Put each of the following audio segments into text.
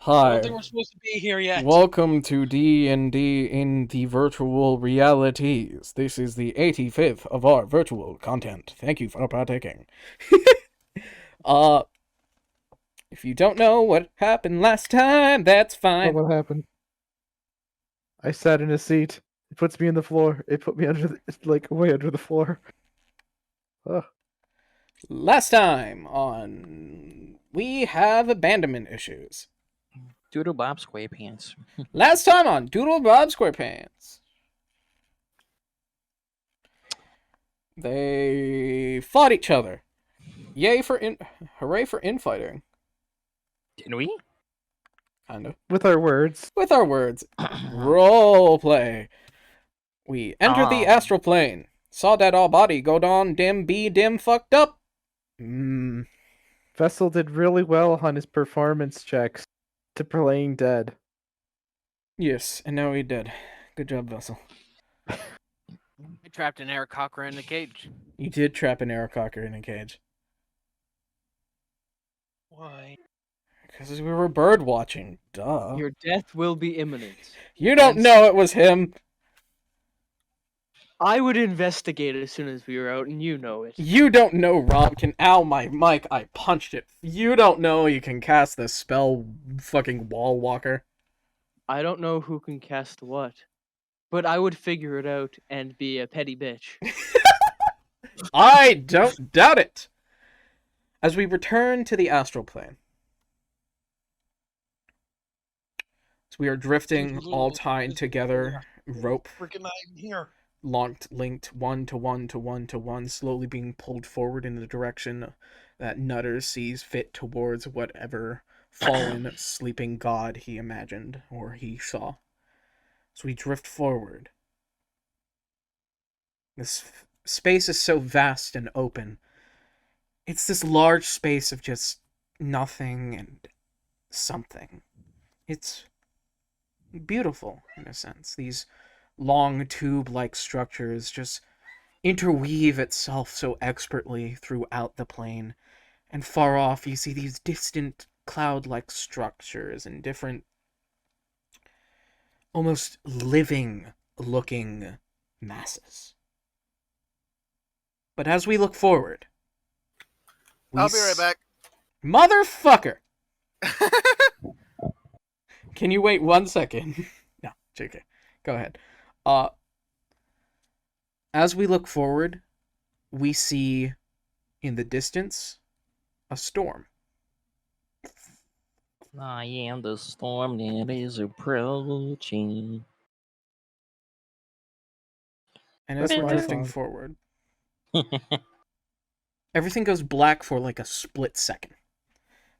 I don't Hi, think we're supposed to be here yet. welcome to D&D in the virtual realities. This is the 85th of our virtual content. Thank you for partaking. uh, if you don't know what happened last time, that's Oh, fine. what happened? I sat in a seat. It puts me in the floor. It put me under the, like way under the floor. Ugh. Last time on we have abandonment issues. Doodle Bob SquarePants. Last time on Doodle Bob SquarePants. They fought each other. Hooray for infighting. Did we? Kind of. With our words. With our words. Role play. We entered the astral plane. Saw that all body go down dim be dim fucked up. Vessel did really well on his performance checks to playing dead. Yes, and now he did. Good job, Vessel. I trapped an Eric Cocker in the cage. You did trap an Eric Cocker in a cage. Why? Because we were bird watching. Duh. Your death will be imminent. You don't know it was him. I would investigate as soon as we were out, and you know it. You don't know Rob can. Ow, my mic, I punched it. You don't know you can cast the spell fucking Wall Walker. I don't know who can cast what, but I would figure it out and be a petty bitch. I don't doubt it. As we return to the astral plane. So we are drifting, all tied together, rope. Freaking not even here. Linked one to one to one to one, slowly being pulled forward in the direction that Nutter sees fit towards whatever fallen, sleeping god he imagined or he saw. So we drift forward. This space is so vast and open. It's this large space of just nothing and something. It's beautiful, in a sense. These long tube-like structures just interweave itself so expertly throughout the plane, and far off you see these distant cloud-like structures and different almost living-looking masses. But as we look forward, I'll be right back. Motherfucker! Can you wait 1 second? No, JK. Go ahead. As we look forward, we see in the distance a storm. I am the storm that is approaching. And as That's we're my drifting song. forward, everything goes black for like a split second.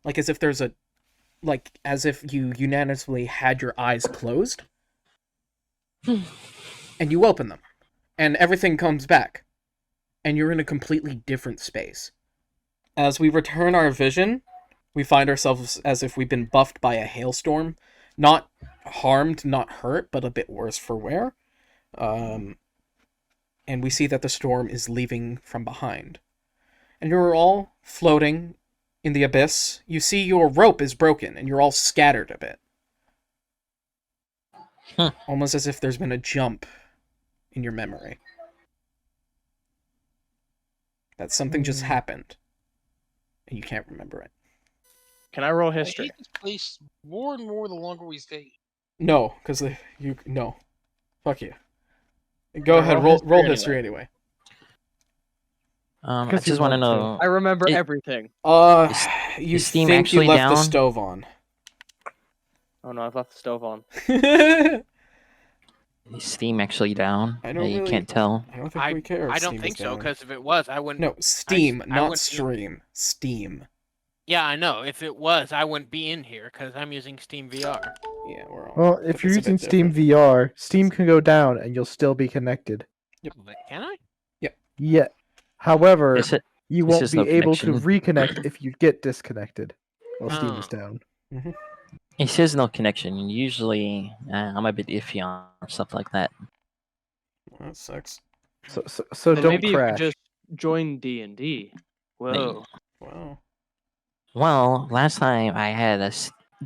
Like as if there's as if you unanimously had your eyes closed and you open them and everything comes back and you're in a completely different space. As we return our vision, we find ourselves as if we've been buffed by a hailstorm. Not harmed, not hurt, but a bit worse for wear. And we see that the storm is leaving from behind. And you're all floating in the abyss. You see your rope is broken, and you're all scattered a bit. Almost as if there's been a jump in your memory. That something just happened, and you can't remember it. Can I roll I history? hate this place more and more the longer we stay. No, because no. Fuck you. Go Yeah, ahead, roll roll history history anyway. I Because you just want to want to. know. I remember It- everything. You is Steam think you actually left the down? stove on. Oh no, I've left the stove on. Is Steam actually down? I don't You really- can't tell. I don't think we care if I don't Steam think is so, down. because if it was, I wouldn't. No, Steam, I not wouldn't be- stream. Steam. Yeah, I know. If it was, I wouldn't be in here because I'm using Steam VR. Yeah, we're all. Well, but if you're it's a bit using Steam different. VR, Steam can go down and you'll still be connected. But can I? Yeah. However, Is it? you it's won't just be no able to connection. reconnect if you get disconnected while Steam is Oh. down. It says no connection. Usually, I'm a bit iffy on stuff like that. Well, that sucks. So don't maybe crash. you could just join D&D. Whoa. Wow. Well, last time I had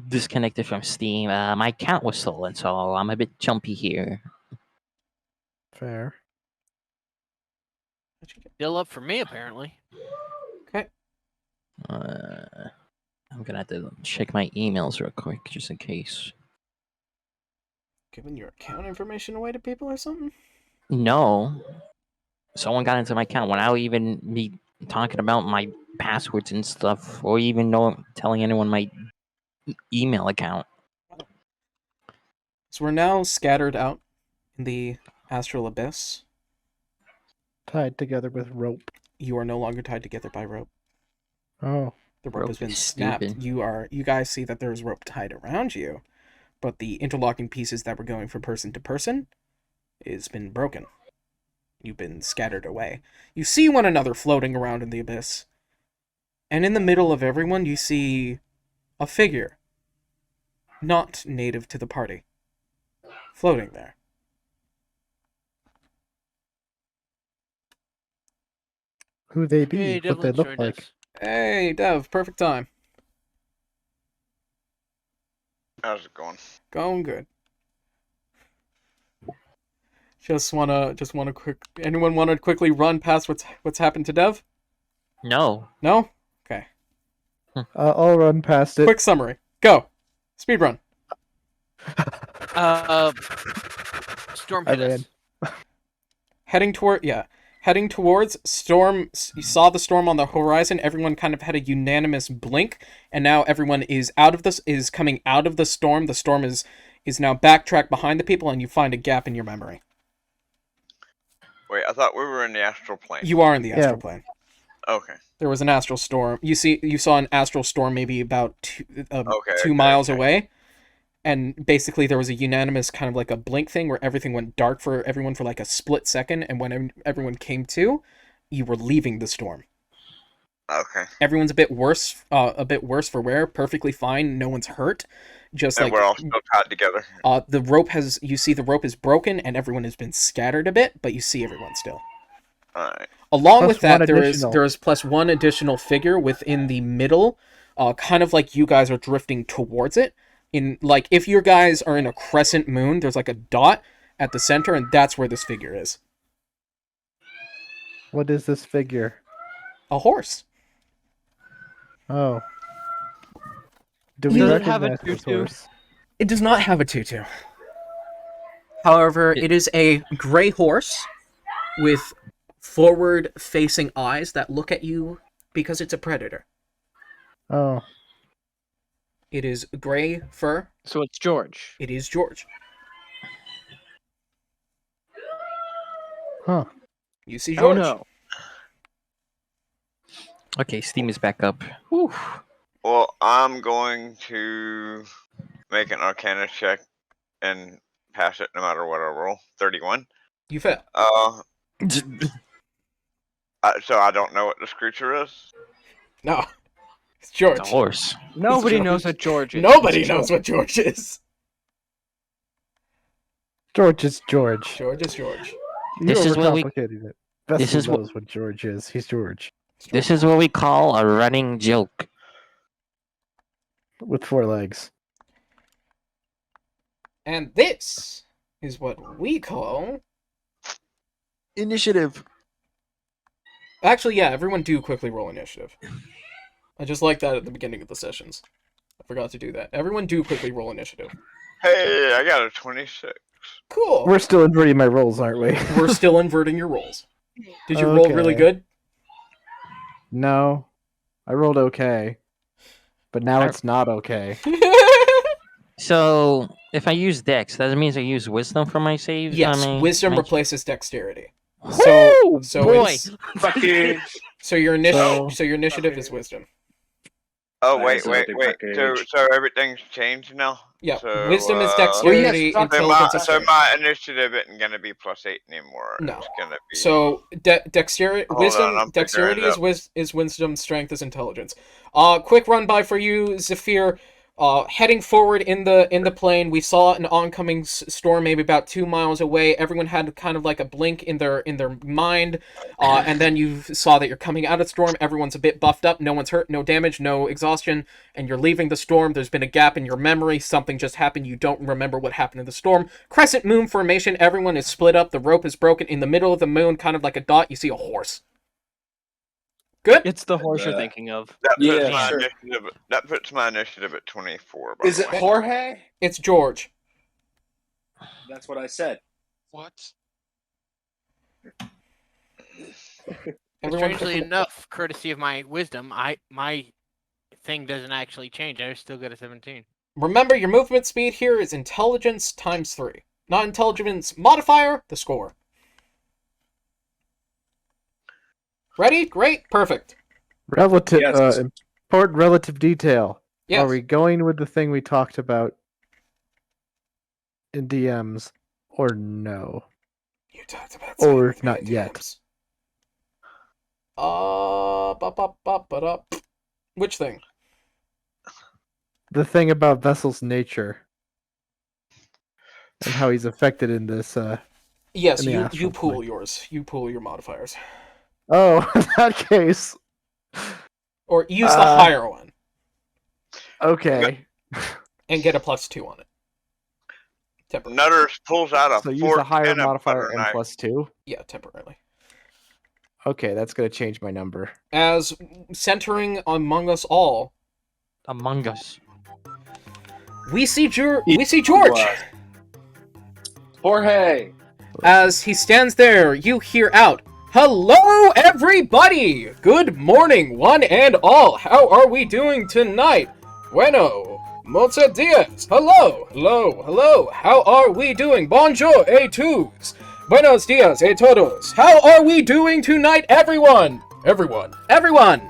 disconnected from Steam. My account was stolen, so I'm a bit jumpy here. Fair. Still up for me, apparently. I'm gonna have to check my emails real quick, just in case. Giving your account information away to people or something? No, someone got into my account without even me talking about my passwords and stuff, or even telling anyone my email account. So we're now scattered out in the astral abyss. Tied together with rope. You are no longer tied together by rope. Oh. The rope has Rope been is snapped. stupid. You guys see that there's rope tied around you, but the interlocking pieces that were going from person to person has been broken. You've been scattered away. You see one another floating around in the abyss. And in the middle of everyone, you see a figure, not native to the party, floating there. Who they be? Hey, What they Devlin's look joined like? us. Hey, Dev, perfect time. How's it going? Going good. Just wanna anyone wanna quickly run past what's happened to Dev? No. No? Okay. I'll run past it. Quick summary. Go. Speed run. Storm I hit us. ran. Heading towards storm. You saw the storm on the horizon. Everyone kind of had a unanimous blink, and now everyone is coming out of the storm. The storm is now backtracked behind the people, and you find a gap in your memory. Wait, I thought we were in the astral plane. You are in the Yeah. astral plane. Okay. There was an astral storm. You saw an astral storm maybe about 2 miles away, and basically there was a unanimous kind of like a blink thing where everything went dark for everyone for like a split second, and when everyone came to, you were leaving the storm. Okay. Everyone's a bit worse for wear. Perfectly fine. No one's hurt. Just And like we're all still tied together. the rope is broken, and everyone has been scattered a bit, but you see everyone still. Alright. Along Plus with that, one there additional. is plus one additional figure within the middle, kind of like you guys are drifting towards it. In like if your guys are in a crescent moon, there's like a dot at the center, and that's where this figure is. What is this figure? A horse. Oh. Do we Does it have a recognize this tutu? horse? It does not have a tutu. However, it is a gray horse with forward-facing eyes that look at you because it's a predator. Oh. It is gray fur. So it's George. It is George. Huh. You see Oh George. no. Okay, Steam is back up. Whew. Well, I'm going to make an Arcana check and pass it no matter what I roll. 31. You fail. So I don't know what this creature is. No. It's George. It's a horse. Nobody George. knows what George is. Nobody It's knows George. what George is. George is George. George is George. You This is what we- overcomplicated it. this Bessie is what- knows what George is. He's George. It's George. This is what we call a running joke. With 4 legs. And this is what we call... Initiative. Actually, yeah, everyone do quickly roll initiative. I just like that at the beginning of the sessions. I forgot to do that. Everyone do quickly roll initiative. Hey, I got a 26. Cool. We're still inverting my rolls, aren't we? We're still inverting your rolls. Did you roll really Okay. good? No. I rolled okay. But now I- it's not okay. So, if I use Dex, that means I use Wisdom for my save? Yes, I mean, wisdom my- replaces dexterity. Woo, So boy! it's, Fucking. so your So- initiative is wisdom. Oh, Nice, wait, so wait, they wait. package. So everything's changed now? Yeah, So, wisdom is uh, dexterity, Well, yes, intelligence is So strength. my initiative isn't gonna be +8 anymore. No. It's gonna be. So dexterity, Hold on, wisdom, I'm dexterity figuring it is wisdom, strength is intelligence. Quick run by for you, Zephyr. Heading forward in the plane, we saw an oncoming storm, maybe about 2 miles away. Everyone had kind of like a blink in their mind, and then you saw that you're coming out of the storm. Everyone's a bit buffed up. No one's hurt, no damage, no exhaustion, and you're leaving the storm. There's been a gap in your memory. Something just happened. You don't remember what happened in the storm. Crescent moon formation. Everyone is split up. The rope is broken. In the middle of the moon, kind of like a dot, you see a horse. Good. It's the horse you're Yeah. thinking of. That puts, Yeah, my sure. initiative, that puts my initiative at 24. By Is the it way. Jorge? It's George. That's what I said. What? Everyone, Strangely enough, courtesy of my wisdom, my thing doesn't actually change. I still get a 17. remember your movement speed here is intelligence times 3. Not intelligence modifier, the score. Ready? Great. Perfect. Relative, Yes. important relative detail. Yes. Are we going with the thing we talked about in DMs, or no? You talked about Or something with not me, yet. DMs. Which thing? The thing about Vessel's nature and how he's affected in this. Yes, In the you astral pool plane. yours. You pool your modifiers. Oh, in that case, Or use the Uh, higher one okay. and get a +2 on it. Temporarily. Nutters pulls out a So use fork the higher and a modifier butter and knife. +2. Yeah, temporarily. Okay, that's gonna change my number. As centering among us all, Among Us. we see George. was. Jorge! As he stands there, you hear out, "Hello, everybody! Good morning, one and all. How are we doing tonight? Bueno, muchos dias. Hello, hello, hello. How are we doing? Bonjour, a tous. Buenos dias, a todos. How are we doing tonight, everyone? Everyone. Everyone.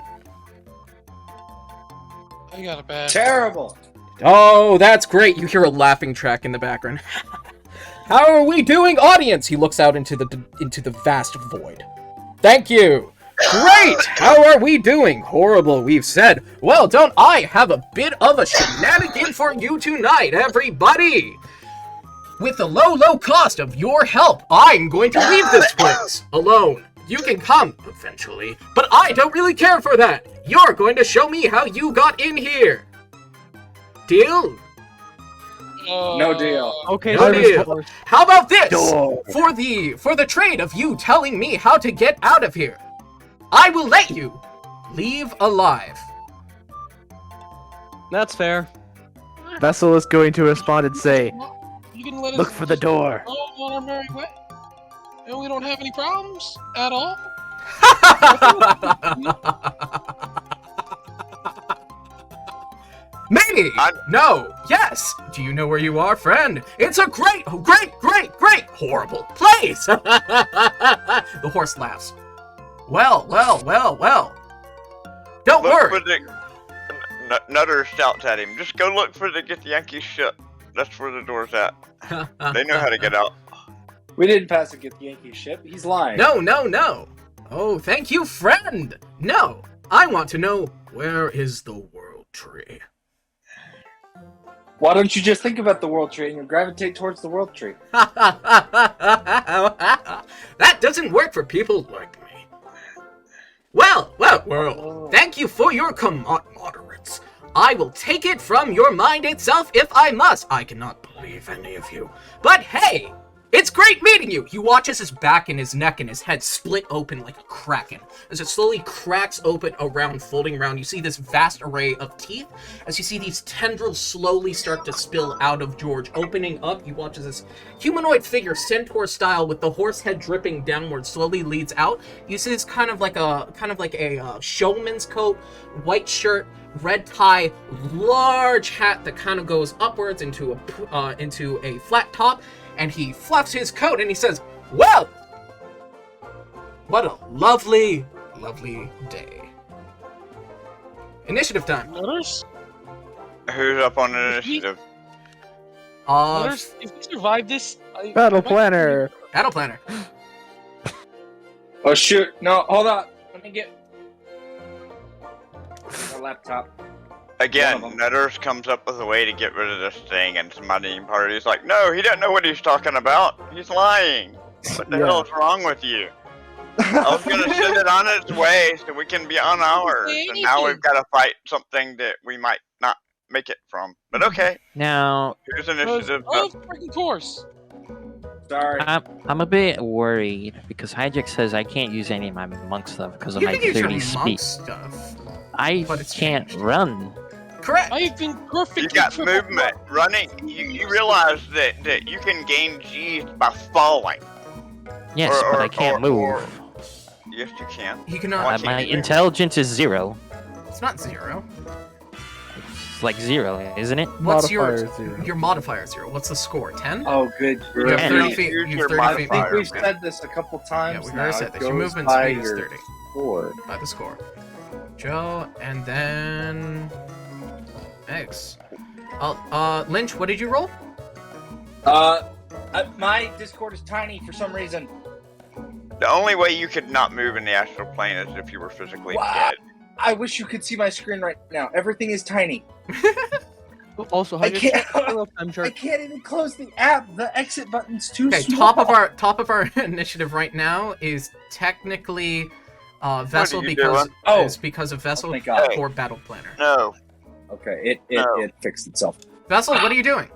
I got a bad. Terrible! Oh, that's great. You hear a laughing track in the background. How are we doing, audience? He looks out into the vast void. Thank you. Great. How are we doing? Horrible, we've said. Well, don't I have a bit of a shenanigan for you tonight, everybody? With the low cost of your help, I'm going to leave this place alone. You can come eventually, but I don't really care for that. You're going to show me how you got in here. Deal? No deal. Okay, No so deal. it's horse. How about this? Door. For the trade of you telling me how to get out of here, I will let you leave alive. That's fair. Vessel is going to respond and say, You can let us "Look for the just door." go on our merry way, and we don't have any problems at all. Maybe. No. Yes. Do you know where you are, friend? It's a great, horrible place. The horse laughs. Well. Don't Look worry. for the Nutter shouts at him. Just go look for the get the Yankees shut. That's where the door's at. They know how to get out. We didn't pass a get the Yankees ship. He's lying. No. Oh, thank you, friend. No, I want to know, where is the world tree? Why don't you just think about the world tree and you gravitate towards the world tree? That doesn't work for people like me. Well, thank you for your moderates. I will take it from your mind itself if I must. I cannot believe any of you. But hey, it's great meeting you. He watches his back and his neck and his head split open like a kraken. As it slowly cracks open around, folding around, you see this vast array of teeth. As you see these tendrils slowly start to spill out of George, opening up, you watch as this humanoid figure, centaur style, with the horse head dripping downward, slowly leads out. You see this kind of like a showman's coat, white shirt, red tie, large hat that kind of goes upwards into a flat top. And he fluffs his coat and he says, "Well, what a lovely day. Initiative time." Nutters? Who's up on initiative? Nutters, if we survive this, Battle planner. Battle planner. Oh shoot! No, hold on. Let me get a laptop. Again, One of 'em. Nutters comes up with a way to get rid of this thing, and somebody in party's like, "No, he doesn't know what he's talking about. He's lying. What the Yeah. hell is wrong with you?" I was gonna send it on its way so we can be on ours, and now we've got to fight something that we might not make it from. But okay, Now, here's Of initiative. freaking course. Sorry. I'm a bit worried because Hijack says I can't use any of my monk stuff because of You my can use your 30 monk speed. stuff. I but it's can't changed. run. Correct. I've been perfectly. You got triple movement, running. You realize that you can gain G's by falling. Yes, but I can't move. Yes, you can. He Why cannot. can't My you move? intelligence is 0. It's not 0. It's like 0, isn't it? What's Modifier your is 0. your modifier 0? What's the score? 10? Oh, good. You have Yeah. 30 feet. Use You your have 30 feet. I think modifier. we've said this a couple times Yeah, we've now. already said It this. Your goes movement by speed is your 30 score. by the score. Joe, and then X. Lynch, what did you roll? My Discord is tiny for some reason. The only way you could not move in the astral plane is if you were physically Wow. dead. I wish you could see my screen right now. Everything is tiny. Also, I Hijack, can't- check the real-time I chart. can't even close the app. The exit button's too Okay, small. top of our initiative right now is technically Vessel you because doing? Oh. is because of Vessel thank God. for Battle Planner. No. Okay, No. it fixed itself. Vessel, what are you doing?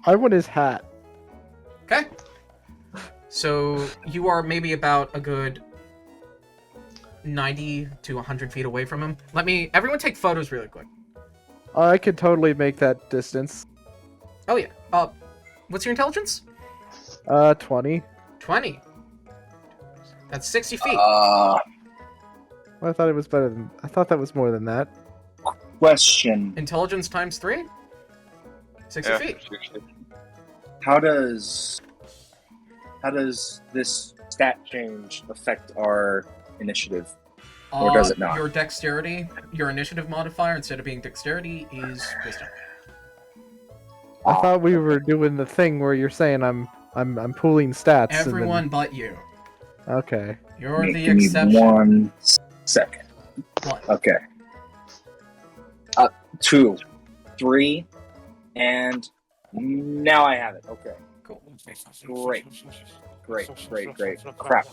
I want his hat. Okay. So you are maybe about a good 90 to 100 feet away from him. Everyone take photos really quick. I could totally make that distance. Oh yeah. What's your intelligence? 20. 20. That's 60 feet. I thought it was better than. I thought that was more than that. Question: Intelligence times 3? 60 Yeah, feet. 60. How does this stat change affect our initiative? Or does it not? Your dexterity, your initiative modifier, instead of being dexterity, is wisdom. I thought we were doing the thing where you're saying I'm pooling stats. Everyone but you. And then... Okay. You're the Give me exception. 1 second. One. Okay. 2, 3, and now I have it. Okay. Cool. Great. Crap.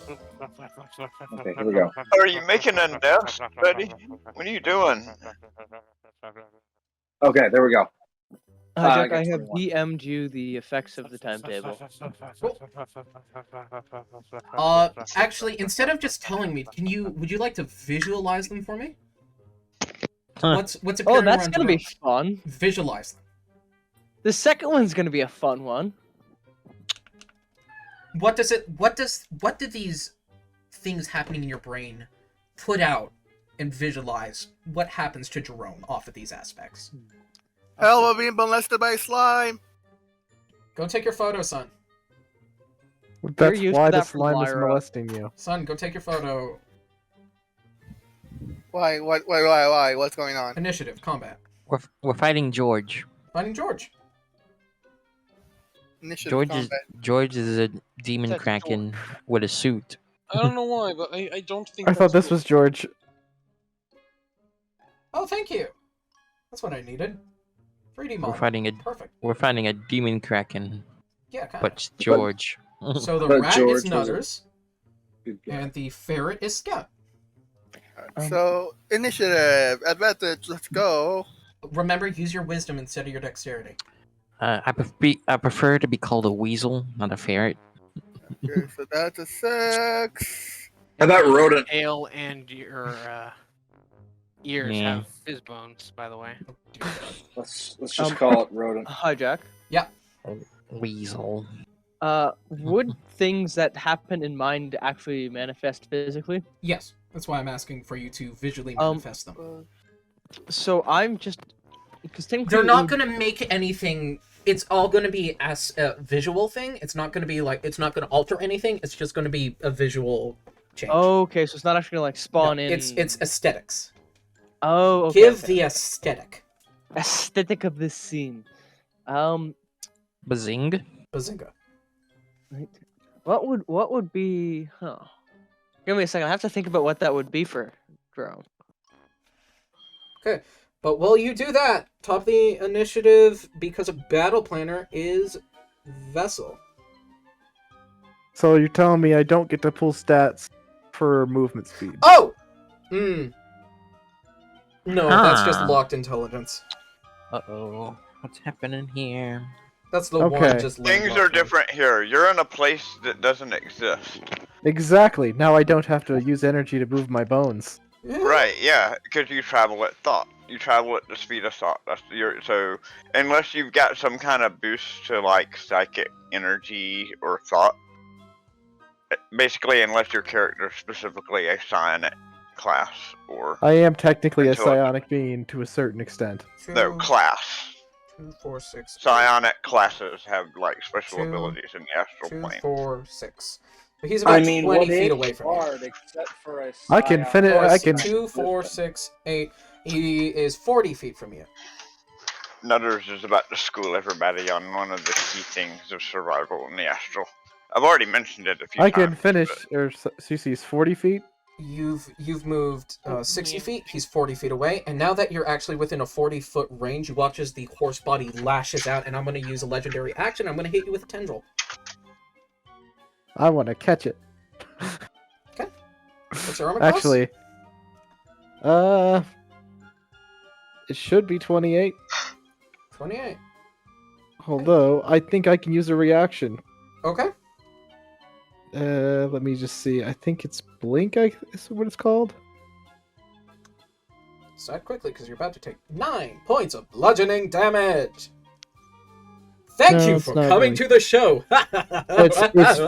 Okay, here we go. Are you making a nest, buddy? What are you doing? Okay, there we go. Hijack, got I have 21. DM'd you the effects of the timetable. Actually, instead of just telling me, would you like to visualize them for me? Huh. What's Oh, appearing that's around gonna be Jerome? fun. Visualize them. The second one's gonna be a fun one. What do these things happening in your brain put out and visualize what happens to Jerome off of these aspects? Hell, we're being molested by slime. Go take your photo, son. That's used why to the that from slime is Lyra. molesting you. Son, go take your photo. Why? Why? What's going on? Initiative, combat. We're fighting George. Finding George. Initiative George combat. is a demon That's kraken with a suit. I don't know why, but I don't think. I thought that's this was George. Oh, thank you. That's what I needed. 3D model. Perfect. We're fighting a demon kraken, Yeah, kind but it's George. So the But rat George is was a- Nutters, Good guy. and the ferret is Scout. So initiative advantage. Let's go. Remember, use your wisdom instead of your dexterity. I prefer to be called a weasel, not a ferret. Okay, so that's a 6. How about rodent? Tail and your ears Yeah. have fizz bones, by the way. Let's just call it rodent. Hijack. Weasel. Would things that happen in mind actually manifest physically? Yes, that's why I'm asking for you to visually Um, manifest them. So I'm just because technically They're it not would- gonna make anything. It's all gonna be as a visual thing. It's not gonna be like. It's not gonna alter anything. It's just gonna be a visual change. Okay, so it's not actually gonna like No, spawn in. It's aesthetics. Oh, okay. Give okay. the aesthetic. aesthetic of this scene. Bazing. Bazinga. What would be? Huh. Give me a second. I have to think about what that would be for Jerome. But while you do that, top of the initiative, because of Battle Planner, is Vessel. So you're telling me I don't get to pull stats for movement speed? Oh! No, that's just Huh. locked intelligence. Uh-oh. What's happening here? That's the one Okay. just Things are different here. You're in a place that doesn't exist. Exactly. Now I don't have to use energy to move my bones. Right, yeah, because you travel at thought. You travel at the speed of thought. That's so unless you've got some kind of boost to like psychic energy or thought, basically unless your character is specifically a psionic class or I am technically a Intelligent. psionic being to a certain extent. no class. 2, 4, 6. Psionic classes have like special 2, abilities in the astral 2, plane. 4, 6. But he's about 20 what feet is away from you. hard except for a I can psion- finish. Or I can. 2, 4, 6, 8. He is 40 feet from you. Nutters is about to school everybody on one of the key things of survival in the astral. I've already mentioned it a few I times. can finish. Or CC's 40 feet. You've moved 60 feet. He's 40 feet away, and now that you're actually within a 40-foot range, you watch as the horse body lashes out. And I'm going to use a legendary action. I'm going to hit you with a tendril. I want to catch it. What's your armor class? Actually, it should be 28. 28. Although I think I can use a reaction. Okay. Let me just see. I think it's blink. Is what it's called. Decide quickly, because you're about to take 9 points of bludgeoning damage. Thank No, you it's for not coming blink. to the show. It's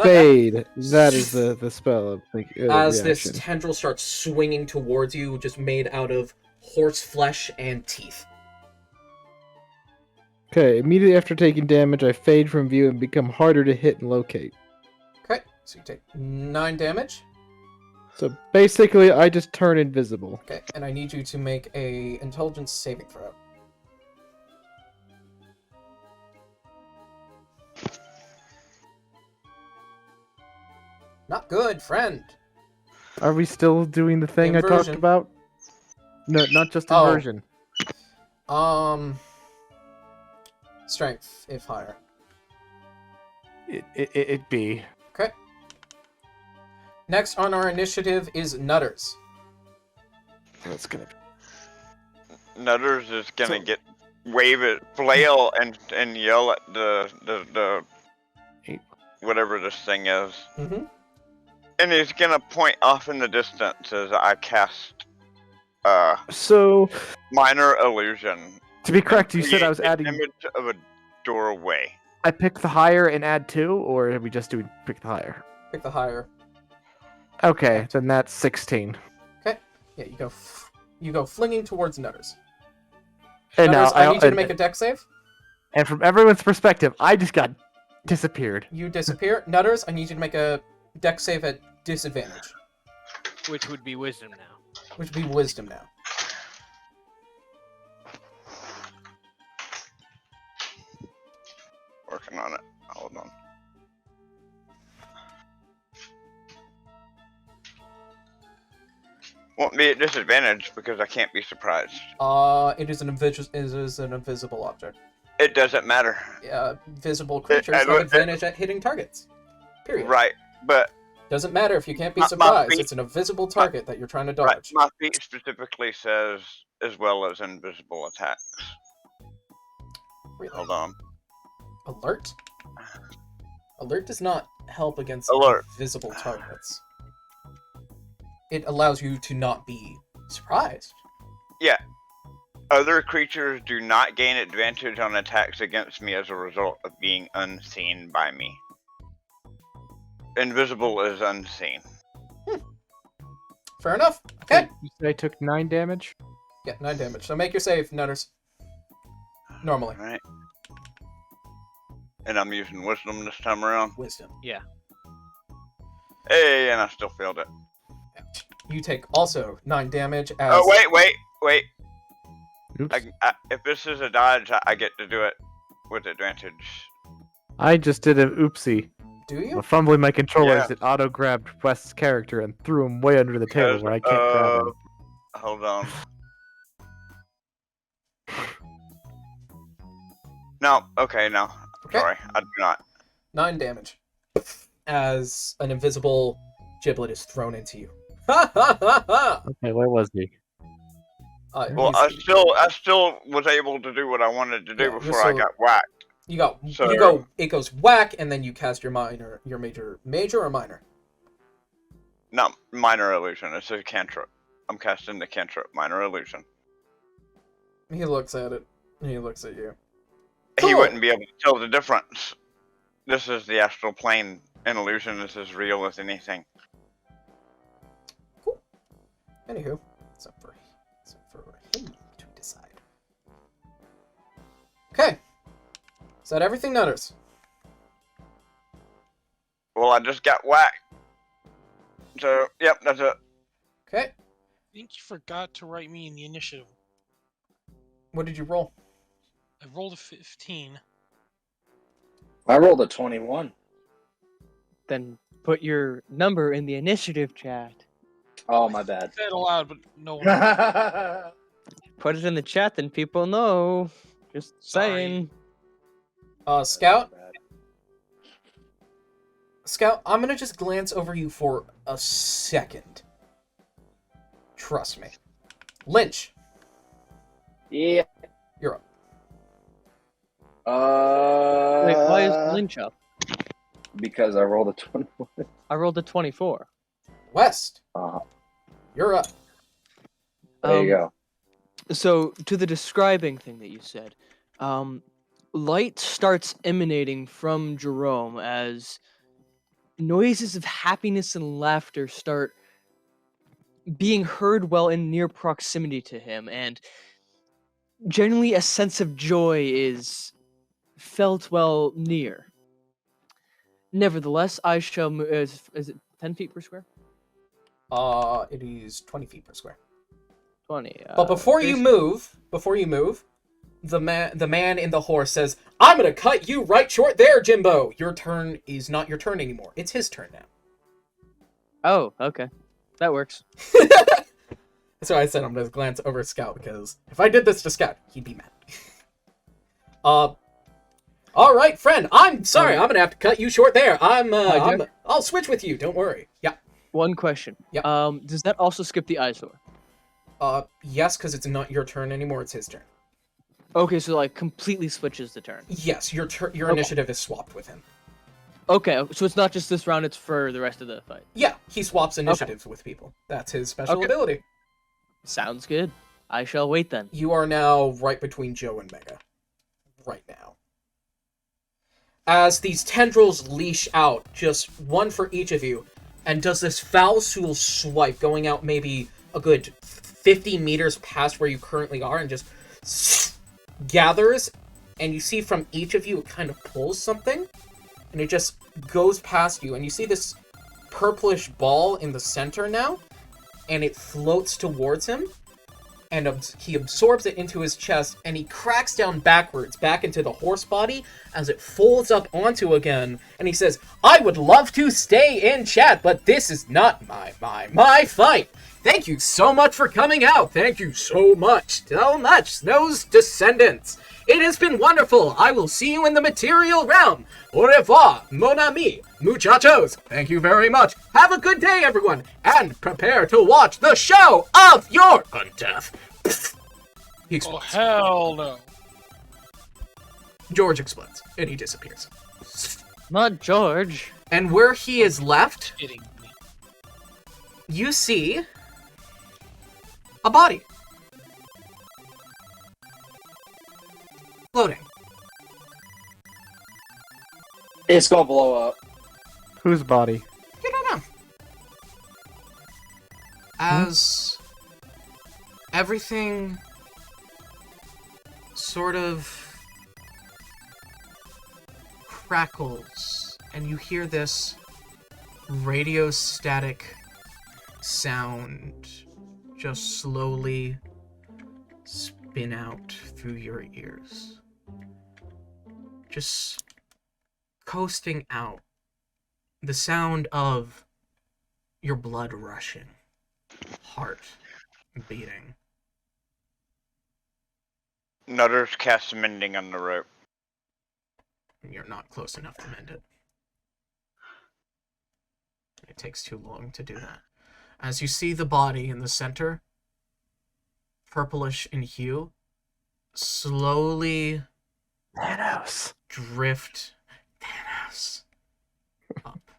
fade. That is the spell of like As this reaction. tendril starts swinging towards you, just made out of horse flesh and teeth. Okay, immediately after taking damage, I fade from view and become harder to hit and locate. Okay, so you take 9 damage. So basically, I just turn invisible. Okay, and I need you to make a intelligence saving throw. Not good, friend. Are we still doing the thing I talked Inversion. about? No, not just Oh. inversion. Strength, if higher. It be. Okay. Next on our initiative is Nutters. That's gonna be. Nutters is gonna So- get wave it, flail, and yell at the whatever this thing is, Mm-hmm. and he's gonna point off in the distance as I cast So, minor illusion. to be correct, you said I was Create an adding. image of a doorway. I pick the higher and add 2, or are we just doing pick the higher? Pick the higher. Okay, then that's 16. Yeah, you go flinging towards Nutters. And now Nutters, I need you to make a deck save. And from everyone's perspective, I just got disappeared. You disappear. Nutters, I need you to make a deck save at disadvantage, Which would be wisdom now. which would be wisdom now. Working on it. Hold on. Won't be at disadvantage because I can't be surprised. It is an invisible object. It doesn't matter. Visible creatures I have don't- advantage at hitting targets. Period. Right, but Doesn't matter if you can't be My surprised. feet- It's an invisible target that you're trying to right, dodge. my feat specifically says as well as invisible attacks. Really? Hold on. Alert? Alert does not help against Alert. visible targets. It allows you to not be surprised. Yeah. Other creatures do not gain advantage on attacks against me as a result of being unseen by me. Invisible is unseen. Fair enough. Okay. You said I took 9 damage? Yeah, 9 damage. So make your save, Nutters. Normally. Right. And I'm using wisdom this time around. Wisdom. Hey, and I still failed it. You take also 9 damage as... Oh, wait. Oops. If this is a dodge, I get to do it with advantage. I just did an oopsie. Do you? While fumbling my controllers, Yeah. it auto-grabbed West's character and threw him way under the table Because where I can't grab him. Hold on. No. Okay. No. Okay. Sorry, I do not. 9 damage. As an invisible giblet is thrown into you. Ha ha ha ha! Okay, where was he? Well, I still was able to do what I wanted to do Yeah, you're before I so- got whacked. It goes whack, and then you cast your major or minor? Not minor illusion. It's a cantrip. I'm casting the cantrip, minor illusion. He looks at it. He looks at you. He Cool. wouldn't be able to tell the difference. This is the astral plane. An illusion is as real as anything. Anywho, it's up for him to decide. Okay. Is that everything, Nutters? Well, I just got whacked. So, yep, that's it. Okay. I think you forgot to write me in the initiative. What did you roll? I rolled a 15. I rolled a 21. Then put your number in the initiative chat. Oh, my bad. Said aloud, but no one. Put it in the chat, then people know. Just Sorry. saying. Scout? Scout, I'm gonna just glance over you for a second. Trust me. Lynch, Yeah. you're up. Wait, why is Lynch up? Because I rolled a 21. I rolled a 24. West, Uh, you're up. there you go. So, to the describing thing that you said, light starts emanating from Jerome as noises of happiness and laughter start being heard well in near proximity to him, and generally a sense of joy is felt well near. Nevertheless, I shall move. Is it 10 feet per square? It is 20 feet per square. 20. But before you move, the man in the horse says, "I'm gonna cut you right short there, Jimbo. Your turn is not your turn anymore. It's his turn now." Oh, okay. That works. That's why I said I'm gonna glance over at Scout, because if I did this to Scout, he'd be mad. All right, friend. I'm sorry. I'm gonna have to cut you short there. I'll switch with you. Don't worry. Yeah. One question. Yep. Does that also skip the eyesore? Yes, because it's not your turn anymore. It's his turn. Okay, so like completely switches the turn. Yes, your Okay. initiative is swapped with him. Okay, so it's not just this round; it's for the rest of the fight. Yeah, he swaps initiatives with people. That's his special Okay. ability. Sounds good. I shall wait then. You are now right between Joe and Mega. Right now. As these tendrils leash out, just one for each of you, and does this Falsul swipe, going out maybe a good 50 meters past where you currently are, and just gathers, and you see from each of you it kind of pulls something, and it just goes past you, and you see this purplish ball in the center now, and it floats towards him, and he absorbs it into his chest, and he cracks down backwards back into the horse body as it folds up onto again, and he says, "I would love to stay in chat, but this is not my fight. Thank you so much for coming out. Thank you so much, Snow's descendants. It has been wonderful. I will see you in the material realm. Au revoir, mon ami, muchachos. Thank you very much. Have a good day, everyone, and prepare to watch the show of your undeath." He Oh, explodes. hell no. George explodes, and he disappears. Not George. And where he is left, Kidding me. you see a body. Floating. It's gonna blow up. Whose body? You don't know. As everything sort of crackles, and you hear this radio static sound just slowly spin out through your ears. Just coasting out. The sound of your blood rushing, heart beating. Nutters cast mending on the rope. And you're not close enough to mend it. It takes too long to do that. As you see the body in the center, purplish in hue, slowly Thanos. drift Thanos up.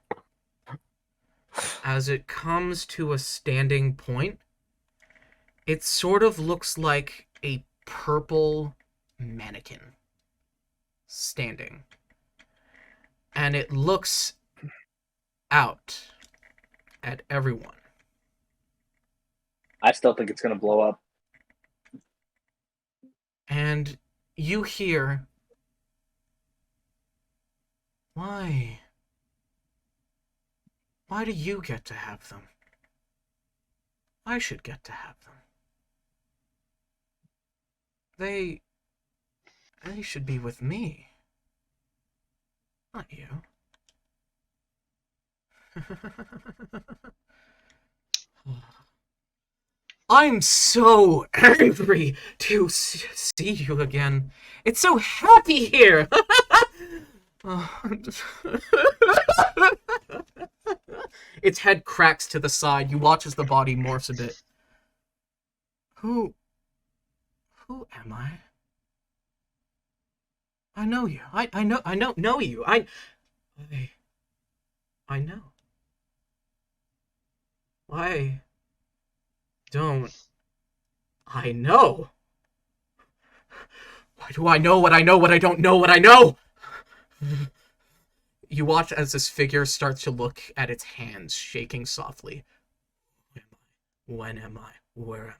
As it comes to a standing point, it sort of looks like a purple mannequin standing. And it looks out at everyone. I still think it's gonna blow up. And you hear, why? Why do you get to have them? I should get to have them. They should be with me. Not you. I'm so angry to see you again. It's so happy here. Its head cracks to the side. You watch as the body morphs a bit. Who am I? I know you. I know you. I know. Why don't I know? Why do I know what I know, what I don't know, what I know? You watch as this figure starts to look at its hands, shaking softly. Who am I? When am I? Where am I?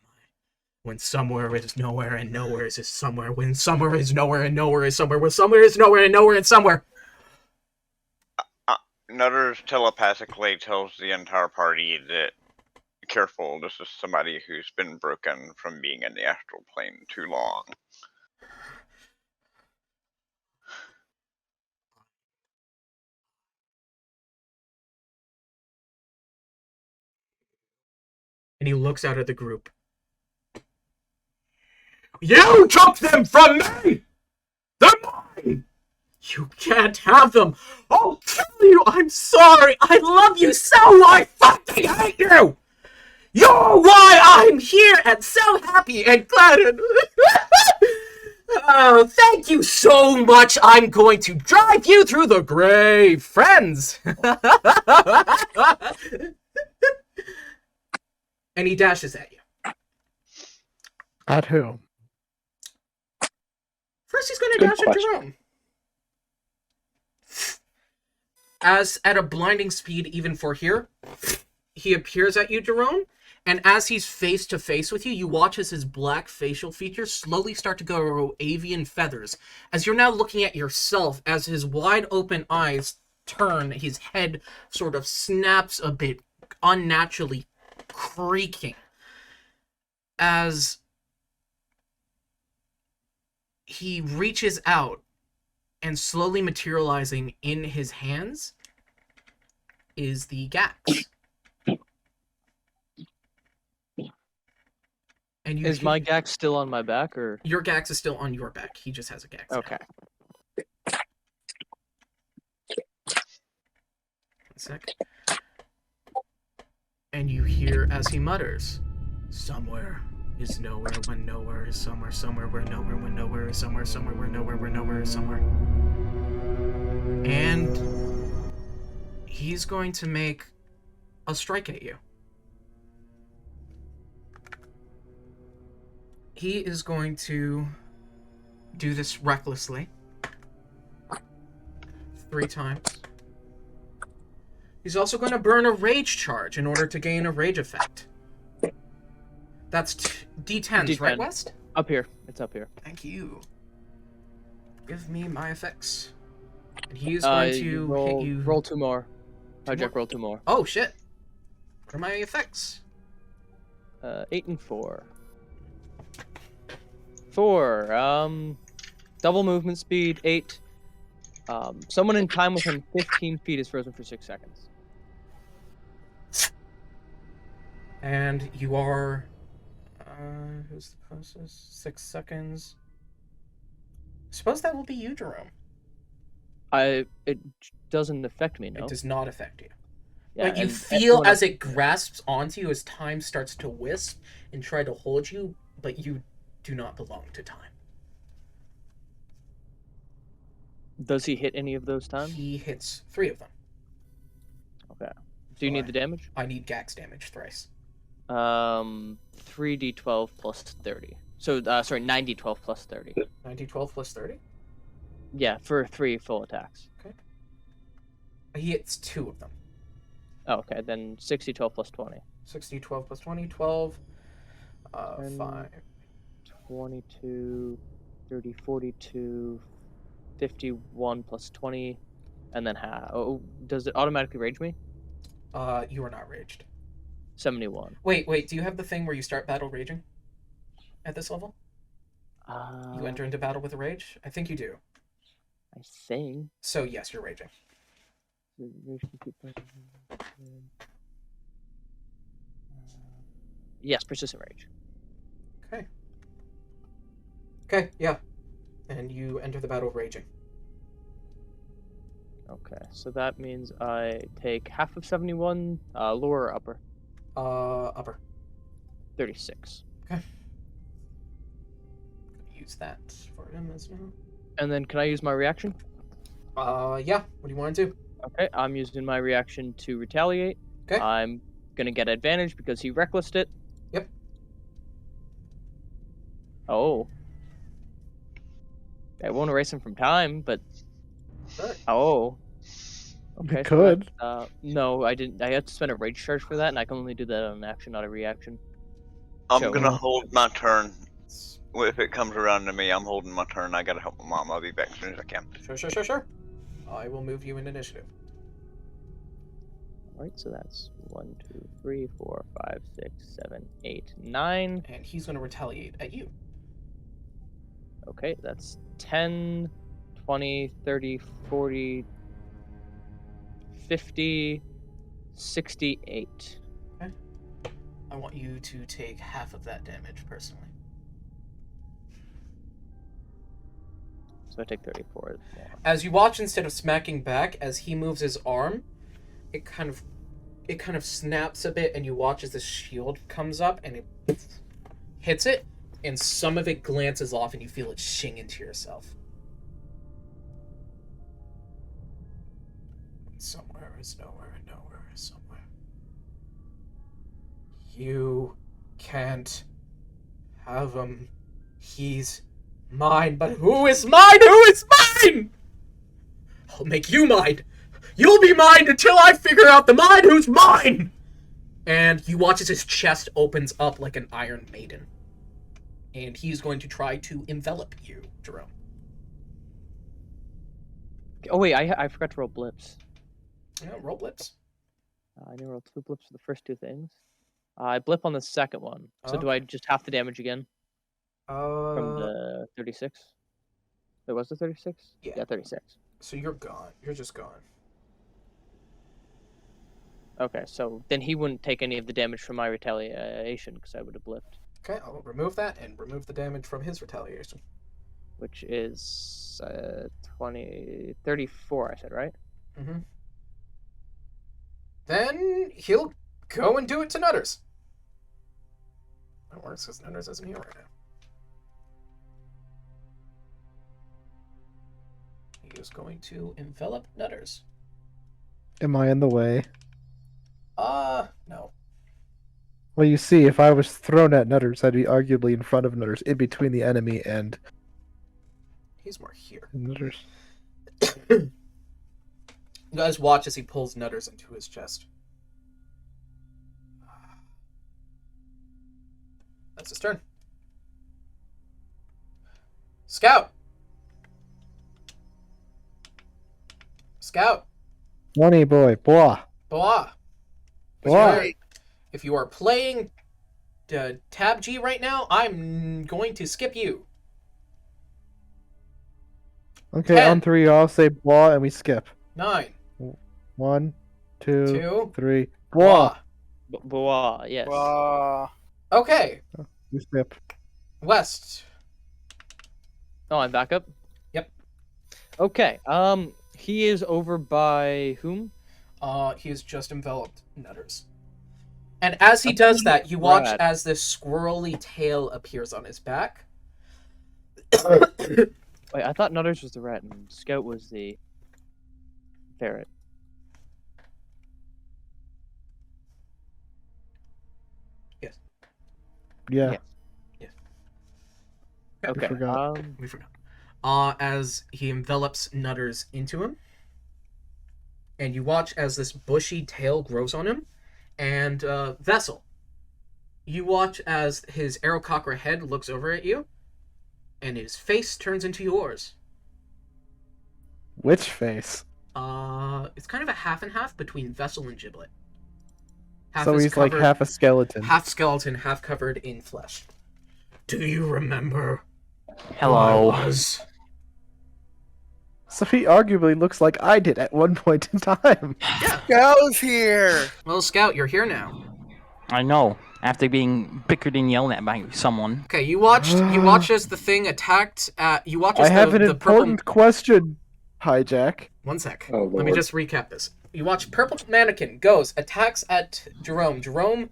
When somewhere is nowhere and nowhere is somewhere. When somewhere is nowhere and nowhere is somewhere. When somewhere is nowhere and nowhere and somewhere. Nutters telepathically tells the entire party that, careful, this is somebody who's been broken from being in the astral plane too long. And he looks out at the group. You took them from me! They're mine! You can't have them! I'll kill you! I'm sorry! I love you so! I fucking hate you! You're why I'm here and so happy and glad and... Oh, thank you so much! I'm going to drive you through the grave, friends! And he dashes at you. At who? First, he's going to Good dash at question. Jerome. As at a blinding speed, even for here, he appears at you, Jerome. And as he's face to face with you, you watch as his black facial features slowly start to grow avian feathers. As you're now looking at yourself, as his wide open eyes turn, his head sort of snaps a bit, unnaturally creaking. As he reaches out and slowly materializing in his hands is the Gax. And Is my Gax still on my back, or your Gax is still on your back. He just has a Gax. now. okay? One sec. And you hear as he mutters, somewhere is nowhere when nowhere is somewhere, somewhere where nowhere when nowhere is somewhere, somewhere where nowhere is somewhere. And he's going to make a strike at you. He is going to do this recklessly 3 times. He's also going to burn a rage charge in order to gain a rage effect. That's D10s, right, D10. West? Up here. It's up here. Thank you. Give me my effects. And he's going to hit you. Roll 2 more. Two Hijack, more? roll 2 more. Oh, shit. What are my effects? 8 and 4. 4. Double movement speed. 8. Someone in time within 15 feet is frozen for 6 seconds. And you are... who's the closest? 6 seconds. I suppose that will be you, Jerome. It doesn't affect me, no. It does not affect you. Yeah, But you and feel everyone as else- it grasps onto you as time starts to wisp and try to hold you, but you do not belong to time. Does he hit any of those times? He hits 3 of them. Okay. Do you So need the damage? I need Gax damage thrice. 3d12 plus 30. So, sorry, 9d12 plus 30. 9d12 plus 30? Yeah, for 3 full attacks. He hits 2 of them. Oh, okay, then 6d12 plus 20. 6d12 plus 20, 12. 10, 5. 22, 30, 42, 51 plus 20, and then half. Oh, does it automatically rage me? You are not raged. 71. Wait, do you have the thing where you start battle raging? At this level? You enter into battle with a rage? I think you do. I think. So yes, you're raging. Yes, persistent rage. Okay, yeah. And you enter the battle raging. Okay, so that means I take half of 71, lower or upper? Upper. 36. Use that for him as well. And then can I use my reaction? Yeah. What do you want to do? Okay, I'm using my reaction to retaliate. Okay. I'm gonna get advantage because he recklessed it. Yep. Oh. I won't erase him from time, but Sure. oh. Okay. You could. No, I didn't. I had to spend a rage charge for that, and I can only do that on an action, not a reaction. I'm Sure. gonna hold my turn. If it comes around to me, I'm holding my turn. I gotta help my mom. I'll be back as soon as I can. Sure. I will move you in initiative. Alright, so that's 1, 2, 3, 4, 5, 6, 7, 8, 9. And he's going to retaliate at you. Okay, that's 10, 20, 30, 40, 50, 68. I want you to take half of that damage personally. So I take 34 more. As you watch, instead of smacking back, as he moves his arm, it kind of snaps a bit, and you watch as the shield comes up and it hits it, and some of it glances off, and you feel it shing into yourself. Somewhere is nowhere, and nowhere is somewhere. You can't have him. He's mine, but who is mine? Who is mine? I'll make you mine. You'll be mine until I figure out the mine who's mine. And you watch as his chest opens up like an Iron Maiden. And he's going to try to envelop you, Jerome. Oh wait, I forgot to roll blips. Yeah, roll blips. I need to roll 2 blips for the first 2 things. I blip on the second one. So do I just half the damage again? From the 36? There was the 36? Yeah. 36. So you're gone. You're just gone. Okay, so then he wouldn't take any of the damage from my retaliation because I would have blipped. Okay, I'll remove that and remove the damage from his retaliation. Which is 34, I said, right? Mm-hmm. Then he'll go and do it to Nutters. That works because Nutters isn't here right now. He is going to envelop Nutters. Am I in the way? No. Well, you see, if I was thrown at Nutters, I'd be arguably in front of Nutters, in between the enemy and He's more here. Nutters. You guys watch as he pulls Nutters into his chest. That's his turn. Scout! Scout! Money boy, boah. Boah! Boah. If you are playing Tab G right now, I'm going to skip you. Okay, 10. on 3, I'll say boah, and we skip. 9. 1, 2, 2. 3. Boah. Boah, yes. Okay, We skip. West. Oh, I'm back up? Yep. Okay, He is over by whom? He has just enveloped Nutters. And as he does that, you watch Rat. as this squirrely tail appears on his back. Wait, I thought Nutters was the rat and Scout was the ferret. Yeah. Yes. Okay. Okay. forgot. We forgot. As he envelops Nutters into him, and you watch as this bushy tail grows on him, and Vessel, you watch as his Aarococker head looks over at you, and his face turns into yours. Which face? It's kind of a half and half between Vessel and Giblet. Half So is he's like covered- half a skeleton. half skeleton, half covered in flesh. Do you remember Hello. who I was? So he arguably looks like I did at one point in time. Scout's here. Well, Scout, you're here now. I know. After being bickered and yelled at by someone. Okay, you watched as the thing attacked. You watch as I have an the purple. important question, Hijack. One sec. Oh, Let me Lord. just recap this. You watch purple mannequin goes, attacks at Jerome. Jerome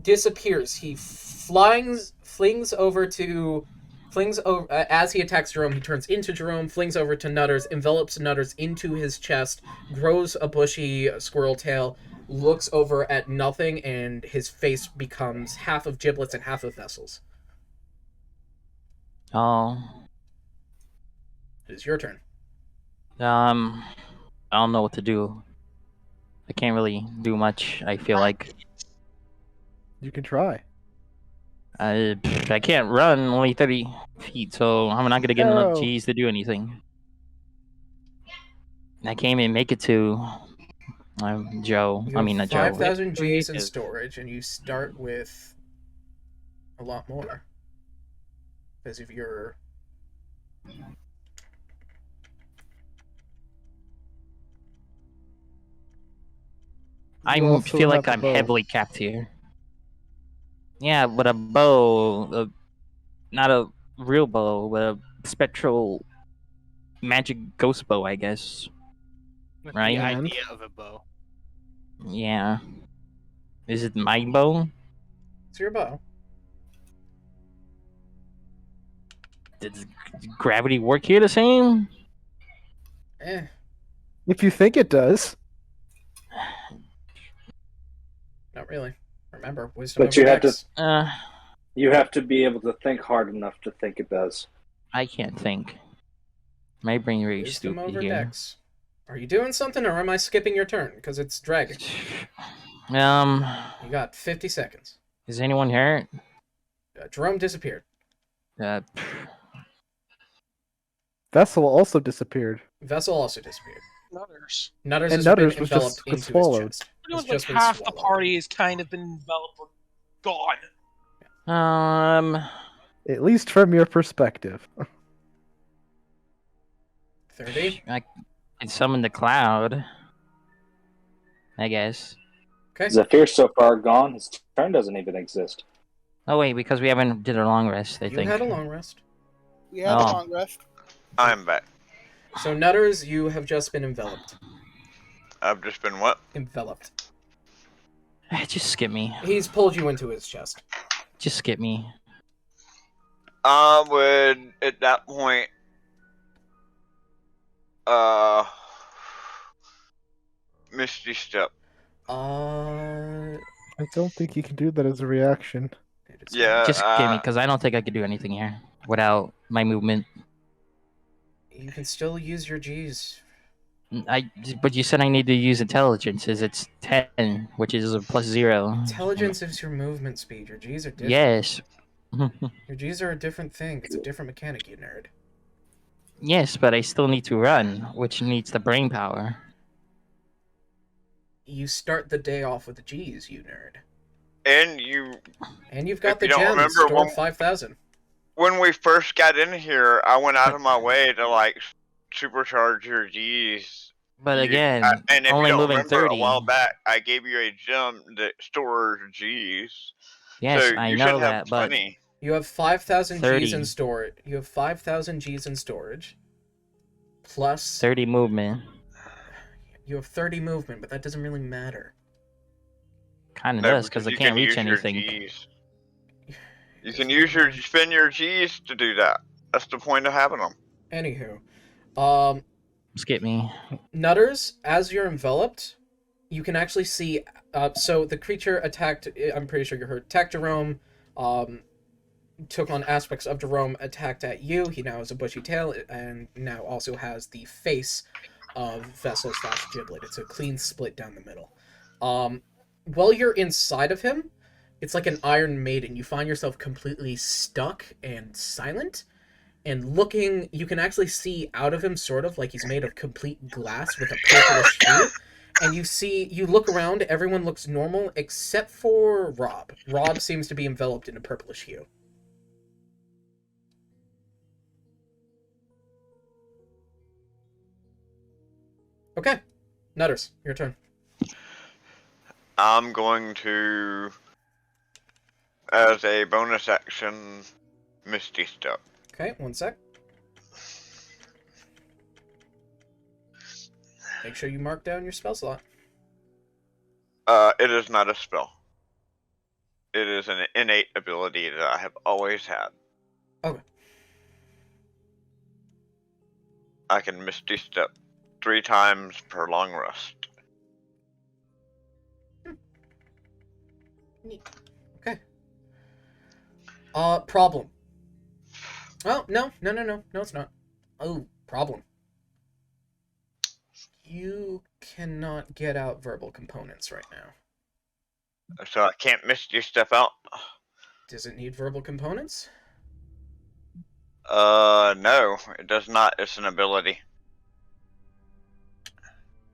disappears. He flings over as he attacks Jerome. He turns into Jerome, flings over to Nutters, envelops Nutters into his chest, grows a bushy squirrel tail, looks over at nothing, and his face becomes half of Giblets and half of Vessels. Oh. It is your turn. I don't know what to do. I can't really do much, I feel like. You can try. I can't run only 30 feet, so I'm not gonna get enough Oh. G's to do anything. I can't even make it to Joe. You I mean, have not Joe. 5,000 Gs in Creative. storage, and you start with a lot more. Because of your... I You also feel like have a I'm bow. heavily capped here. Yeah, but a bow, not a real bow, but a spectral magic ghost bow, I guess. With Right. The And? idea of a bow. Yeah. Is it my bow? It's your bow. Does gravity work here the same? Eh. If you think it does. Not really. Remember, wisdom But over you have dex. You have to be able to think hard enough to think it does. I can't think. My brain really Wisdom stupid over here. dex. Are you doing something, or am I skipping your turn? Because it's dragging. You got 50 seconds. Is anyone hurt? Jerome disappeared. Vessel also disappeared. Vessel also disappeared. Nutters. Nutters And has Nutters been was enveloped just into swallowed. his chest. It was It's like just been half the swallowed. party has kind of been enveloped or gone. At least from your perspective. 30. I can summon the cloud. I guess. Okay. Zephyr's so far gone, his turn doesn't even exist. Oh wait, because we haven't did a long rest. I You think. had a long rest. We had a Oh. long rest. I'm back. So, Nutters, you have just been enveloped. I've just been what? Enveloped. Just skip me. He's pulled you into his chest. Just skip me. I would at that point Misty Step. Uh, I don't think you can do that as a reaction. Yeah. Just skip me, because I don't think I could do anything here without my movement. You can still use your Gs. But you said I need to use intelligence. It's 10, which is a +0. Intelligence is your movement speed. Your Gs are different. Yes. Your Gs are a different thing. It's a different mechanic, you nerd. Yes, but I still need to run, which needs the brain power. You start the day off with the Gs, you nerd. And you, And you've got If the you don't gems remember, stored one- 5,000. when we first got in here, I went out of my way to like supercharge your Gs. But You- again, and if only you don't moving remember, 30. a while back, I gave you a gem that stores Gs. Yes, so I you know should have that, but plenty. You have 5,000 Gs 30. in storage. You have 5,000 Gs in storage. Plus 30 movement. You have 30 movement, but that doesn't really matter. Kind of No, does, because I you can't can reach use your anything. Gs. You can use your spend your G's to do that. That's the point of having them. Anywho, Skip me. Nutters, as you're enveloped, you can actually see. So the creature attacked. I'm pretty sure you heard. Attacked Jerome. Took on aspects of Jerome. Attacked at you. He now has a bushy tail and now also has the face of Vessel / Giblet. It's a clean split down the middle. While you're inside of him, it's like an Iron Maiden. You find yourself completely stuck and silent. And looking, you can actually see out of him, sort of like he's made of complete glass with a purplish hue. And you look around, everyone looks normal except for Rob. Rob seems to be enveloped in a purplish hue. Okay, Nutters, your turn. I'm going to, as a bonus action, Misty Step. Okay, one sec. Make sure you mark down your spell slot. It is not a spell. It is an innate ability that I have always had. Okay. I can Misty Step 3 times per long rest. Neat. Okay. Problem. Oh, no, it's not. Oh, problem. You cannot get out verbal components right now. So I can't Misty Step out? Does it need verbal components? No, it does not. It's an ability.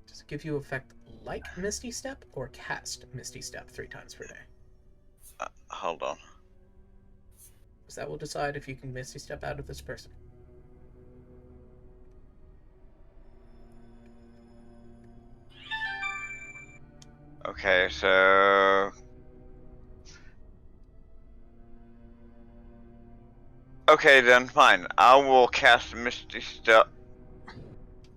Does it give you effect like Misty Step or cast Misty Step 3 times per day? Hold on. Because that will decide if you can Misty Step out of this person. Okay, so... Okay then, fine. I will cast Misty Step.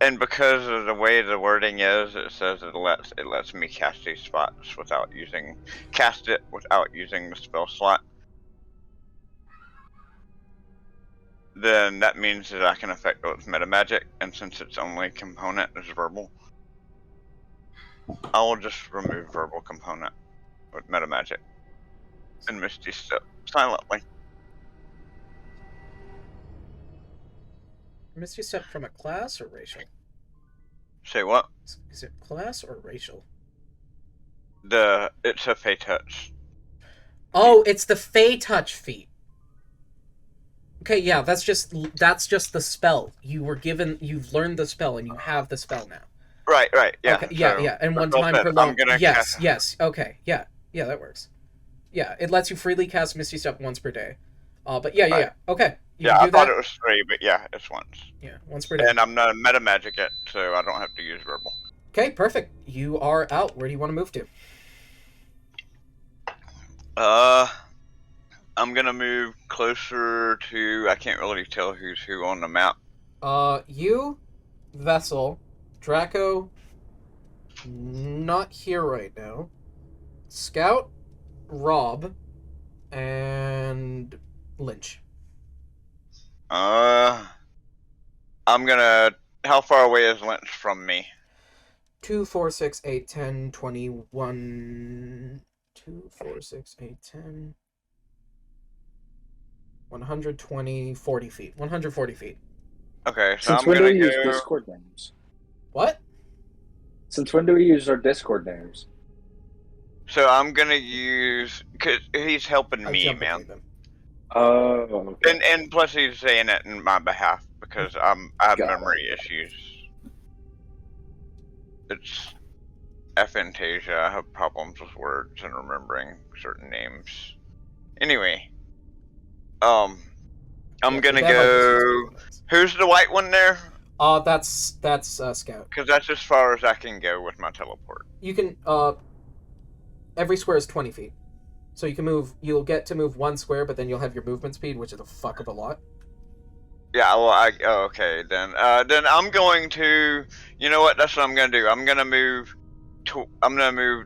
And because of the way the wording is, it says it lets me cast these spots without using... Cast it without using the spell slot. Then that means that I can affect it with meta magic, and since its only component is verbal, I will just remove verbal component with meta magic and Misty Step silently. Misty Step from a class or racial? Say what? Is it class or racial? It's a Fey Touch. Oh, it's the Fey Touch feat. Okay, yeah, that's just the spell. You've learned the spell and you have the spell now. Right, yeah. Okay, yeah, so yeah, and one that's all time set. per long. I'm gonna Yes, cast... yes, okay, yeah, that works. Yeah, it lets you freely cast Misty Step once per day. But yeah, Right. okay. You Yeah, can I do thought that. it was 3, but yeah, it's once. Yeah, once per day. And I'm not meta magic it, so I don't have to use verbal. Okay, perfect. You are out. Where do you want to move to? I'm gonna move closer to... I can't really tell who's who on the map. You, Vessel, Draco, not here right now, Scout, Rob, and Lynch. I'm gonna... How far away is Lynch from me? 2, 4, 6, 8, 10, 21... 2, 4, 6, 8, 10... 120, 40 feet. 140 feet. Okay, so Since I'm when do gonna we use go... Discord names? What? Since when do we use our Discord names? So I'm gonna use... Cause he's helping I me, jump man. between them. Oh, okay. And plus he's saying it in my behalf because I have Got it. memory issues. It's aphantasia. I have problems with words and remembering certain names. Anyway, I'm Yeah, gonna that helps go. us. Who's the white one there? That's Scout. Because that's as far as I can go with my teleport. You can every square is 20 feet. So you'll get to move one square, but then you'll have your movement speed, which is a fuck of a lot. Yeah, well, okay, then I'm going to, you know what, that's what I'm gonna do. I'm gonna move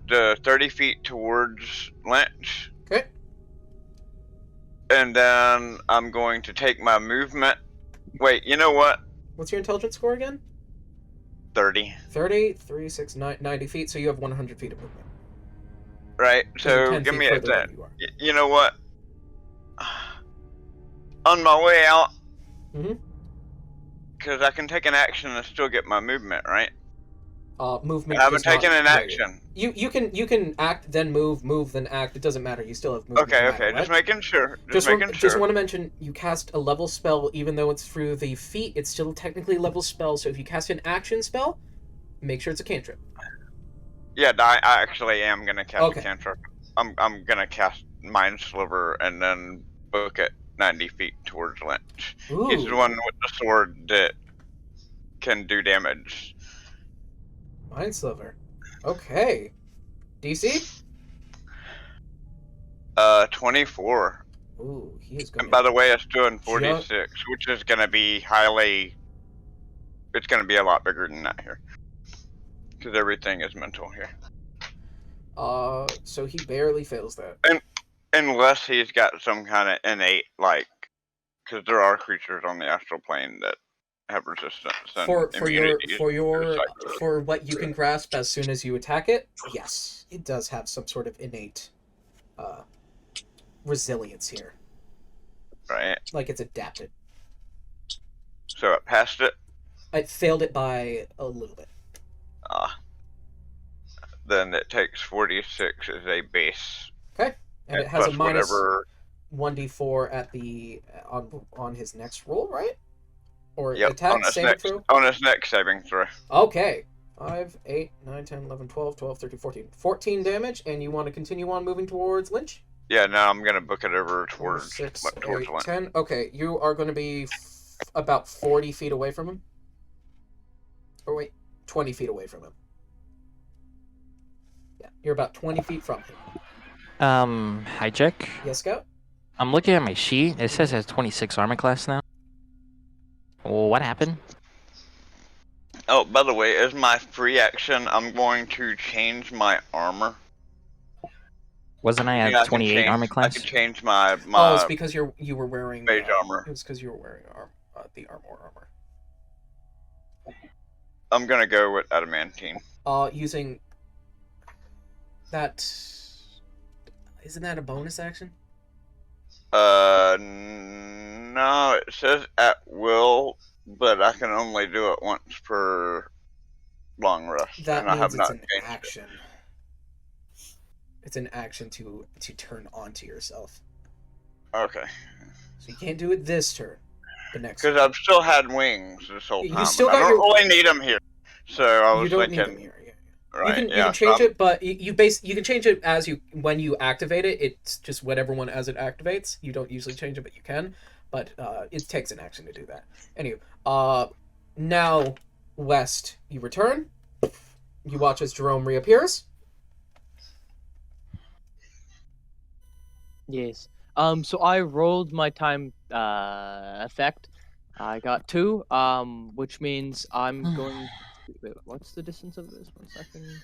the 30 feet towards Lynch. Okay. And then I'm going to take my movement. Wait, you know what? What's your intelligence score again? 30. 30, 3, 6, 9, 90 feet, so you have 100 feet of movement. Right, 'Cause you're so 10 give feet me a further than thing. you are. You know what? On my way out, Mhm. because I can take an action and still get my movement, right? Movement. I haven't does not taken an trigger. action. You can act then move then act. It doesn't matter. You still have movement. Okay, no matter okay, just what. making sure. Just making Just sure. want to mention, you cast a level spell, even though it's through the feet. It's still technically a level spell. So if you cast an action spell, make sure it's a cantrip. Yeah, I actually am gonna cast Okay. a cantrip. I'm gonna cast Mind Sliver and then book it 90 feet towards Lynch. He's the Ooh. one with the sword that can do damage. Mind Sliver. Okay. DC? 24. Ooh, he is going And by the way, it's doing 46, which is gonna be highly. It's gonna be a lot bigger than that here, because everything is mental here. So he barely fails that. Unless he's got some kind of innate, like, because there are creatures on the astral plane that have resistance and For immunity to psychic. for what you can grasp as soon as you attack it, yes, it does have some sort of innate resilience here. Right. Like it's adapted. So it passed it. I failed it by a little bit. Then it takes 46 as a base. Okay. And it has a plus minus whatever. 1d4 at the on his next roll, right? Or Yep. attack On his saving next throw? on his next saving throw. Okay. 5, 8, 9, 10, 11, 12, 13, 14. 14 damage, and you want to continue on moving towards Lynch? Yeah. Now I'm gonna book it over 4, towards 6, towards 8, Lynch. 10. Okay, you are going to be about 40 feet away from him. Or wait, 20 feet away from him. Yeah, you're about 20 feet from him. Hi, Jack. Yes, Scout? I'm looking at my sheet. It says it has 26 armor class now. Well, what happened? Oh, by the way, as my free action, I'm going to change my armor. Wasn't I Yeah, at I can 28 change- armor I class? can change my Oh, it's because you were wearing mage armor. It was because you were wearing the armor. I'm gonna go with adamantine. Using that. Isn't that a bonus action? No, it says at will, but I can only do it once per long rest, That and I have means it's not an changed action. It's an action to turn onto yourself. it. Okay, So you can't do it this turn. The next. because I've still had wings this whole You time. still and I got don't your- really need them here, so I You was don't need thinking. them here. Yeah. Right, You yeah, can change it, but you can change it as when you activate it. It's just whatever one as it activates. You don't usually change it, but you can. But it takes an action to do that. Anyway, now West, you return. You watch as Jerome reappears. Yes. So I rolled my time effect. I got 2, which means I'm going. Wait, what's the distance of this? 1 second.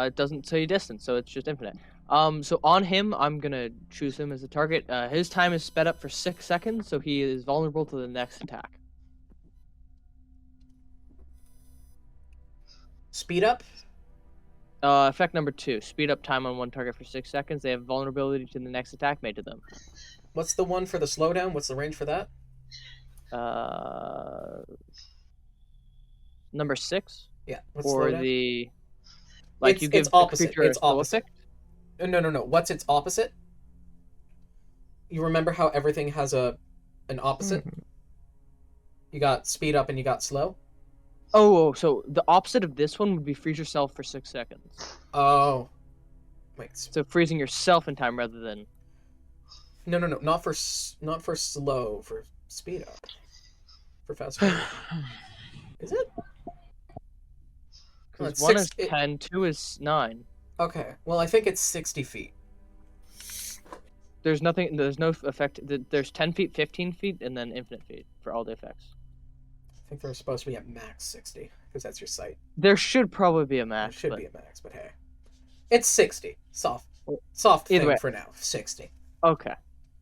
It doesn't say distance, so it's just infinite. So on him, I'm gonna choose him as a target. His time is sped up for 6 seconds, so he is vulnerable to the next attack. Speed up. Effect number 2: speed up time on one target for 6 seconds. They have vulnerability to the next attack made to them. What's the one for the slowdown? What's the range for that? Number 6. Yeah. What's Or slowdown? the like you It's give the opposite. creature It's a slow opposite. effect. No. What's its opposite? You remember how everything has an opposite? You got speed up and you got slow. Oh, so the opposite of this one would be freeze yourself for 6 seconds. Oh. Wait. So freezing yourself in time rather than. No. Not for slow. For speed up. For fast forward. Is it? Well, Because it's 1 six- is 10, 2 is 9. Okay. Well, I think it's 60 feet. There's nothing. There's no effect. There's 10 feet, 15 feet, and then infinite feet for all the effects. I think they're supposed to be at max 60 because that's your sight. There should probably be a It max. should but... be a max, but hey, it's 60. Soft Either thing way. for now. 60. Okay,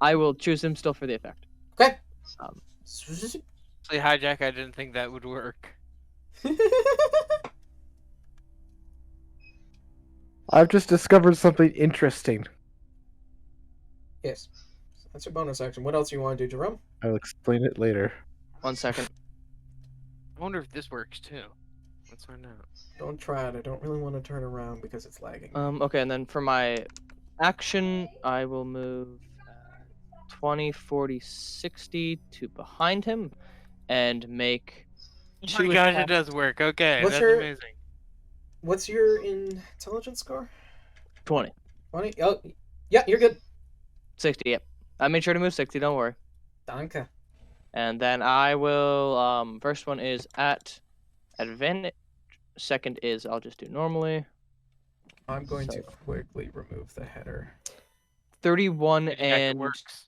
I will choose him still for the effect. Okay. Say hijack. I didn't think that would work. I've just discovered something interesting. Yes. So that's your bonus action. What else do you want to do, Jerome? I'll explain it later. 1 second. I wonder if this works too. Let's find out. Don't try it. I don't really want to turn around because it's lagging. Okay, and then for my action, I will move 20, 40, 60 to behind him, and make Oh two my gosh, it attacks. does work. Okay, What's that's your- amazing. What's your intelligence score? 20, 20? Oh, yeah, you're good. 60. Yep. I made sure to move 60. Don't worry. Danke. And then I will. First one is at advantage. Second is I'll just do normally. I'm going to So- quickly remove the header. 31 Hijack, it and works.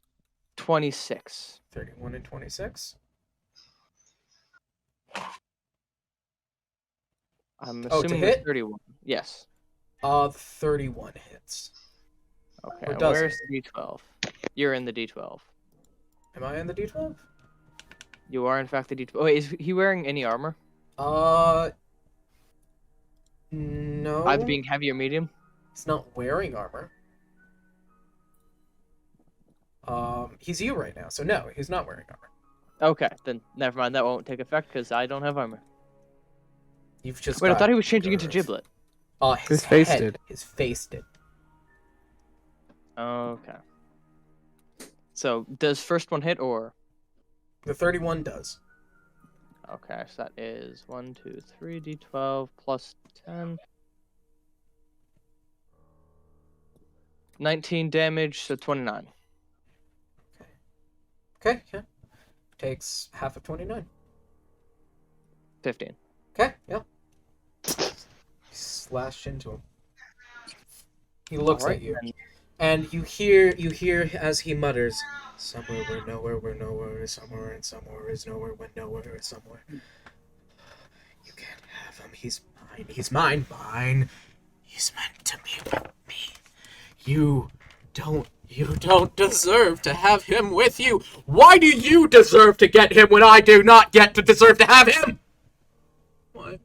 26. 31 and 26. I'm Oh, to assuming hit? 31. Yes. 31 hits. Okay. Or and does where's the D12? You're in the D12. Am I in the D12? You are in fact the D12. Oh, wait, is he wearing any armor? No. Either being heavy or medium. He's not wearing armor. He's you right now, so no, he's not wearing armor. Okay, then never mind. That won't take effect because I don't have armor. You've just Wait, I got thought he was changing into girth. Giblet. His His face head. did. His face did. Okay. So does first one hit or? The 31 does. Okay, so that is 1, 2, 3, D12 plus 10. 19 damage, so 29. Okay, yeah. Takes half of 29. 15. Okay, yeah. Slash into him. He looks Alright, at you, then. and you hear as he mutters, "Somewhere where nowhere is somewhere, and somewhere is nowhere when nowhere is somewhere. You can't have him. He's mine. He's mine. Mine. He's meant to be with me. You don't deserve to have him with you. Why do you deserve to get him when I do not get to deserve to have him? What?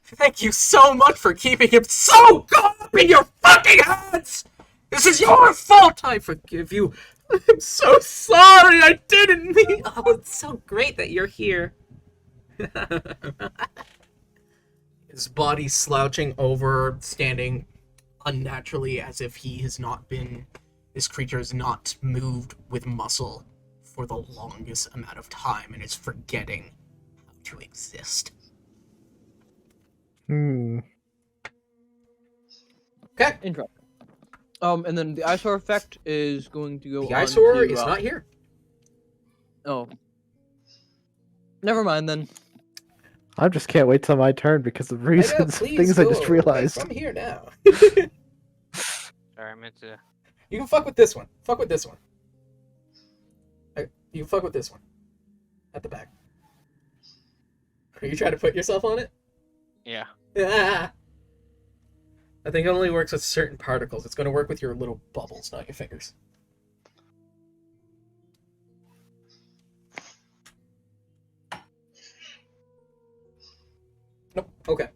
Thank you so much for keeping him so caught up in your fucking hands! This is your fault! I forgive you. I'm so sorry, I didn't mean... Oh, it's so great that you're here. His body slouching over, standing unnaturally as if he has not been... This creature has not moved with muscle for the longest amount of time and is forgetting how to exist. Hmm. Okay. Interesting. And then the eyesore effect is going to go The on eyesore to, is not here. Oh. Never mind then. I just can't wait till my turn because of I know, reasons, please things I go just away realized. from here now. Sorry, I meant to. You can fuck with this one. Fuck with this one. You can fuck with this one. At the back. Are you trying to put yourself on it? Yeah. Ah! I think it only works with certain particles. It's going to work with your little bubbles, not your fingers. Nope. Okay.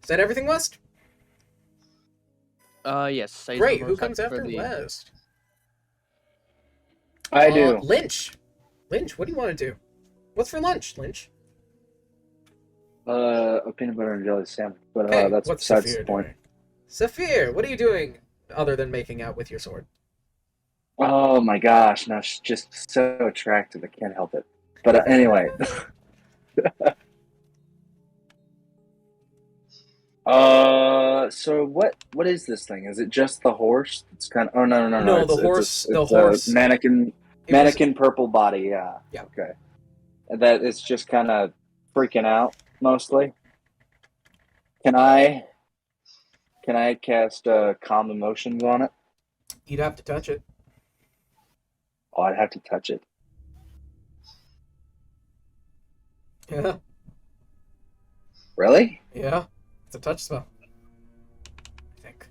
Is that everything, West? Yes. I used Great. my Who bonus comes action for after the- West? I do. Lynch. Lynch, what do you want to do? What's for lunch, Lynch? A peanut butter and jelly sandwich, but Hey, that's what's besides Saphir the point. doing? Saphir, what are you doing other than making out with your sword? Oh my gosh, now she's just so attractive, I can't help it. But anyway. So what is this thing? Is it just the horse? It's kind of. Oh no. No, It's, the horse- It's the a horse- mannequin. It was- Mannequin purple body. Yeah. Yeah. Okay. And that it's just kind of freaking out mostly. Can I cast calm emotions on it? You'd have to touch it. Oh, I'd have to touch it. Yeah, Really? yeah. It's a touch spell. I think.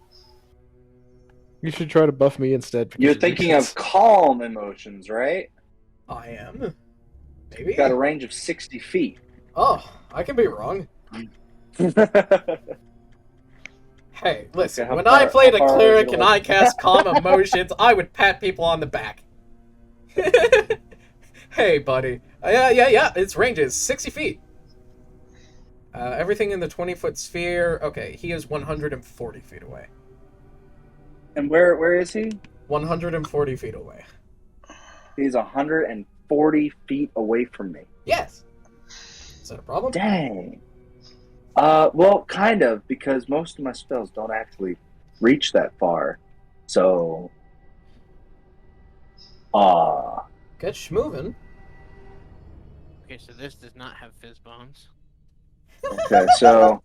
You should try to buff me instead. because You're it thinking makes of calm emotions, right? I am. Maybe. Got a range of 60 feet. Oh, I can be wrong. Hey, listen, Okay, how when I far- played how a far are cleric you and away? I cast Calm Emotions, I would pat people on the back. Hey, buddy. Yeah, its range is 60 feet. Everything in the 20-foot sphere. Okay, he is 140 feet away. And where is he? 140 feet away. He's 140 feet away from me. Yes. Is that a problem? Dang. Well, kind of, because most of my spells don't actually reach that far. So, Get schmovin'. Okay, so this does not have fizz bones. okay, so,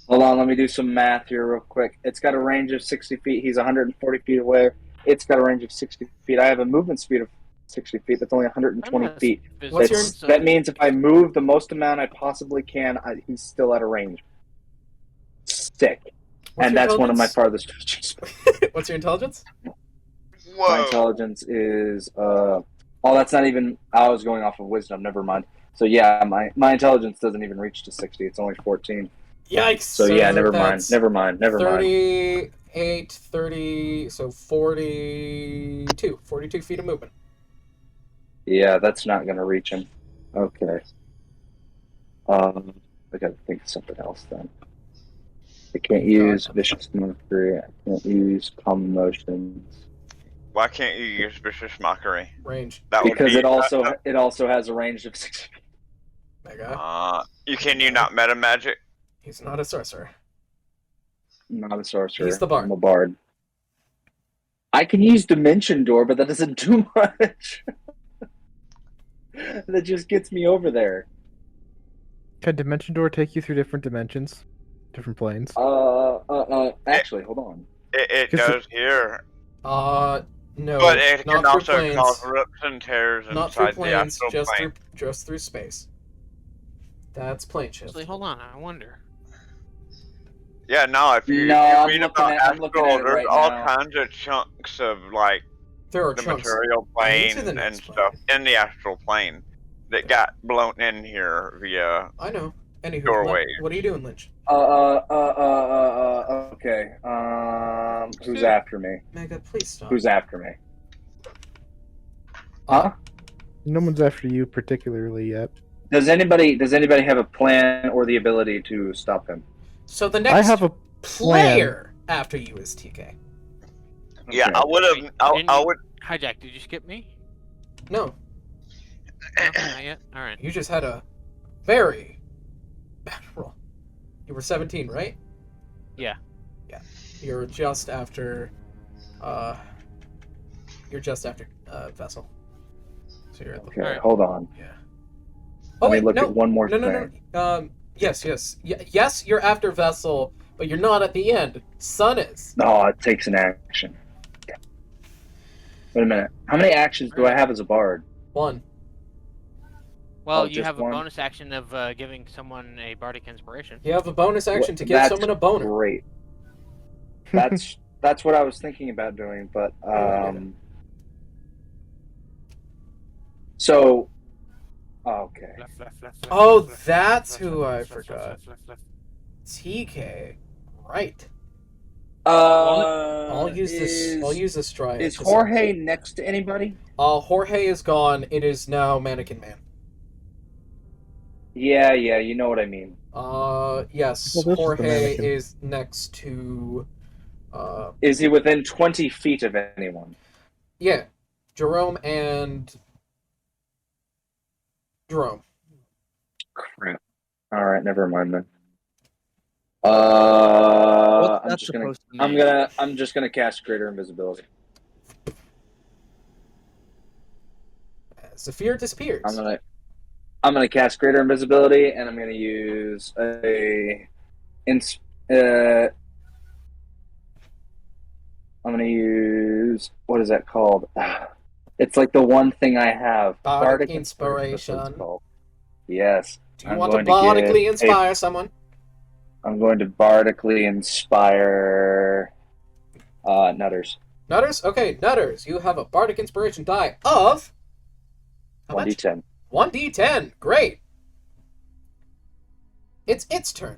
hold on, let me do some math here real quick. It's got a range of 60 feet. He's 140 feet away. It's got a range of 60 feet. I have a movement speed of 60 feet. That's only 120 Unless feet. fizz What's your- bones, so- That means if I move the most amount I possibly can, he's still at a range. Sick. What's And your that's one of my intelligence? farthest reaches. What's your intelligence? My Whoa. intelligence is that's not even. I was going off of wisdom. Never mind. So yeah, my intelligence doesn't even reach to 60. It's only 14. Yikes. So yeah, never mind. that's Never mind. 38, 30, so 42 feet of movement. Yeah, that's not gonna reach him. Okay. I gotta think of something else then. I can't use vicious mockery. I can't use calm emotions Why can't you use vicious mockery? Range. That would because be, it also has a range of 60 feet. Mega. you not meta magic? He's not a sorcerer. I'm not a sorcerer. He's the bard. I'm a bard. I can use Dimension Door, but that doesn't do much. That just gets me over there. Can Dimension Door take you through different dimensions, different planes? Actually, hold on. It 'Cause does here, No. but it not can through also planes. cause rips and tears Not through inside the planes, astral plane. just through space. That's plane shift. Actually, hold on. I wonder. Yeah, no, if you, No, if you I'm read looking about at- I'm looking astral, at it there's right all now. kinds of chunks of like There are the chunks. material Into plane the and next stuff in the astral plane that got blown in here via. I know. Anywho, Doorway. What are you doing, Lynch? Okay. Who's after me? Mega, please stop. Who's after me? Huh? No one's after you particularly yet. Does anybody have a plan or the ability to stop him? So the I next have a player after you is TK. Yeah, Okay. I would have. I Didn't- would. Hijack, did you skip me? No, No, not yet. All right. you just had a very bad roll. You were 17, right? Yeah. Yeah. You're just after. Vessel. So you're at the. Okay, Alright. hold on. Yeah. Let me wait, look no. at one more No, thing. no, no. Yes. Yes, you're after Vessel, but you're not at the end. Sun is. No, it takes an action. Wait a minute. How many actions do I have as a bard? One. Well, Oh, you just have a one? bonus action of giving someone a bardic inspiration. You have a bonus action to give That's someone a boner. Great. That's what I was thinking about doing, but so okay. Left, left, left, left, Oh, left, left, that's left, who left, I left, left, forgot. left, left, left. TK. Right. I'll I'll use this. I'll use this stride. Is Jorge next to anybody? Jorge is gone. It is now Mannequin Man. Yeah, you know what I mean. Yes. Well, this is the Jorge mannequin. is next to. Is he within 20 feet of anyone? Yeah, Jerome and. Jerome. Crap. All right, never mind then. What's I'm that just gonna, supposed to mean? I'm just gonna cast Greater Invisibility. Zephyr disappears. I'm gonna cast Greater Invisibility, and I'm gonna use a I'm gonna use, what is that called? It's like the one thing I have. Bardic Inspiration, that's what it's Inspiration. called. Yes. Do you want to bardically inspire someone? I'm going to bardically inspire Nutters. Nutters? Okay, Nutters, you have a bardic inspiration die of... How much? 1d10. 1d10. Great. It's its turn.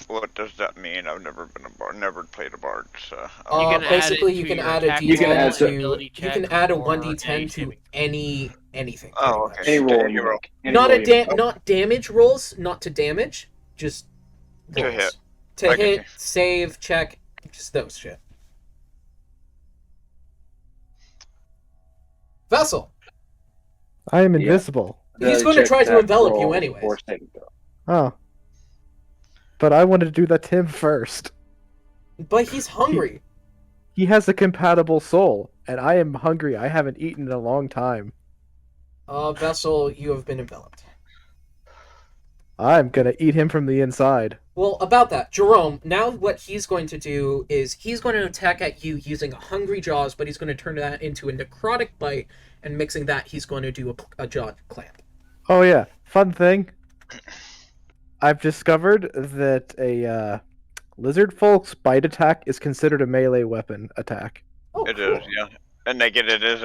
What does that mean? I've never been a bard, never played a bard, so. You can add Basically, it you to can your add a attack d10 You can add to... ability You check can add a or any 1d10 to saving. anything. Oh, pretty much. okay. Any roll Any you roll. make. Any Not roll a you make. not damage rolls, not to damage, just To rolls. hit. To I get hit, you. save, check, just those shit. Vessel. I am Yeah. invisible. He's The going to check try to that envelop you roll anyways. before saving throw. Oh. But I wanted to do that to him first. But he's hungry. He has a compatible soul, and I am hungry. I haven't eaten in a long time. Vessel, you have been enveloped. I'm gonna eat him from the inside. Well, about that, Jerome, now what he's going to do is he's going to attack at you using a hungry jaws, but he's going to turn that into a necrotic bite, and mixing that, he's going to do a jaw clamp. Oh yeah, fun thing. I've discovered that a lizard folk's bite attack is considered a melee weapon attack. Oh, It cool. is, yeah. And they get it as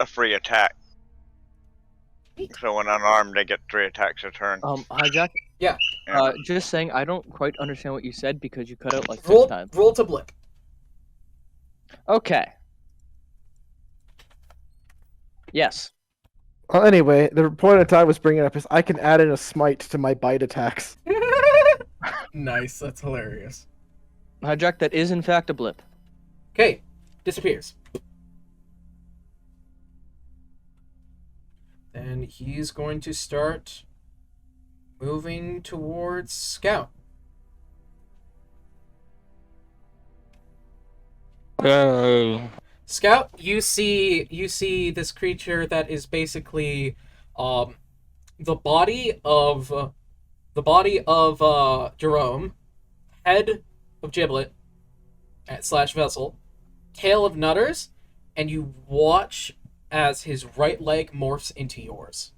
a free attack. So when unarmed, they get 3 attacks a turn. Hijack. Yeah. Just saying, I don't quite understand what you said because you cut out like 6 Roll, times. roll to blip. Okay. Yes. Well, anyway, the point that I was bringing up is I can add in a smite to my bite attacks. Nice, that's hilarious. Hijack, that is in fact a blip. Okay, disappears. Then he's going to start moving towards Scout. Scout, you see this creature that is basically the body of Jerome, head of Giblet / Vessel, tail of Nutters, and you watch as his right leg morphs into yours.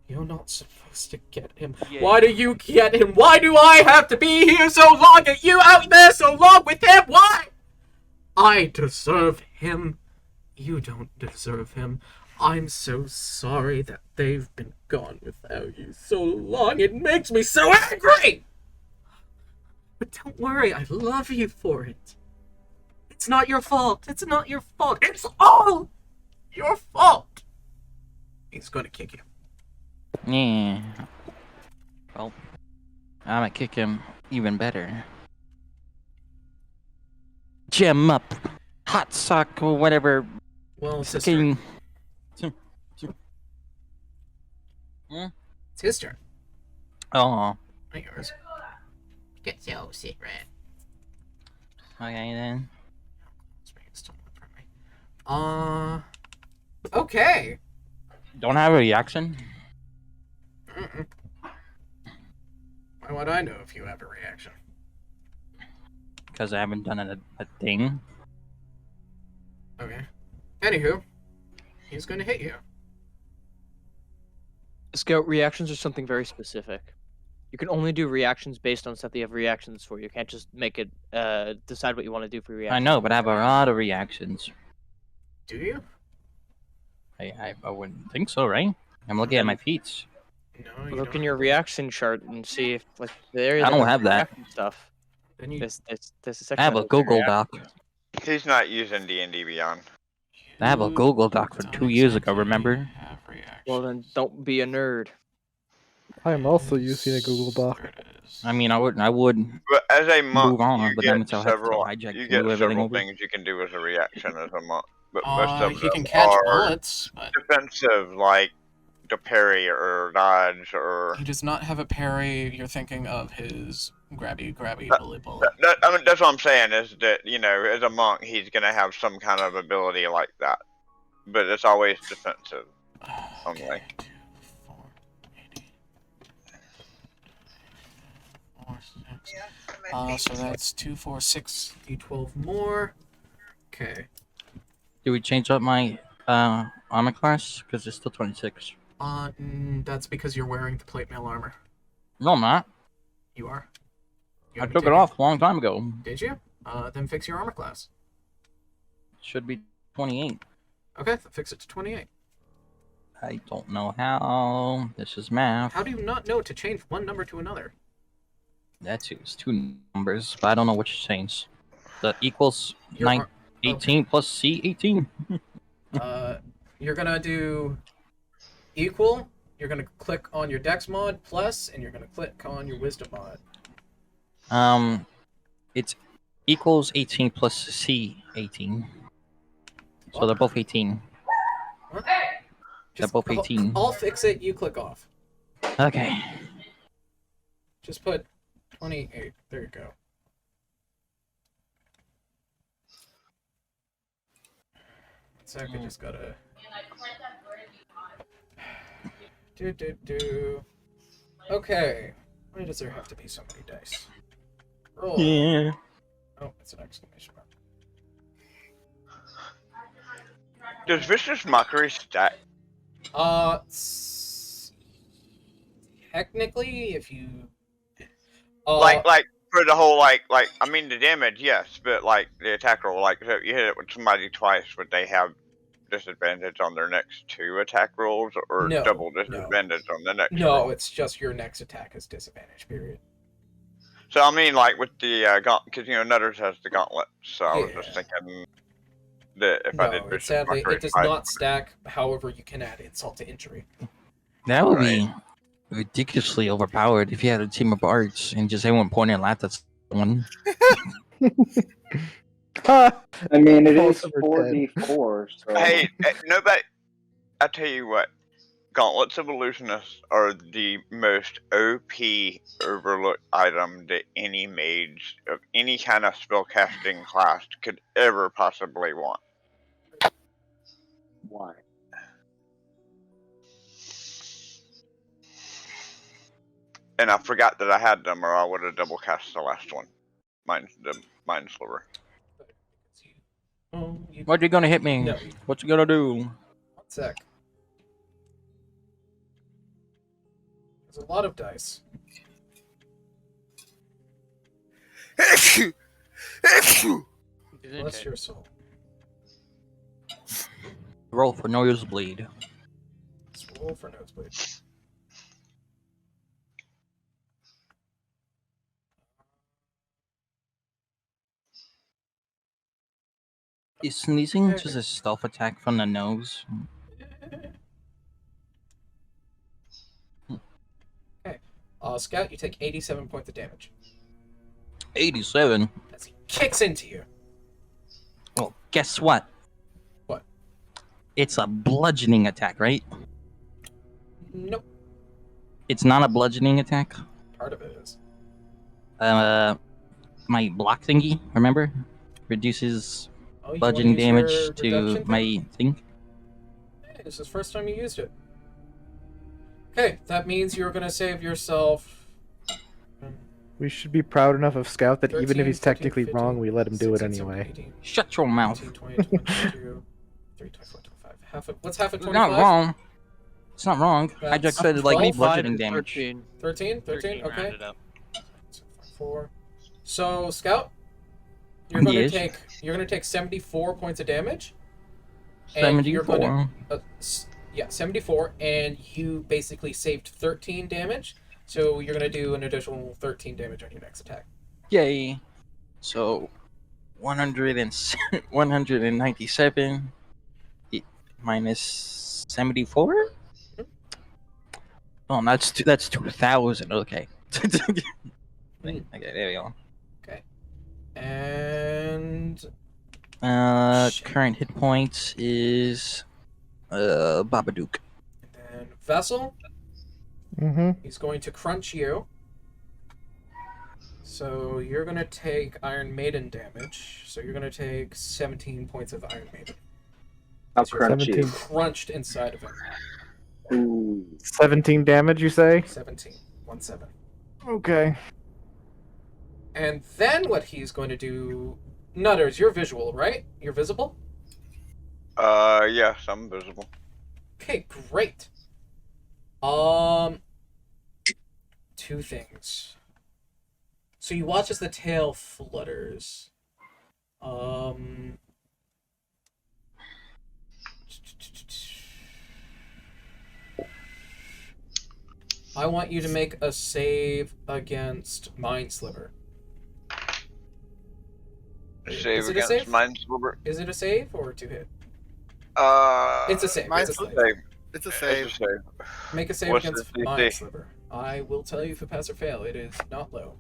You're not supposed to get him. Yeah. Why do you get him? Why do I have to be here so long and you out there so long with him? Why? I deserve him. You don't deserve him. I'm so sorry that they've been gone without you so long. It makes me so angry! But don't worry, I love you for it. It's not your fault. It's not your fault. It's all your fault. He's gonna kick you. Yeah. Well, I'm gonna kick him even better. Gem up. Hot sock or whatever. Well, it's his turn. Fucking. It's his turn. Oh. Not yours. Get your secret. Okay then. Okay. Don't have a reaction? Mm-mm. Why would I know if you have a reaction? Because I haven't done a thing. Okay. Anywho, he's going to hit you. Scout, reactions are something very specific. You can only do reactions based on stuff that you have reactions for. You can't just make it decide what you want to do for reactions. I know, but I have a lot of reactions. Do you? I wouldn't think so, right? I'm looking at my feats. No, you Look don't. in your reaction chart and see if like the area I that don't has have that. reaction stuff. Then you There's a section I have that a has Google reaction. Doc. He's not using D&D Beyond. I have a Google Doc for 2 years ago, remember? Well then, don't be a nerd. I am also using a Google Doc. I mean, I would But as a monk, move on, you but get then it's I'll have to several, hijack you to get move everything several over. things you can do as a reaction as a monk. But most of he them can catch are bullets, but defensive, like to parry or dodge or. he does not have a parry. You're thinking of his grabby, bullet. I mean, that's what I'm saying is that, you know, as a monk, he's going to have some kind of ability like that. But it's always defensive. Only. Okay. 2, 4, 80. So that's 2, 4, 6, d12 more. Okay. Do we change up my armor class? Because it's still 26. That's because you're wearing the plate mail armor. No, I'm not. You are. You I haven't took it taken- off a long time ago. Did you? Then fix your armor class. Should be 28. Okay, fix it to 28. I don't know how. This is math. How do you not know to change one number to another? That's it's two numbers, but I don't know which change. The equals Your 9, 18 plus C 18. You're gonna do equal. You're gonna click on your Dex mod plus, and you're gonna click on your Wisdom mod. It's equals 18 plus C 18. So What? they're both 18. What? They're both 18. I'll fix it. You click off. Okay. Just put 28. There you go. So I just gotta. Do. Okay. Why does there have to be so many dice? Roll. Yeah. Oh, it's an exclamation mark. Does Vicious Mockery stack? Technically, if you Like for the whole I mean the damage, yes, but like the attack roll, like so you hit it with somebody twice, would they have disadvantage on their next 2 attack rolls, or No, double disadvantage on the next? no, roll? it's just your next attack is disadvantage. Period. So I mean, like with the because Nutters has the gauntlet, so I was just Yeah. thinking that if I did No, Vicious sadly, Mockery, it does I- not stack. However, you can add insult to injury. That would be ridiculously overpowered if you had a team of bards and just everyone pointing at at someone. I mean, it is False over 4d4, so. Hey, nobody. I tell you what, Gauntlets of Illusionists are the most OP overlooked item that any mage of any kind of spellcasting class could ever possibly want. Why? And I forgot that I had them, or I would have double cast the last one. The Mind Sliver. What you gonna hit me? No. What you gonna do? 1 sec. There's a lot of dice. Bless your soul. Roll for nosebleed. Let's roll for nosebleed. Is sneezing just a stealth attack from the nose? Scout, you take 87 points of damage 87. as he kicks into you. Well, guess what? What? It's a bludgeoning attack, right? Nope. It's not a bludgeoning attack. Part of it is. My block thingy, remember? Reduces Oh, you wanna bludgeoning use your damage to reduction my thing. Hey, this is the first time you used it. Okay, that means you're gonna save yourself. We should be proud enough of Scout that even 13, if he's 14, technically 15, wrong, we let him do it 16, 17, anyway. 18, Shut your mouth. 19, 20, 22, 23, 24, 25. What's half of It's 25? not wrong. It's not wrong. I That's just said like me 25 bludgeoning and damage. 13. 13? 13? Okay. rounded up. 4. So, Scout, you're gonna Yes. take 74 points of damage. And you're 74. gonna, yeah, 74, and you basically saved 13 damage. So you're gonna do an additional 13 damage on your next attack. Yay. So 197 minus 74? Oh, that's 2,000. Okay. Okay, there we go. And Shit. Current hit points is Babadook. then Vessel, Mm-hmm. he's going to crunch you. So you're gonna take Iron Maiden damage. So you're gonna take 17 points of Iron Maiden. How You're crunchy. 17. Crunched inside of him. Ooh. 17 damage, you say? 17. 1-7. Okay. And then what he's going to do... Nutters, you're visual, right? You're visible? Yes, I'm visible. Okay, great. Two things. So you watch as the tail flutters. I want you to make a save against Mind Sliver. Save Is it a against save? Mind Sliver. Is it a save or to hit? It's a save. Mind It's a Sliver. save. It's a It's save. a save. Make a save What's the against DC? Mind Sliver. I will tell you if you pass or fail. It is not low.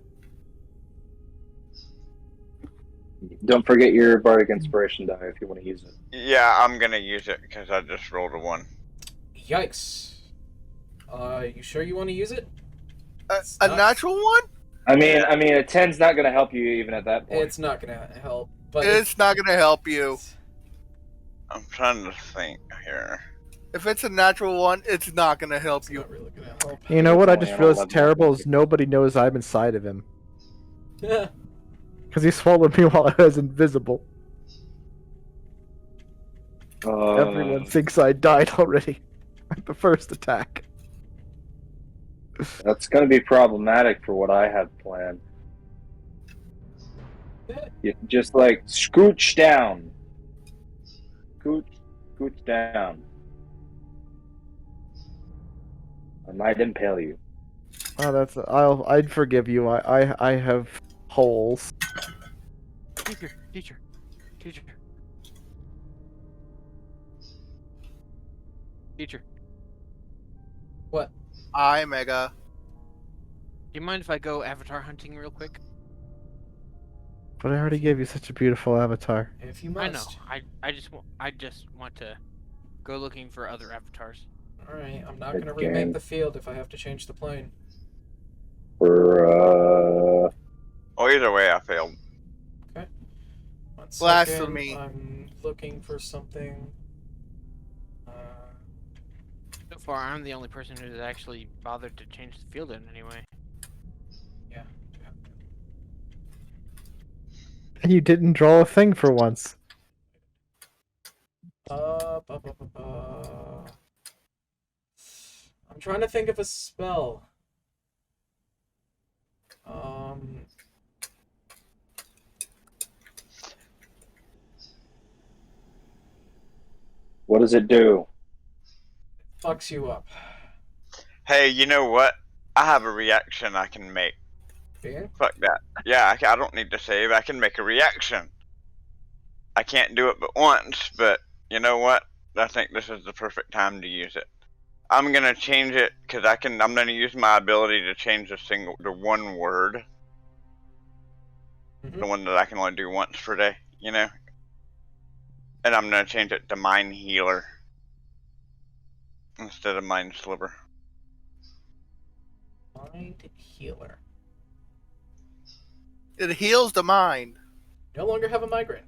Don't forget your Bardic Inspiration die if you want to use it. Yeah, I'm gonna use it because I just rolled a 1. Yikes. You sure you want to use it? A natural one? I mean, a 10's not going to help you even at that point. It's not gonna help, but It's not gonna help you. I'm trying to think here. If it's a natural one, it's not gonna help it's you. not really gonna help. You know what I just Only on realized 11 terrible levels. is nobody knows I'm inside of him. Yeah. Because he swallowed me while I was invisible. Everyone thinks I died already at the first attack. That's going to be problematic for what I have planned. You just like scooch down. Scooch down. I might impale you. Oh, I'd forgive you. I have holes. Teacher. What? Hi, Mega. Do you mind if I go avatar hunting real quick? But I already gave you such a beautiful avatar. If you I know. must. I just want to go looking for other avatars. Alright, I'm not Good gonna game. remake the field if I have to change the plane. For Oh, either way, I failed. One Blasphemy. second, I'm looking for something. So far, I'm the only person who's actually bothered to change the field in any way. Yeah. And you didn't draw a thing for once. I'm trying to think of a spell. what does it do? Fucks you up. Hey, you know what? I have a reaction I can make. Being? Fuck that. Yeah, I don't need to save. I can make a reaction. I can't do it but once, but you know what? I think this is the perfect time to use it. I'm gonna change it because I'm gonna use my ability to change the one word. The one that I can only do once per day, you know? And I'm gonna change it to Mind Healer instead of Mind Sliver. Mind Healer. It heals the mind. No longer have a migraine.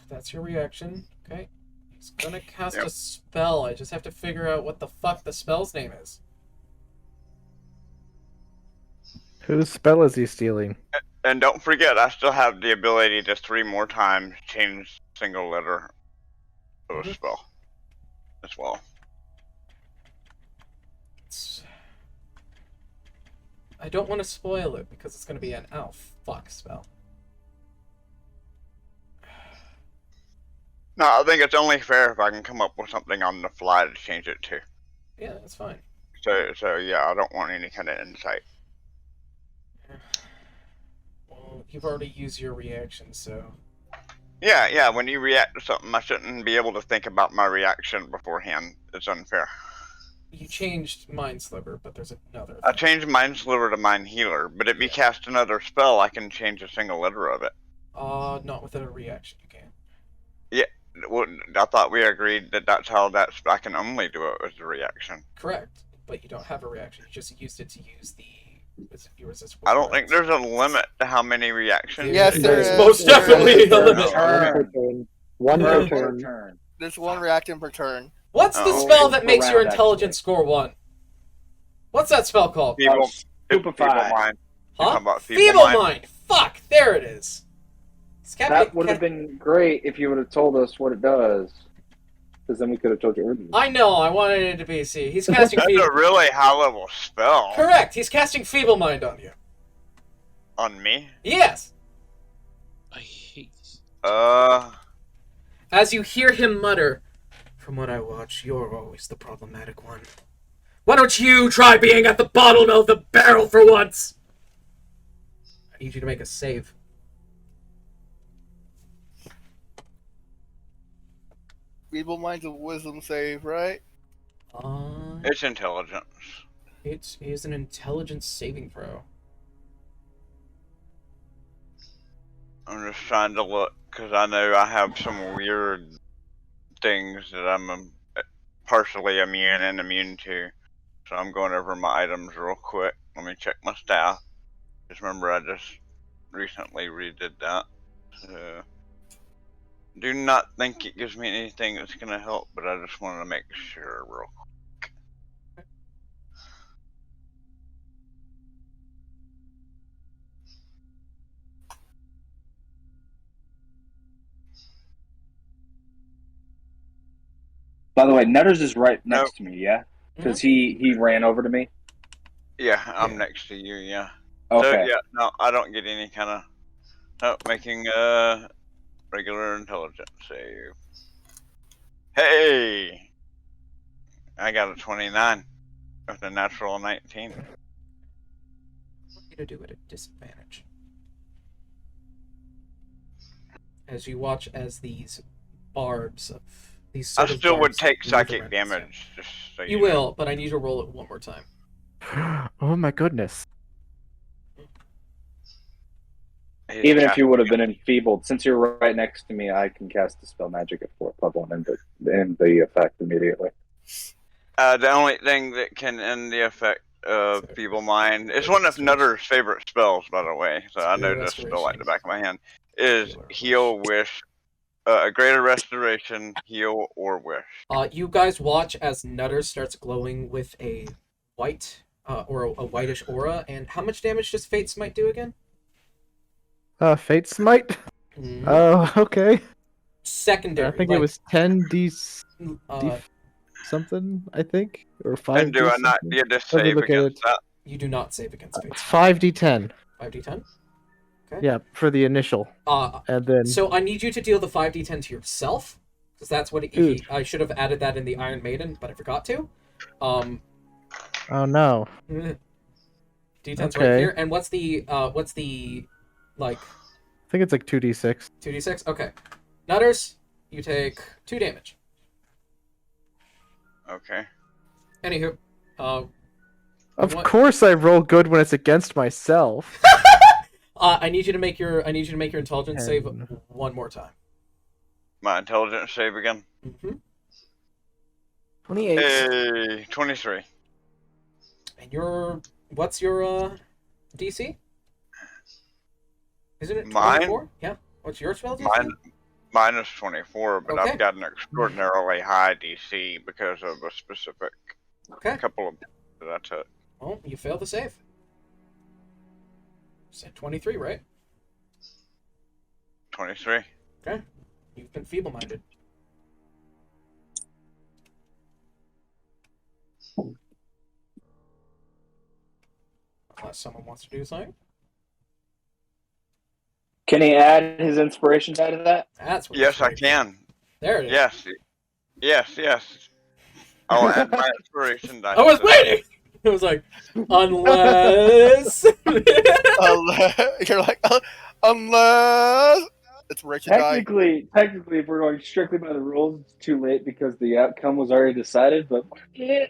That's your reaction. Okay. He's gonna cast a spell. I just have to figure out what the fuck the spell's name is. Whose spell is he stealing? And don't forget, I still have the ability to 3 more times change single letter of a spell as well. I don't want to spoil it because it's going to be an fuck spell. No, I think it's only fair if I can come up with something on the fly to change it to. Yeah, that's fine. So yeah, I don't want any kind of insight. Well, you've already used your reaction, so... Yeah, when you react to something, I shouldn't be able to think about my reaction beforehand. It's unfair. You changed Mind Sliver, but there's another. I changed Mind Sliver to Mind Healer, but if you cast another spell, I can change a single letter of it. Not without a reaction, you can. Yeah, well, I thought we agreed that that's how I can only do it as a reaction. Correct, but you don't have a reaction. You just used it to use the... resist I don't think there's a limit to how many reactions. Yes, there is. Most definitely a limit. One per turn. There's one reaction per turn. What's the Oh, spell that makes your round, intelligence score 1? What's that spell called? Feeble, Stupefy. feeble mind. You're Huh? talking about Feeble mind. mind. Fuck. There it is. That would have been great if you would have told us what it does. Because then we could have told you earlier. I know. I wanted it to be. See, he's casting That's feeble. a really high level spell. Correct. He's casting feeble mind on you. On me? Yes. I hate this. As you hear him mutter, "From what I watch, you're always the problematic one. Why don't you try being at the bottom of the barrel for once?" I need you to make a save. Feeble mind's a wisdom save, right? It's intelligence. It is an intelligence saving throw. I'm just trying to look because I know I have some weird things that I'm partially immune to. So I'm going over my items real quick. Let me check my staff. Just remember I just recently redid that. So do not think it gives me anything that's gonna help, but I just wanted to make sure real quick. By the way, Nutters is right next Nope. to me, yeah? Because he ran over to me. Yeah, I'm next to you, yeah. Okay. So yeah, no, I don't get any kind of making a regular intelligence save. Hey, I got a 29 with a natural 19. I want you to do it at disadvantage. As you watch as these barbs of these. I sort of still would barbs take move psychic around. damage. Just so You know. will, but I need you to roll it one more time. Oh my goodness. Even if you would have been enfeebled, since you're right next to me, I can cast the spell magic at 4th level and end the effect immediately. The only thing that can end the effect of Feeble Mind, it's one of Nutter's favorite spells, by the way, so I know this spell like the back of my hand, is Heal, Wish, a greater restoration, heal, or wish. You guys watch as Nutter starts glowing with a white, or a whitish aura, and how much damage does Fate Smite do again? Fate Smite? Mhm. Oh, okay. Secondary. I think like, it was 10d uh, something, I think? Or 5d And do I not something? need to Let me save look at against it. that? You do not save against Fate Smite. 5d10. 5d10? Okay. Yeah, for the initial. And then... So I need you to deal the 5d10 to yourself, because that's what I should have added that in the Iron Maiden, but I forgot to. Oh no. D10's right Okay. here. And what's the like? I think it's like 2d6. 2d6. Okay. Nutters, you take 2 damage. Okay. Anywho, Of course, I roll good when it's against myself. I need you to make your intelligence save 10. one more time. My intelligence save again. Mm-hmm. 28. Hey, 23. And what's your DC? Isn't it Mine? 24? Yeah. What's your spell DC? Mine is 24, but Okay. I've got an extraordinarily high DC because of a specific couple of that I took. Well, you failed the save. Said 23, right? 23. Okay. You've been feeble-minded. Unless someone wants to do something. Can he add his inspiration die to that? That's what Yes, I can. There it is. Yes. I'll add my inspiration die. I was to waiting! It was like, unless... You're like, unless it's Rich and die. Technically, if we're going strictly by the rules, it's too late because the outcome was already decided, but we can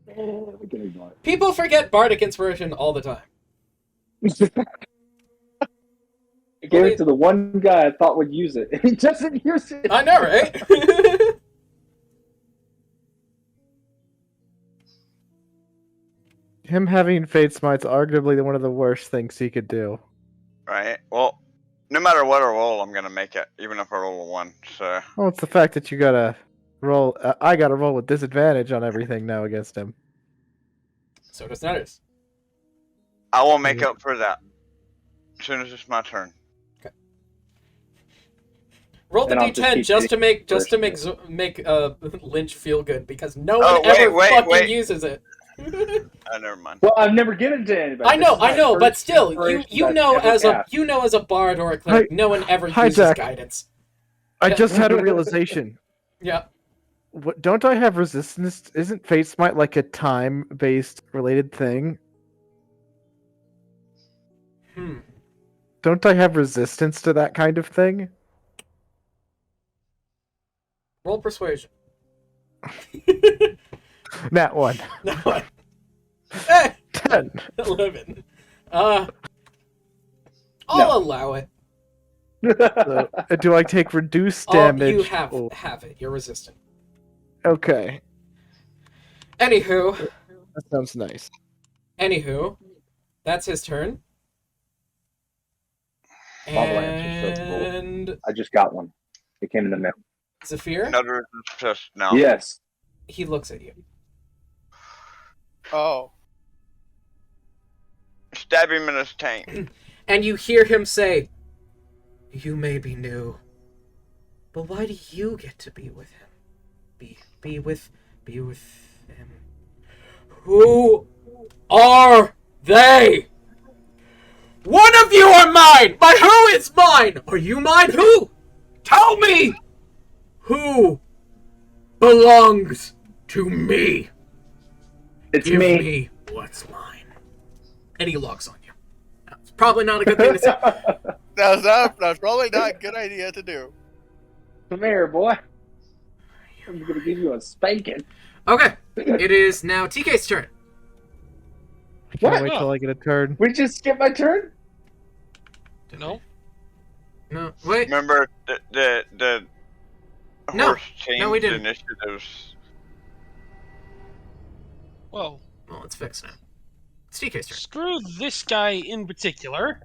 ignore it. People forget Bardic Inspiration all the time. I gave it to the one guy I thought would use it. He doesn't use it. I know, right? Him having Fate Smite's arguably one of the worst things he could do. Right. Well, no matter what I roll, I'm gonna make it, even if I roll a 1. So. Well, it's the fact that you gotta roll. I gotta roll with disadvantage on everything now against him. So does Nutters. I will make up for that as soon as it's my turn. Roll the And I'll just d10 keep just to make Lynch feel good because no one Oh, ever wait, fucking wait. uses it. Never mind. Well, I've never given it to anybody. I know, This is my but first still, inspiration you I've know ever as a bard or a cleric, no one ever Hi, uses Jack. guidance. I just had a realization. Yeah. What, don't I have resistance? Isn't Fate Smite like a time-based related thing? Don't I have resistance to that kind of thing? Roll persuasion. Nat 1. No. Hey, 10. 11. I'll allow it. So, do I take reduced Oh, damage? you have Oh, it. You're resistant. okay. Anywho, That sounds nice. that's his turn. Bubble answer, so cool. And I just got one. It came in the mail. Zephyr, Nutters is just now. Yes. he looks at you. Oh. Stab him in his tank. And you hear him say, "You may be new, but why do you get to be with him? Be with him. Who are they? One of you are mine, but who is mine? Are you mine? Who? Tell me! Who belongs to me? It's Give me. me what's mine." And he locks on you. That's probably not a good thing to say. That's probably not a good idea to do. Come here, boy. I'm gonna give you a spanking. Okay, it is now TK's turn. I can't What? wait till I get a turn. We just skipped my turn? No? No, wait. Remember the No. horse changed No, we didn't. initiatives. Well, Well, it's fixed now. It's TK's turn. screw this guy in particular.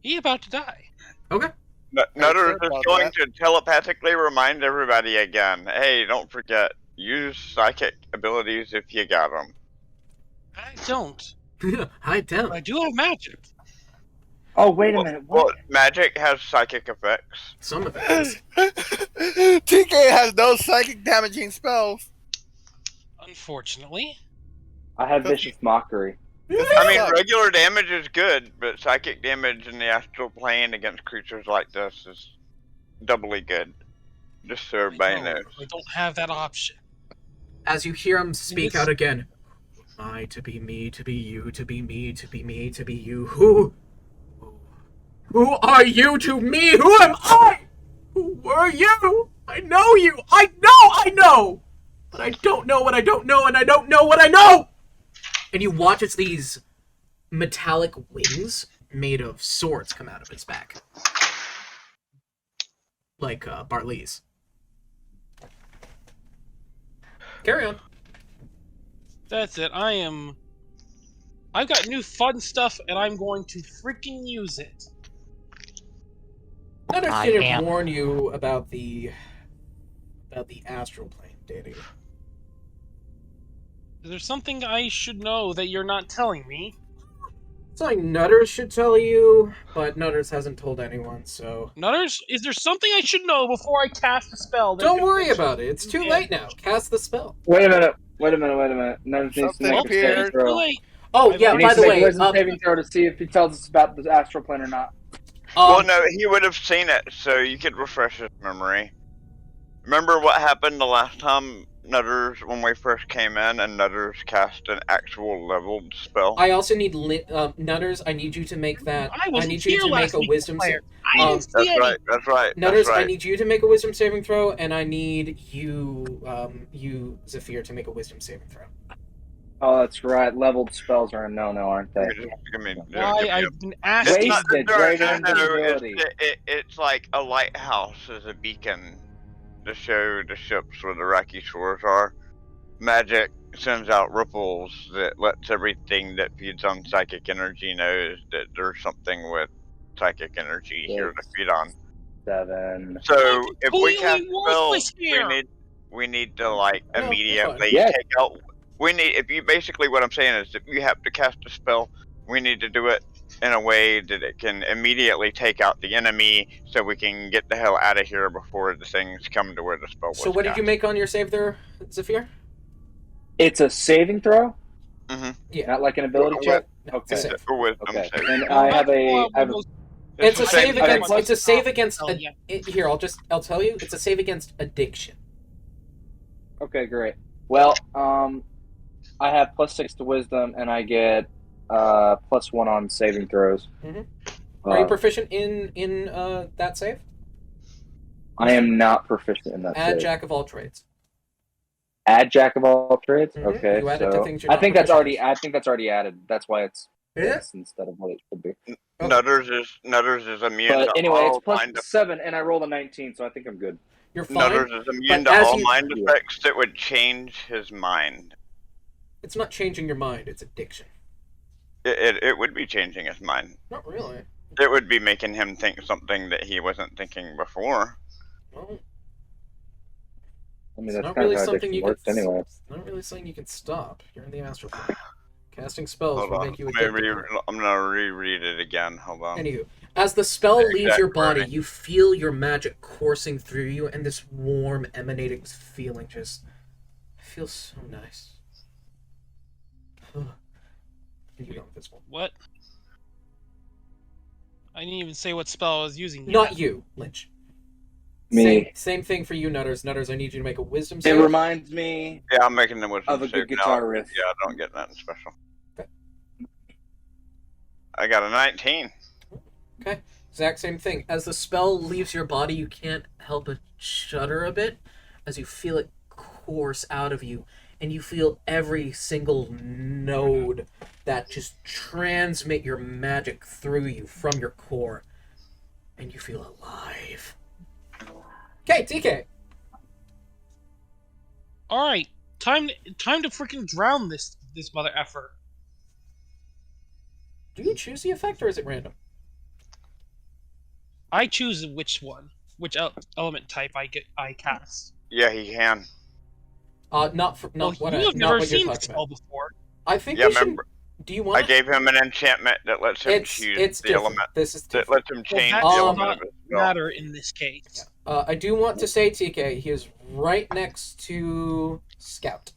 He about to die. Okay. Nutters sorry is about going that. to telepathically remind everybody again. Hey, don't forget, use psychic abilities if you got them. I don't. I don't. But I do have magic. Oh, wait a minute. Well, What? magic has psychic effects. Some of it is. TK has no psychic damaging spells. Unfortunately. I have vicious mockery. I mean, regular damage is good, but psychic damage in the astral plane against creatures like this is doubly good. Just so everybody knows. I don't have that option. As you hear him speak Yes. out again. I to be me, to be you, to be me, to be me, to be you. Who are you to me? Who am I? Who are you? I know you. I know. But I don't know what I don't know, and I don't know what I know. And you watch as these metallic wings made of swords come out of its back. Like Barley's. Carry on. That's it. I've got new fun stuff, and I'm going to freaking use it. I I should have am. warned you about the astral plane, Danny. Is there something I should know that you're not telling me? Something Nutters should tell you, but Nutters hasn't told anyone, so Nutters, is there something I should know before I cast a spell? that don't could worry potentially about it. It's too do late now. damage? Cast the spell. Wait a minute. Nutters needs to Something make a appeared. saving Too throw. late. Oh He yeah, He by needs the to make way, a wisdom saving throw to see if he tells us about the astral plane or not. Well, no, he would have seen it, so you could refresh his memory. Remember what happened the last time Nutters, when we first came in, and Nutters cast an actual leveled spell? I also need Nutters. I need you to make that. I I wasn't need you here to make last a week, wisdom. player. I Um, didn't see That's any. right, that's right, Nutters, that's I right. need you to make a wisdom saving throw, and I need you, Zephyr, to make a wisdom saving throw. Oh, that's right. Leveled spells are a no-no, aren't they? Why I've been asked. It's Wasted not the greater no, invisibility. it's like a lighthouse as a beacon to show the ships where the rocky shores are. Magic sends out ripples that lets everything that feeds on psychic energy knows that there's something with psychic energy here to feed on. 7. So if we completely cast spells, worthless here. we need to like No, immediately Yes. take out we need. If you basically what I'm saying is, if you have to cast a spell, we need to do it in a way that it can immediately take out the enemy, so we can get the hell out of here before the things come to where the spell was. So what did you make on your save there, Zephyr? It's a saving throw, Yeah. not like an ability check. it's a Okay. save. Okay. And I have a. It's a save Okay, against. plus- It's a save against. Oh, yeah. Here, I'll tell you. It's a save against addiction. Okay, great. Well, I have +6 to wisdom, and I get +1 on saving throws. Are you proficient in that save? I am not proficient in that. Add save. Jack of all trades. Add Jack of all trades. Mhm. Okay, You add it to so things you're I not think that's proficient already. I think that's already added. That's why it's Yeah? this instead of what it should be. Nutters is immune But to anyway, it's all mind +7, and I rolled a 19, so I think I'm good. You're fine. Nutters is immune but to as all you- mind effects that would change his mind. It's not changing your mind. It's addiction. It would be changing his mind. Not really. It would be making him think something that he wasn't thinking before. Well, I mean, it's that's not kind really of how something addiction you works can. anyway. It's not really something you can stop. You're in the astral plane. Casting spells Hold will on. make you Maybe addicted. I'm gonna reread it again. Hold on. Anywho, as the spell leaves Exact your body, wording. you feel your magic coursing through you, and this warm, emanating feeling just feels so nice. And you go invisible. What? I didn't even say what spell I was using. Yet. Not you, Lynch. Me. Same thing for you, Nutters. Nutters, I need you to make a wisdom It save. reminds me Yeah, I'm making the wisdom of a good save guitar now. riff. Yeah, I don't get nothing special. Okay. I got a 19. Okay. Exact same thing. As the spell leaves your body, you can't help but shudder a bit as you feel it course out of you, and you feel every single node that just transmit your magic through you from your core, and you feel alive. Okay, TK. All right, time to freaking drown this mother effer. Do you choose the effect, or is it random? I choose which element type I cast. Yeah, he can. Not Well, what you I, have not never what you're seen the talking spell about. before. I think Yeah, we should. remember. Do you I want? gave him an enchantment that lets him choose It's the different. element. This is That different. lets him Well, change that the does element not of his spell. matter in this case. I do want to say, TK, he is right next to Scout.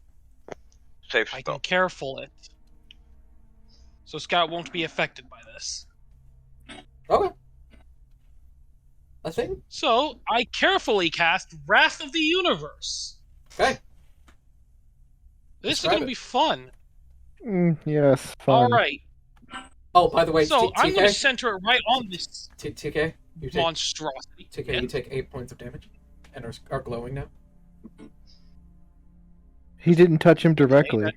Safe I spell. can careful it, so Scout won't be affected by this. Okay. A thing? So I carefully cast Wrath of the Universe. Okay. This is Describe gonna it. be fun. Yes, fun. All right. Oh, by the way, So I'm gonna TK, center it right on this TK, you take monstrosity. TK, Yeah. you take 8 points of damage, and are glowing now. He didn't touch him directly.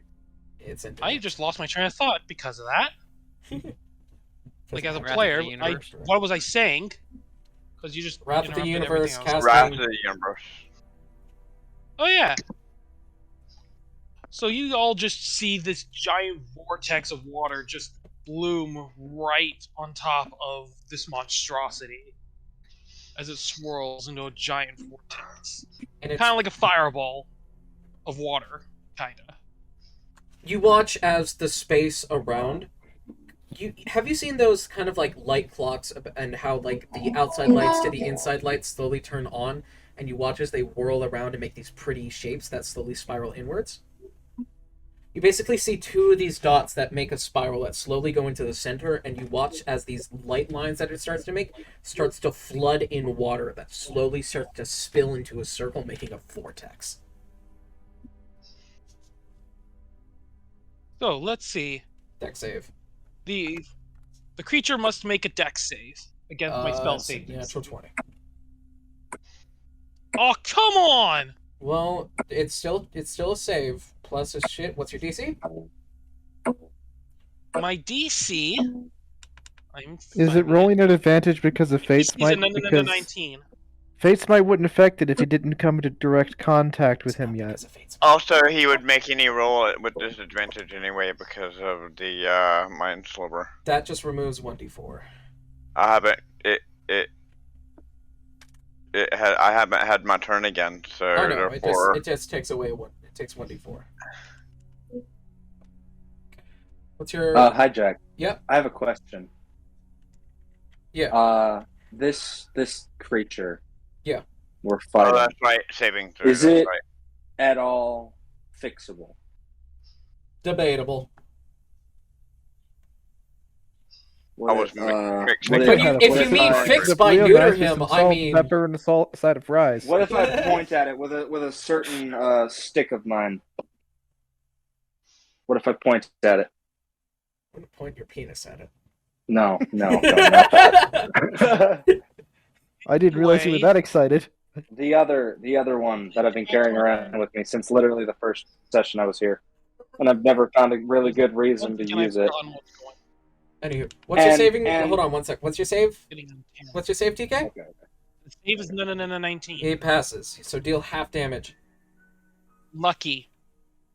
It's in. I just lost my train of thought because of that. Like as a Wrath of player, the Universe. what was I saying? Because you just Wrath of the interrupted Universe, everything I was Wrath casting. of the universe. Oh yeah. So you all just see this giant vortex of water just bloom right on top of this monstrosity as it swirls into a giant vortex. And it's, Kind of like a fireball of water, kinda. you watch as the space around. Have you seen those kind of like light clocks and how like the outside lights to the inside lights slowly turn on, and you watch as they whirl around and make these pretty shapes that slowly spiral inwards? You basically see two of these dots that make a spiral that slowly go into the center, and you watch as these light lines that it starts to make starts to flood in water that slowly starts to spill into a circle, making a vortex. So let's see. Deck save. The creature must make a dex save against my spell It's a save. natural 20. Oh come on! Well, it's still a save plus a shit. What's your DC? My DC. Is it rolling at advantage because of Fate's DC's a Might? Because 19. Fate's Might wouldn't affect it if he didn't come into direct contact with him yet. Also, he would make any roll with disadvantage anyway because of the mind sliver. That just removes 1d4. I haven't I haven't had my turn again, so Oh no, therefore it just takes away one. It takes 1d4. What's your... Hijack. Yep. I have a question. Yeah. This creature. Yeah. We're Oh, fighting. that's right. Saving throw. Is that's it right. at all fixable? Debatable. What I was if, mixing what But it if up. you mean I- fix The by Leo neuter Masters him, some I salt, mean... pepper, and a side of fries. What if I point at it with a certain stick of mine? What if I point at it? I'm gonna point your penis at it. No, not that. I didn't realize you were Wait. that excited. the other one that I've been carrying around with me since literally the first session I was here, and I've never found a really good reason Once to again, I've use it. forgotten what's going on. Anywho, what's your And- saving... and- Hold on one sec. What's your save? Getting on camera. What's your save, TK? Okay. The save is 19. He passes, so deal half damage. Lucky.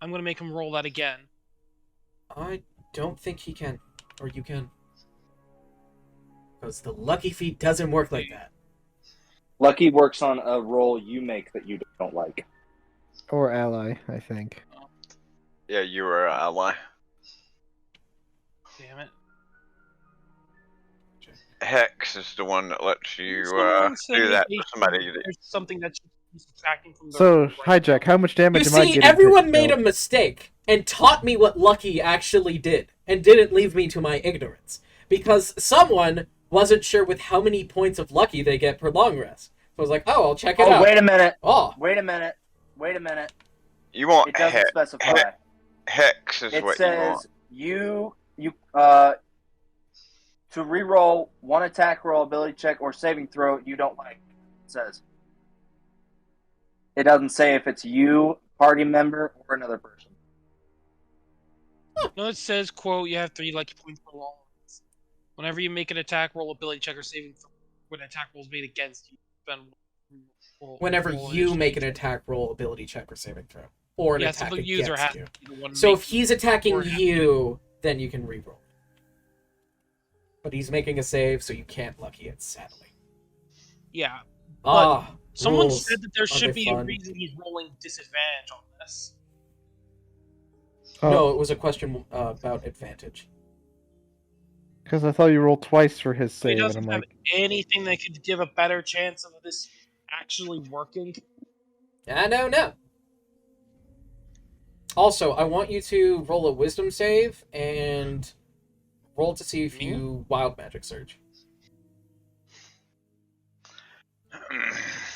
I'm gonna make him roll that again. I don't think he can. Or you can. Because the lucky feat doesn't work like that. Lucky works on a roll you make that you don't like. Or ally, I think. Yeah, you were an ally. Damn it. Hex is the one that lets you Someone say do that they- to somebody. That, There's something that he's subtracting from the So, roll right Hijack, how much You damage am I see, getting? everyone taken made a out? mistake and taught me what Lucky actually did and didn't leave me to my ignorance. Because someone wasn't sure with how many points of Lucky they get per long rest. So I was like, oh, I'll check it Oh, out. wait a minute. Oh, Wait a minute. Wait a minute. you want It doesn't specify. hex is It what you want. says you to re-roll one attack roll, ability check, or saving throw you don't like. It says. It doesn't say if it's you, party member, or another person. No, it says, quote, you have 3 lucky points per long rest. Whenever you make an attack roll, ability check, or saving throw, when an attack roll is made against you, spend whenever roll you make an initiative. attack roll, ability check, or saving throw. Or an Yeah, so attack the user against has you. to be the one So if making he's or attacking have to- you, then you can reroll. But he's making a save, so you can't Lucky it, sadly. Yeah. Ah, Someone rules. said that there Are should they be a fun? reason he's rolling disadvantage on this. No, it was a question about advantage. Because I thought you rolled twice for his He save, and doesn't I'm have like, anything that could give a better chance of this actually working. I don't know. Also, I want you to roll a wisdom save and roll to see if you wild magic surge.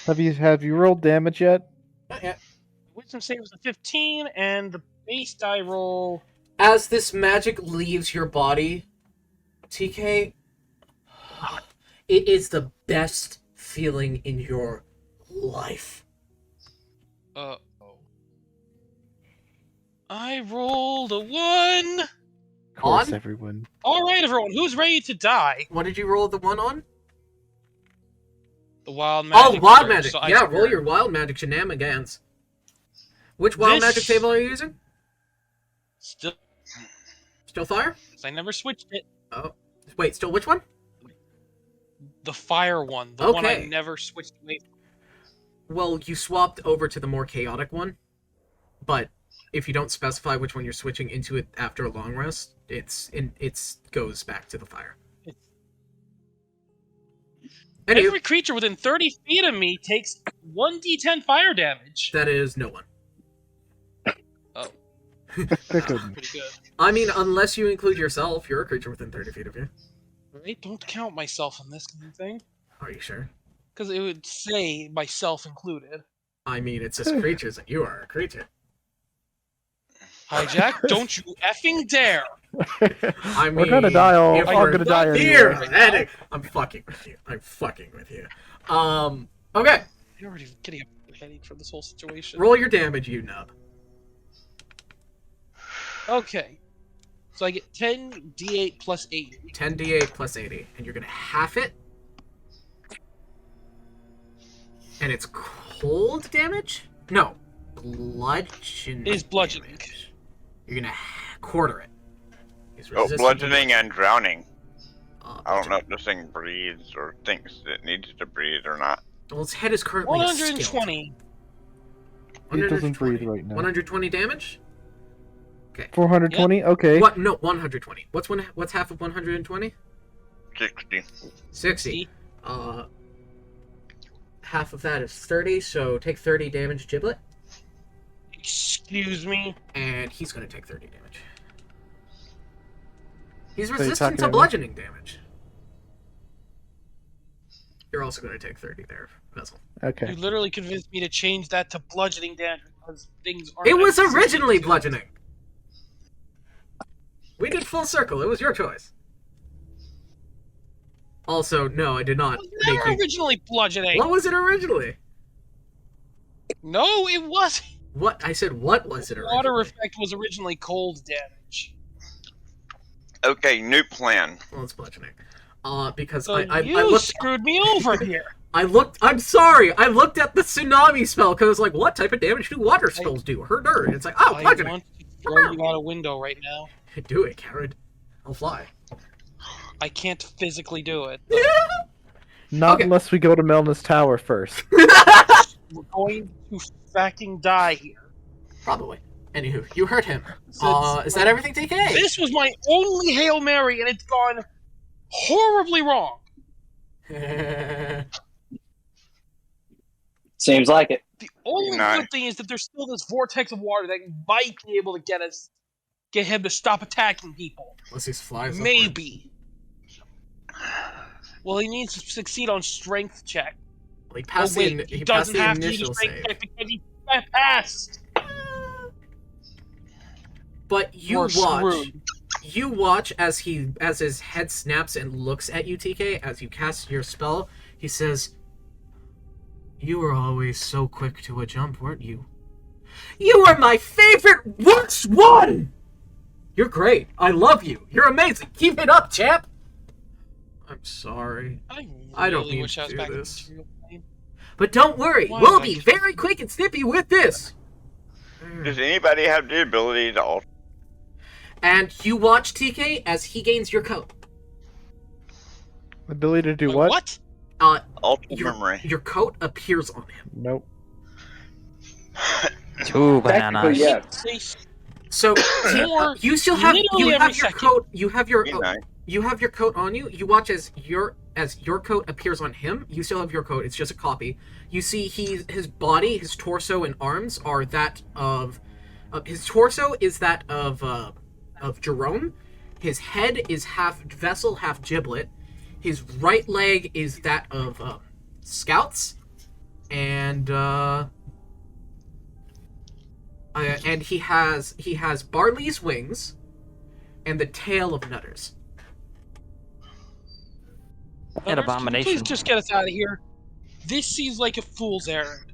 have you rolled damage yet? Not yet. Wisdom save was a 15, and the base die roll. As this magic leaves your body, TK, it is the best feeling in your life. Oh. I rolled a 1! Of course, On? everyone. Alright, everyone, who's ready to die? What did you roll the one on? The wild magic. Oh, wild surge, magic. so I Yeah, roll figured your wild magic shenanigans. Which wild This- magic table are you using? Still, Still fire? 'cause I never switched it. Oh, wait, still which one? The fire one. The one I Okay. never switched away from. Well, you swapped over to the more chaotic one, but if you don't specify which one you're switching into it after a long rest, it goes back to the fire. Anyway, Every creature within 30 feet of me takes 1d10 fire damage. that is no one. Oh, They couldn't. pretty good. I mean, unless you include yourself, you're a creature within 30 feet of you. Right? Don't count myself in this kind of thing. Are you sure? Because it would say myself included. I mean, it says creatures, and you are a creature. Hijack, don't you effing dare! I mean, We're gonna die all. if I'm we're gonna die anyway. theoretic, I'm fucking with you. I'm fucking with you. Okay. You're already getting a headache for this whole situation. Roll your damage, you nub. Okay. So I get 10 d8 plus 8. 10d8 plus 80, and you're gonna half it. And it's cold damage? No, bludgeoning. It is bludgeoning. damage. You're gonna quarter it. It's Oh, resistant to bludgeoning and drowning. bludgeoning. I don't know if this thing breathes or thinks it needs to breathe or not. Well, its head is currently a skeleton. 120. It doesn't 120. breathe right now. 120 damage? Okay. 420. Okay. What? No, 120. What's half of 120? 60. 60. Half of that is 30, so take 30 damage, Giblet. Excuse me. And he's gonna take 30 damage. He's you're resistant talking to to me? bludgeoning damage. You're also gonna take 30 there, Vessel. Okay. You literally convinced me to change that to bludgeoning damage because things aren't. It was as originally consistent. bludgeoning! We did full circle, it was your choice. Also, no, I did not It was make never you... originally bludgeoning. What was it originally? No, it wasn't. What? I said what was it originally? Water effect was originally cold damage. Okay, new plan. Well, it's bludgeoning. Because So I you looked... screwed me over here. I'm sorry! I looked at the tsunami spell, because I was like, what type of damage do water spells do? Herder. It's like, oh, I bludgeoning! want to throw you out a window right now. Do it, Karen. I'll fly. I can't physically do it. Not Okay. unless we go to Melna's tower first. We're going to fucking die here. Probably. Anywho, you hurt him. So Is that everything, TK? This was my only Hail Mary, and it's gone horribly wrong. Seems like it. The only Nice. good thing is that there's still this vortex of water that might be able to get him to stop attacking people. Unless he flies upward. Maybe. Well, he needs to succeed on strength check. Well, he Oh passed wait, the, he passed doesn't the have to use a initial strength save. check because he passed. But you We're watch. screwed. You watch as his head snaps and looks at you, TK, as you cast your spell. He says, "You were always so quick to a jump, weren't you? You were my favorite worst one! You're great. I love you. You're amazing. Keep it up, champ!" I'm sorry. I don't really mean wish to I was do back in this. material plane. But don't worry, Why we'll did I be do very quick and snippy with this! Does anybody have the ability to alter? And you watch TK as he gains your coat. Ability to do Wait, what? Alter Your, memory. your coat appears on him. Nope. Two Technically, bananas. yes. Say So More- you still have literally you every have your second. coat. You have your Good night. you have your coat on you. You watch as your coat appears on him. You still have your coat. It's just a copy. You see his body, his torso and arms are that of his torso is that of Jerome. His head is half vessel, half giblet. His right leg is that of Scouts, and he has Barley's wings, and the tail of Nutters. An Nutters, abomination. Please just get us out of here. This seems like a fool's errand.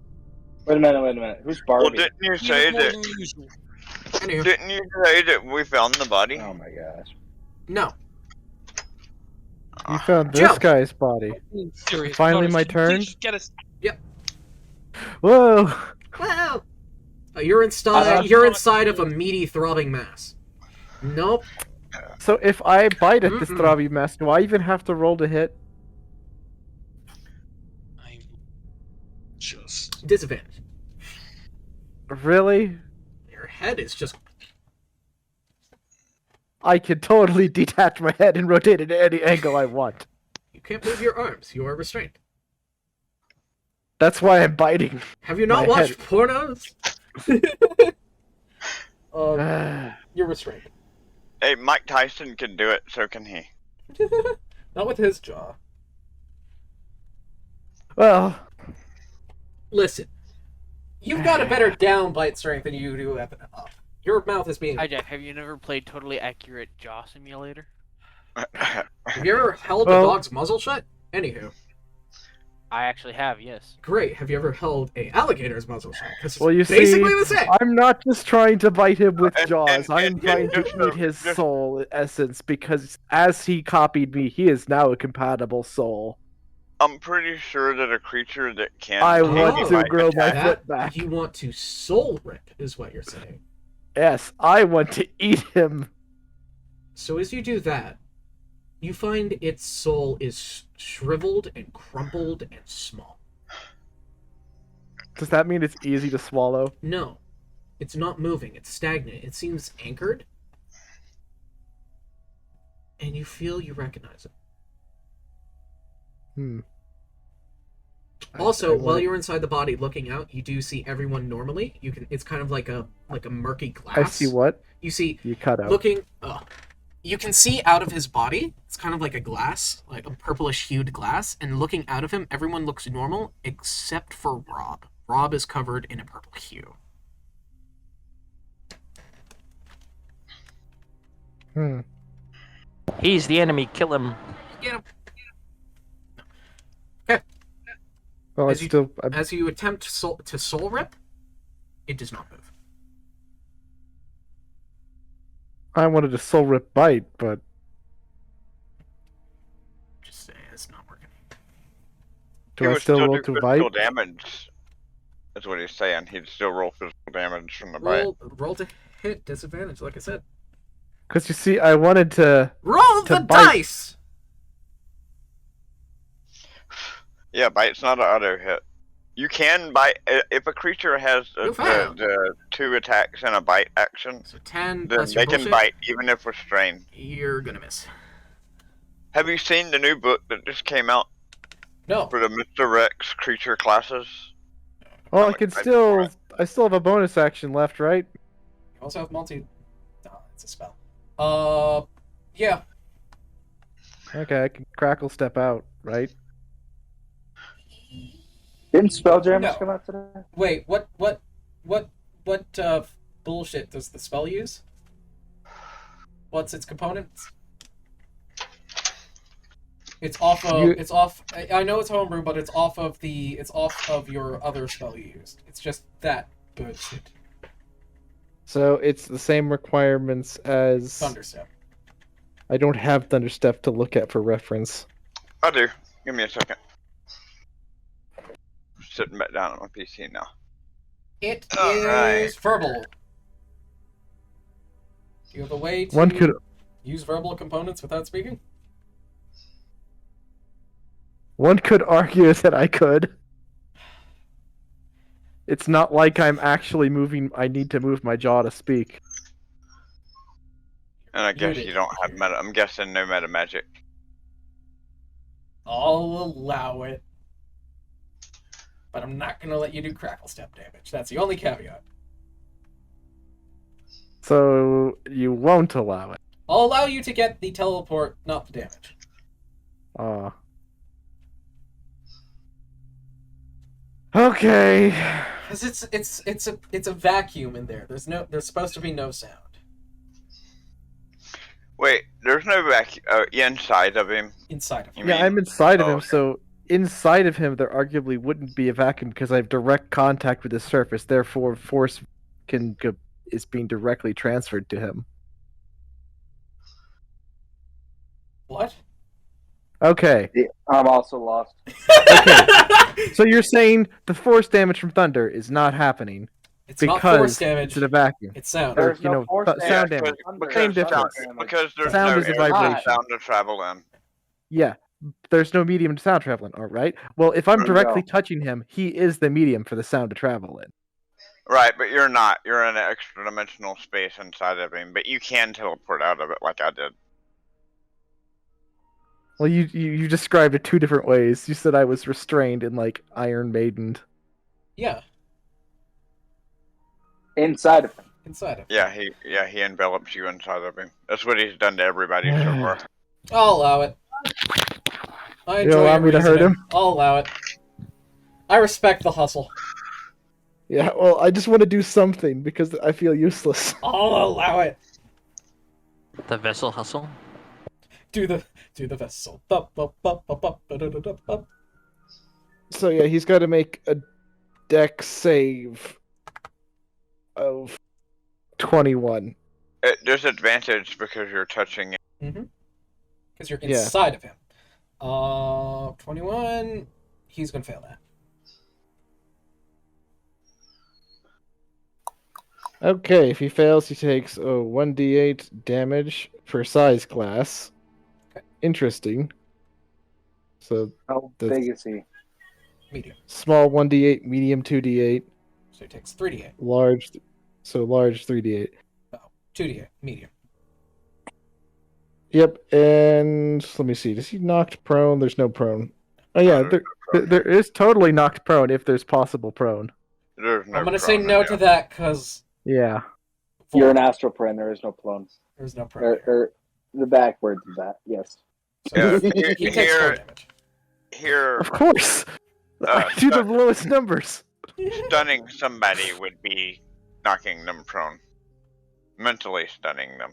Wait a minute. Who's Well, Barbie? didn't you Even say more that? than usual. Anywho, Didn't you say that we found the body? Oh my gosh. no. You found this Joe. guy's body. Being serious. Finally Nutters, my can you please turn? just get us. Whoa! Well, you're inside of a meaty, throbbing mass. Nope. So if I bite at this Mm-mm. Throbby mask, do I even have to roll to hit? I'm just. Disadvantage. Really? Your head is just. I can totally detach my head and rotate it at any angle I want. You can't move your arms. You are restrained. That's why I'm biting. Have you not My watched head. pornos? You're restrained. Hey, Mike Tyson can do it, so can he. Not with his jaw. Well, Listen, you've got a better down bite strength than you do at up. Your mouth is being. Hi, Jeff. Have you never played Totally Accurate Jaw Simulator? Have you ever held Well- a dog's muzzle shut? Anywho, I actually have, yes. great. Have you ever held a alligator's muzzle shut? 'Cause well, you it's basically see, the same. I'm not just trying to bite him with And- jaws. and- I'm and- trying and to just- eat his just- soul essence because as he copied me, he is now a compatible soul. I'm pretty sure that a creature that can. I Oh, want to might grow my attack- foot back. You want to soul rip, is what you're saying. Yes, I want to eat him. So as you do that, you find its soul is shriveled and crumpled and small. Does that mean it's easy to swallow? No. It's not moving. It's stagnant. It seems anchored. And you feel you recognize it. Also, while you're inside the body looking out, you do see everyone normally. You can. It's kind of like a murky glass. I see what? You see You cut out. looking. You can see out of his body. It's kind of like a glass, like a purplish hued glass. And looking out of him, everyone looks normal except for Rob. Rob is covered in a purple hue. He's the enemy. Kill him. Get him. Well, As you attempt to soul rip, it does not move. I wanted a soul rip bite, but Just say it's not working. do I still roll to bite? physical damage. That's what he's saying. He'd still roll physical damage from the bite. Roll to hit, disadvantage, like I said. Because you see, I wanted to. Roll To the bite. dice! Yeah, bite's not an auto hit. You can bite if a creature has You failed. the 2 attacks and a bite action. So 10 Then plus they your can bullshit, bite even if restrained. you're gonna miss. Have you seen the new book that just came out No. for the Mr. Rex creature classes? Well, I I'm can excited for still. I still have a bonus action left, right? You also have multi... Oh, it's a spell. Yeah. Okay, I can crackle step out, right? Didn't Spelljammer No. come out today? Wait, what bullshit does the spell use? What's its components? It's off of. You- It's off. I know it's homebrew, but it's off of the. It's off of your other spell you used. It's just that bullshit. So it's the same requirements as. Thunderstep. I don't have Thunderstep to look at for reference. I do. Give me a second. Sitting back down on my PC now. It is Alright. verbal. Do you have a way to One could use verbal components without speaking? argue that I could. It's not like I'm actually moving. I need to move my jaw to speak. And I guess Muted. you don't have meta. I'm guessing no meta magic. I'll allow it. But I'm not gonna let you do crackle step damage. That's the only caveat. So you won't allow it. I'll allow you to get the teleport, not the damage. Okay. Because it's a vacuum in there. There's supposed to be no sound. Wait, there's no vacuum inside of him. Inside of You him. Yeah, mean- I'm inside of oh, him, okay. so inside of him there arguably wouldn't be a vacuum because I have direct contact with the surface. Therefore, force is being directly transferred to him. What? Okay. I'm also lost. So you're saying the force damage from thunder is not happening It's because not force damage. it's in a vacuum. It's sound. Or, There's you no know, force sound damage. damage. Because Same sound, difference. because there's Sound no is a air vibration. sound to travel in. Yeah. There's no medium to sound traveling, all right? Well, if I'm No. directly touching him, he is the medium for the sound to travel in. Right, but you're not. You're in an extra dimensional space inside of him, but you can teleport out of it like I did. Well, you described it two different ways. You said I was restrained and like Iron Maidened. Yeah, Inside of him. inside of him. Yeah, he envelops you inside of him. That's what he's done to everybody so far. I'll allow it. I You enjoy allow your me to hurt reasoning. him? I'll allow it. I respect the hustle. Yeah, well, I just want to do something because I feel useless. I'll allow it. The vessel hustle. Do the vessel. Bup, bup, bup, bup, bup, ba-da-da-da, bup. So yeah, he's got to make a dex save of 21. There's advantage because you're touching it. Because you're Yeah. inside of him. 21. He's gonna fail that. Okay, if he fails, he takes 1d8 damage per size class. Okay. Interesting. So How That's- big is he? Medium. small 1d8, medium 2d8, So he takes 3d8. large So large 3d8. 2d8, medium. Yep, and let me see. Does he knocked prone? There's no prone. Oh yeah, there is totally knocked prone if there's possible prone. There's no I'm gonna say prone, no yeah. to that because Yeah. You're an astral prone. There is no clone. there's no prone. Or the backwards of that. Yes. Yeah, He takes 4 here, damage. here, Of course. I do the lowest numbers. stunning somebody would be knocking them prone. Mentally stunning them.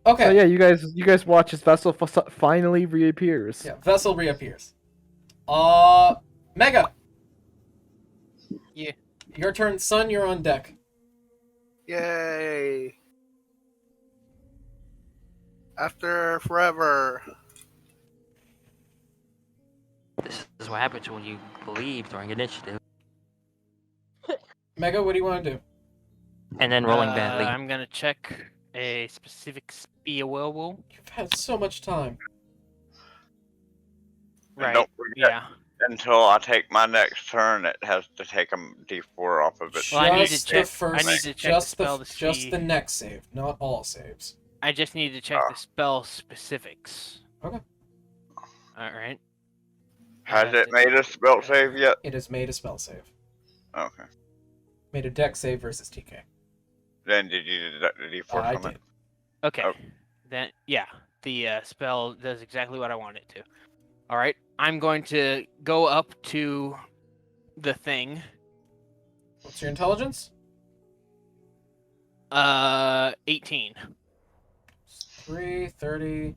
Okay. So yeah, you guys watch as Vessel finally reappears. Yeah, Vessel reappears. Mega. Yeah. Your turn, son. You're on deck. Yay! After forever. This is what happens when you believe during initiative. Mega, what do you want to do? And then rolling badly. I'm gonna check a specific spell. You've had so much time. And Right. don't forget, Yeah. until I take my next turn, it has to take a D4 off of it. Well, I need to Just check- the first. I need to check just the spell to just see- the next save, not all saves. I just need to check the spell specifics. Okay. All right. Has it made a spell save yet? It has made a spell save. Okay. Made a deck save versus TK. Then did you deduct the D4 I from it? did. Okay. Oh. Then yeah, the spell does exactly what I want it to. All right. I'm going to go up to the thing. What's your intelligence? 18. 3, 30,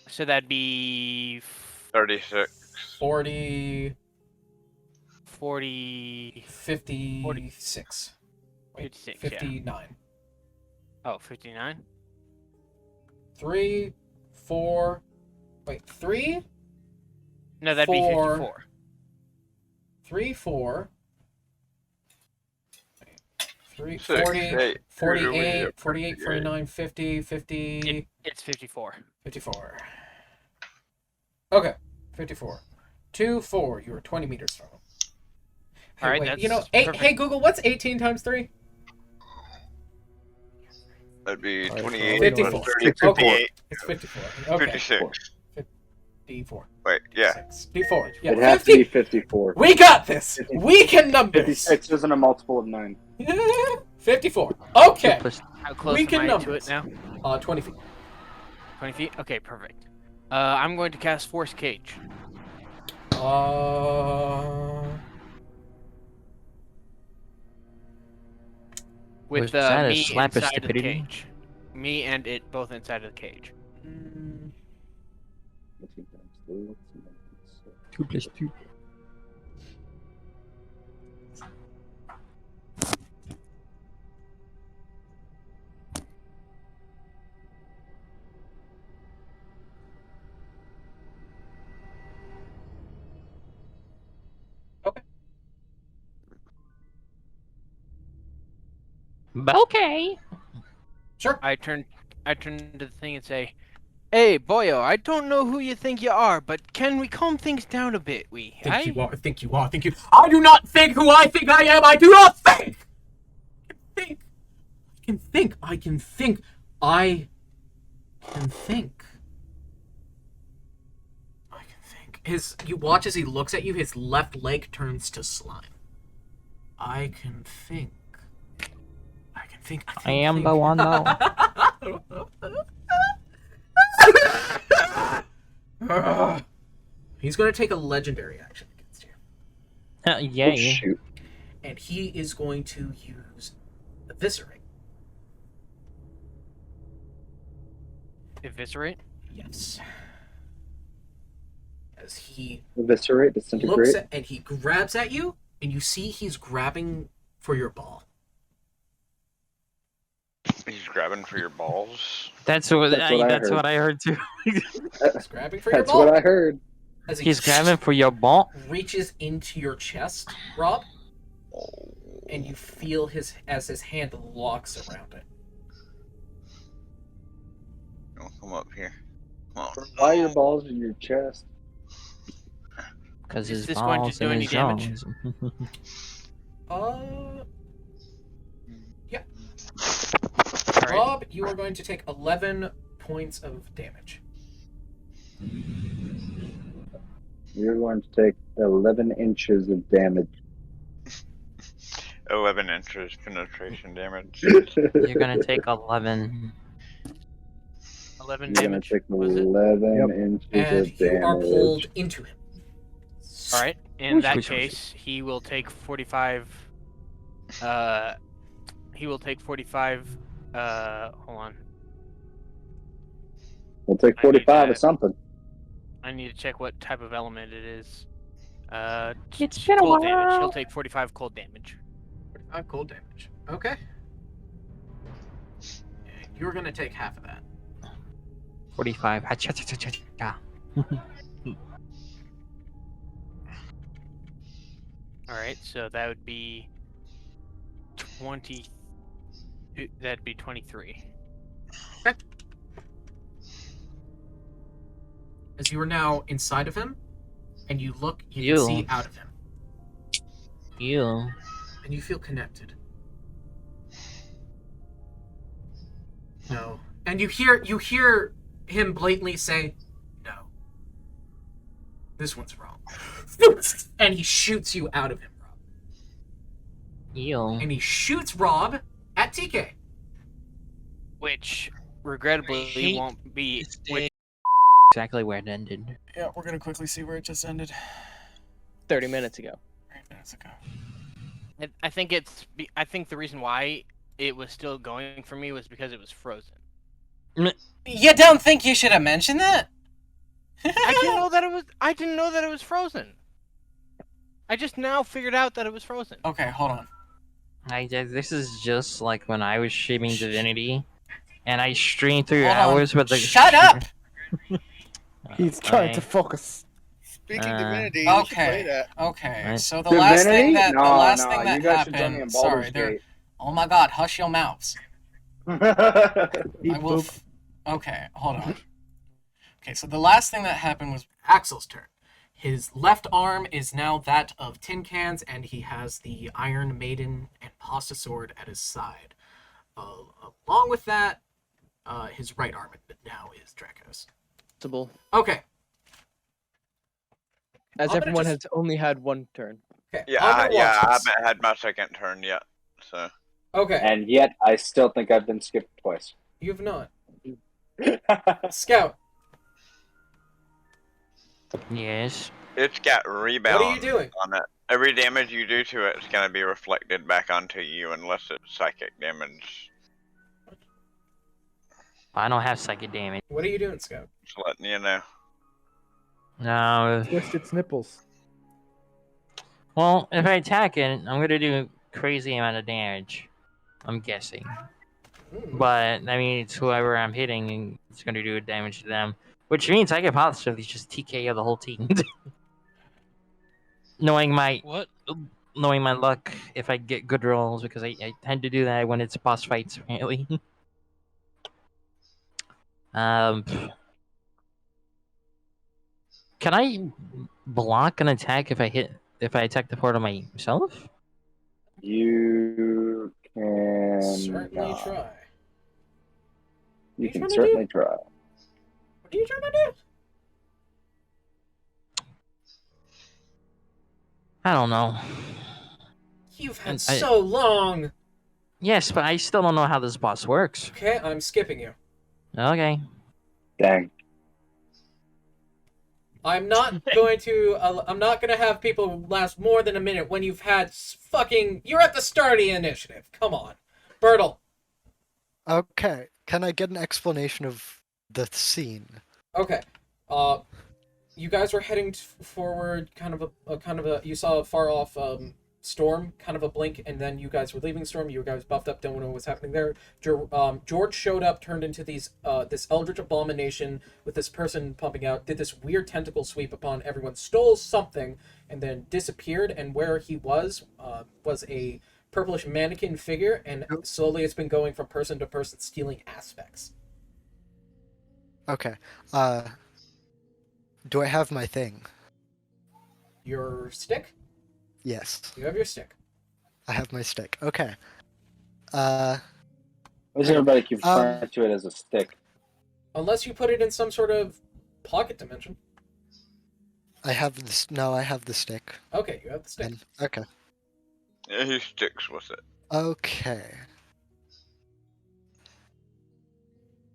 So that'd be 36. 40, 40, 56. Wait, 56, yeah. 59. Oh, 59? 3, 4. Wait, 3? No, that'd be 54. 3, 4. 3, 6, 40, 8, 48, 48, 49, 50, 50, It's 54. 54. Okay, 54. 2, 4. You were 20 meters from him. Hey, All right, wait, that's you know, hey perfect. Google, what's 18 times 3? That'd be Alright, 28 54. plus 30, 54. 58, It's 54. Okay. 56. D4. Wait, yeah. 6. D4. Yeah, It has 50. to be 54. We got this! We can numbers! 56 isn't a multiple of 9. 54. Okay. How close We am can I numbers. to it now? 20 feet. 20 feet? Okay, perfect. I'm going to cast Force Cage. Was With that a me slap of inside of the stupidity? cage. Me and it both inside of the cage. 2 plus 2. Okay. Sure. I turn to the thing and say, "Hey, boyo, I don't know who you think you are, but can we calm things down a bit, Think you are. I do not think who I think I am. I do not think. I can think. I can think. You watch as he looks at you. His left leg turns to slime. I can think. I am the one though. He's going to take a legendary action against you. Yay. Oh, shoot. And he is going to use Eviscerate. Eviscerate? Yes. As he Eviscerate, looks disintegrate. at, and he grabs at you, and you see he's grabbing for your ball. He's grabbing for your balls. That's what That's what I what I heard heard. too. He's grabbing for your That's ball. what I heard. As he He's grabbing for your ball. reaches into your chest, Rob, and you feel his hand locks around it. Don't come up here. Come on. Why are your balls in your chest? Because Is his this going to balls do and any his damage? jaws. right. Rob, you are going to take 11 points of damage. You're going to take 11 inches of damage. 11 inches penetration damage. You're gonna take 11. 11 You're going damage. to take Was it? 11 inches And of you are damage. pulled into him. All right. In that Whoosh, whoosh, whoosh. case, he will take 45. He will take 45. Hold on. We'll take I need 45 or to- something. I need to check what type of element it is. It's been a cold damage. while. He'll take 45 cold damage. 45 cold damage. Okay. And you're going to take half of that. 45. Ha-cha-cha-cha-cha-cha. All right. So that would be 20. That'd be 23. As you are now inside of him, and you look, you Ew. can see out of him, Ew. and you feel connected. No. And you hear him blatantly say, "No. This one's wrong." And he shoots you out of him, Rob. Ew. And he shoots Rob at TK. Which, regrettably, hate won't be. This Which, day. Exactly where it ended. Yeah, we're gonna quickly see where it just ended. 30 minutes ago. 8 minutes ago. I think it's. I think the reason why it was still going for me was because it was frozen. You don't think you should have mentioned that? I didn't know that it was. I didn't know that it was frozen. I just now figured out that it was frozen. Okay, hold on. This is just like when I was streaming Divinity, and I streamed through Hold on. hours with the. Shut up! He's trying to Okay. focus. Speaking Uh, Divinity, you should play Okay. that. Okay. Right. So the last thing that No, the last no, thing that you guys should join me in happened. Baldur's Sorry, there. Gate. Oh my God! Hush your mouths. Beep I will. boop. Okay, hold on. Okay, so the last thing that happened was Axel's turn. His left arm is now that of Tin Cans, and he has the Iron Maiden and Pasta Sword at his side. Along with that, his right arm now is Draco's. Possible. Okay. As I'm gonna everyone just- has only had one turn. Okay. Yeah, I'm gonna I watch this. haven't had my second turn yet. So Okay. And yet, I still think I've been skipped twice. You've not. Scout, Yes. it's got rebound what are you doing? on it. Every damage you do to it is going to be reflected back onto you unless it's psychic damage. I don't have psychic damage. What are you doing, Scout? Just letting you know. No. Twist its nipples. Well, if I attack it, I'm gonna do a crazy amount of damage. I'm guessing. But, I mean, it's whoever I'm hitting, and it's gonna do damage to them. Which means I could possibly just TKO the whole team. knowing my What? luck, if I get good rolls, because I tend to do that when it's boss fights, apparently. Can I block an attack if I attack the portal myself? You can. Certainly try. You you can trying to certainly try. What are you trying to do? I don't know. You've had And so long. Yes, but I still don't know how this boss works. Okay, I'm skipping you. Okay. Dang. I'm not going to. I'm not going to have people last more than a minute when you've had fucking. You're at the start of the initiative. Come on, Bertle. Okay, can I get an explanation of the scene? Okay. You guys were heading forward, kind of a. You saw a far off storm, kind of a blink, and then you guys were leaving storm. You guys buffed up, don't know what was happening there. George showed up, turned into this eldritch abomination with this person pumping out, did this weird tentacle sweep upon everyone, stole something, and then disappeared. And where he was a purplish mannequin figure, and slowly it's been going from person to person, stealing aspects. Okay, do I have my thing? Your stick? Yes, You have your stick. I have my stick. Okay. Well, Why does everybody keep Um, referring to it as a stick? Unless you put it in some sort of pocket dimension. I have this. No, I have the stick. Okay, you have the stick. And, okay. Yeah, he sticks with it. Okay.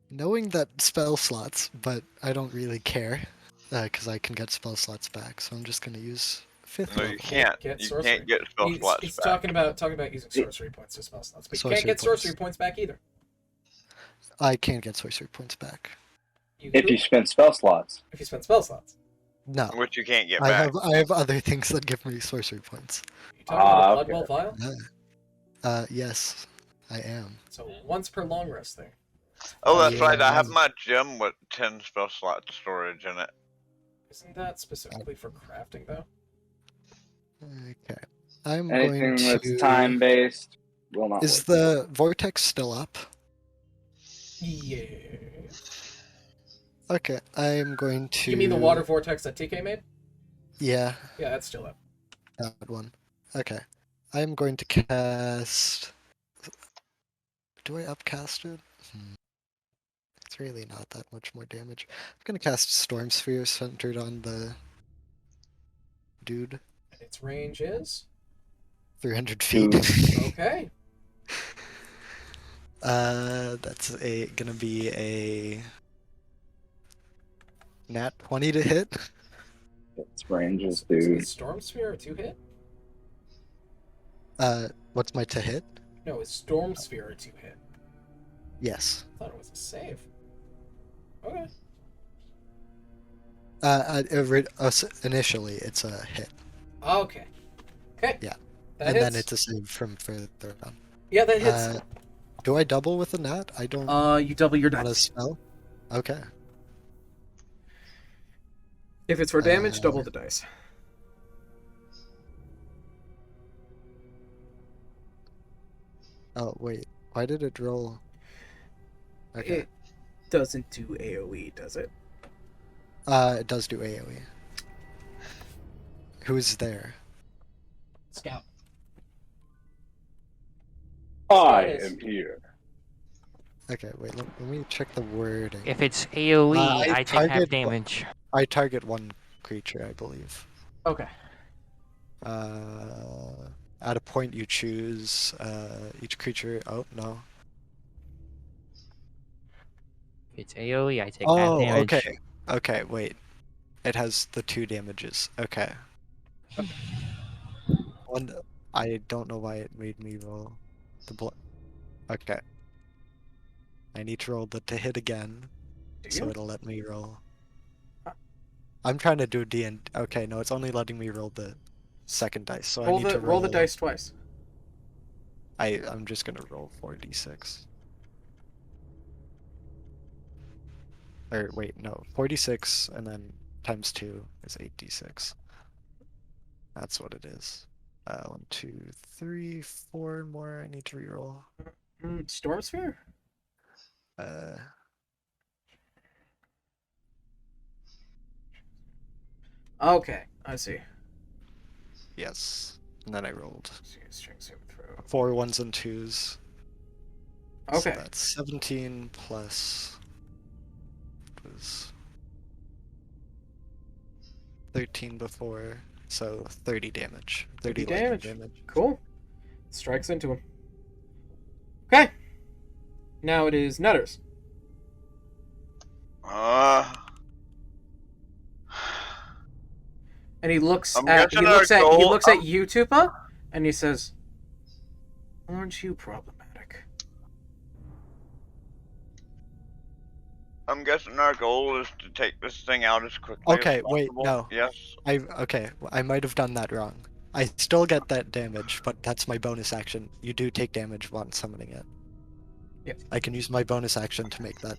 Knowing that spell slots, but I don't really care, because I can get spell slots back, so I'm just gonna use 5th No, level. you can't. Get You sorcery. can't get spell slots He's back. talking about using sorcery points to spell slots, but you can't Sorcery get sorcery points. points back either. I can't get sorcery points back. If you spend spell slots. If you spend spell slots. No. Which you can't get I back. have other things that give me sorcery points. You talking about okay. the Blood Well Vial? Yes, I am. So once per long rest thing. Oh, that's right. I have Yeah. my gem with 10 spell slot storage in it. Isn't that specifically for crafting though? Okay. I'm Anything going to... that's time based will not Is work. the vortex still up? Yeah. Okay, I'm going to... You mean the water vortex that TK made? Yeah, Yeah, that's still up. that one. Okay. I'm going to cast... Do I upcast it? It's really not that much more damage. I'm gonna cast Storm Sphere centered on the dude. And its range is? 300 feet. Okay. That's gonna be a nat 20 to hit. Its range is, Is dude. it Storm Sphere a 2-hit? What's my to hit? No, it's Storm Sphere a 2-hit. Yes. I thought it was a save. Okay. Initially, it's a hit. Okay. Okay. Yeah. That And hits. then it's a save from further on. Yeah, that hits. Do I double with a nat? I don't. You double your want a dice. spell. Okay. If it's for damage, double the dice. Oh wait, why did it roll? Okay. It doesn't do AoE, does it? It does do AoE. Who's there? Scout. I Status. am here. Okay, wait. Let me check the wording. If it's AoE, I take half target- damage. I target one creature, I believe. Okay. At a point you choose, each creature. Oh no. If it's AoE, I take half damage. okay. Okay, wait. It has the 2 damages. Okay. One. I don't know why it made me roll the blood. Okay. I need to roll the to hit again, so you? it'll let me roll. I'm trying to do D&D. Okay, no, it's only letting me roll the second dice, so I need to roll the dice twice. I'm just gonna roll 4d6. Or wait, no, 4d6 and then times 2 is 8d6. That's what it is. 1, 2, 3, 4 more. I need to reroll. Storm Sphere? Okay, I see. Yes. And then I rolled String saving throw. 4 1s and 2s. So Okay. that's 17 plus. It was 13 before, so 30 damage. 30 lightning damage. Cool. Strikes into him. Okay. Now it is Nutters. And he looks I'm at guessing our he goal- looks at you, Tupa, and he says, "Aren't you problematic?" I'm guessing our goal is to take this thing out as quickly Okay, as wait, possible. no. Yes. I might have done that wrong. I still get that damage, but that's my bonus action. You do take damage once summoning it. Yep. I can use my bonus action to make that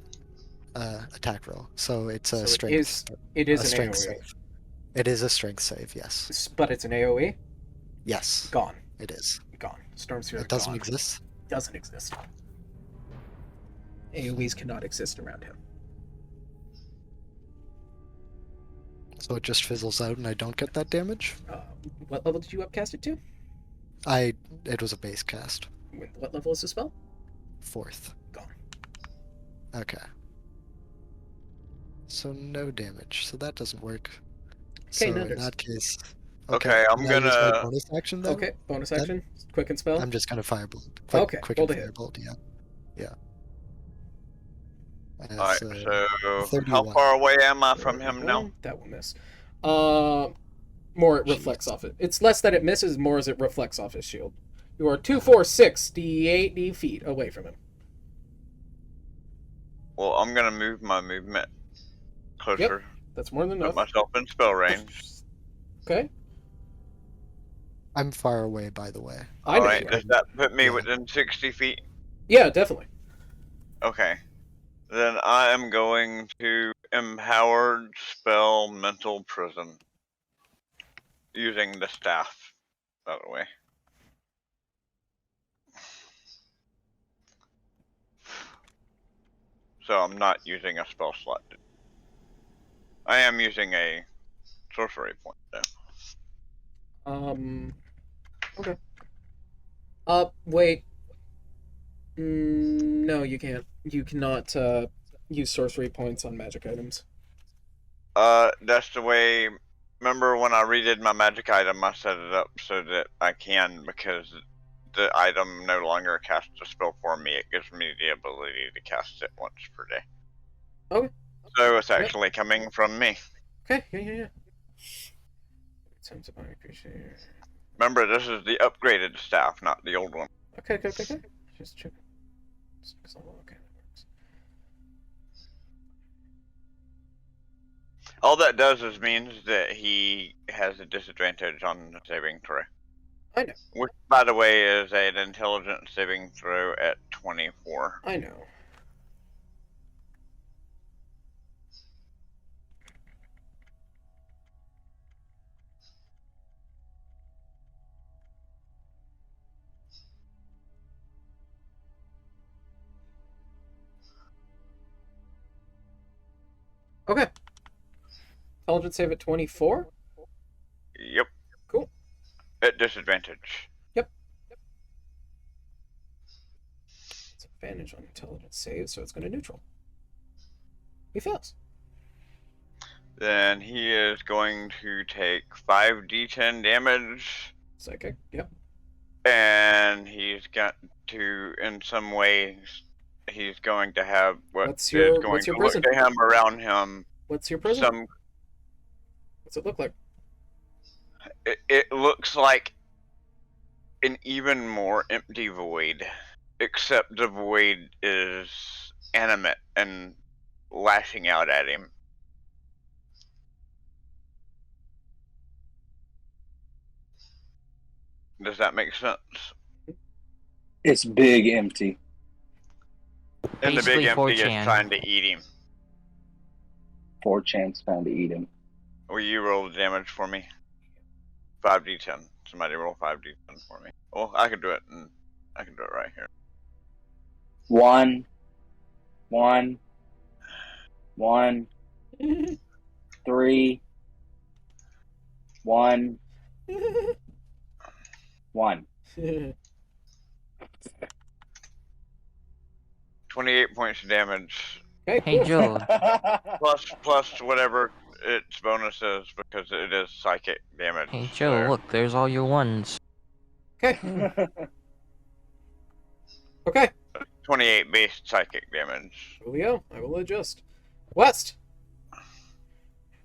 attack roll. So it's a So strength. it is a an strength AoE. save. It is a strength save. Yes. But it's an AoE. Yes. Gone. It is. Gone. Storm Sphere. It doesn't gone. exist. Doesn't exist. AoEs cannot exist around him. So it just fizzles out, and I don't get that damage. What level did you upcast it to? It was a base cast. What level is the spell? 4th. Gone. Okay. So no damage. So that doesn't work. So in noted. that case. Okay, I'm can I use my gonna- bonus action though. Okay, bonus Then- action, quicken spell. I'm just gonna firebolt. Okay, Quick roll and to hit. firebolt. Yeah. Yeah. Alright, That's, so how 31. far away am I from him now? That will miss. More it reflects off it. It's less that it misses, more as it reflects off his shield. You are 2, 4, 6, d8 feet away from him. Well, I'm gonna move my movement closer. That's more than Put enough. myself in spell range. Okay. I'm far away, by the way. I know Alright, you are. does that put me Yeah. within 60 feet? Yeah, definitely. Okay. Then I am going to empowered spell mental prison. Using the staff, by the way. So I'm not using a spell slot. I am using a sorcery point though. Okay. Wait. No, you can't. You cannot, use sorcery points on magic items. That's the way. Remember when I redid my magic item, I set it up so that I can, because the item no longer casts a spell for me. It gives me the ability to cast it once per day. Okay. So it's actually coming from me. Okay, yeah. Sense of appreciation. Remember, this is the upgraded staff, not the old one. Okay. Just checking. Okay, that works. All that does is means that he has a disadvantage on the saving throw. I know. Which, by the way, is an intelligence saving throw at 24. I know. Okay. Intelligence save at 24? Yep. Cool. At disadvantage. It's advantage on intelligence save, so it's going to neutral. He fails. Then he is going to take 5d10 damage, Psychic, yep. and he's got to, in some way, he's going to have what What's is your going to prison? look to him around him. What's your prison? Some. What's it look like? It looks like an even more empty void, except the void is animate and lashing out at him. Does that make sense? It's big empty. And the big Basically empty is 4chan. trying to eat him. 4chan's trying to eat him. Will you roll the damage for me? 5d10. Somebody roll 5d10 for me. Well, I can do it, and I can do it right here. 1, 3, 1, 1. 28 points of damage, Okay, Hey cool. Joe, plus whatever its bonus is, because it is psychic damage. hey Joe, so- look, there's all your ones. Okay. Okay. 28 base psychic damage. Julio, I will adjust. West.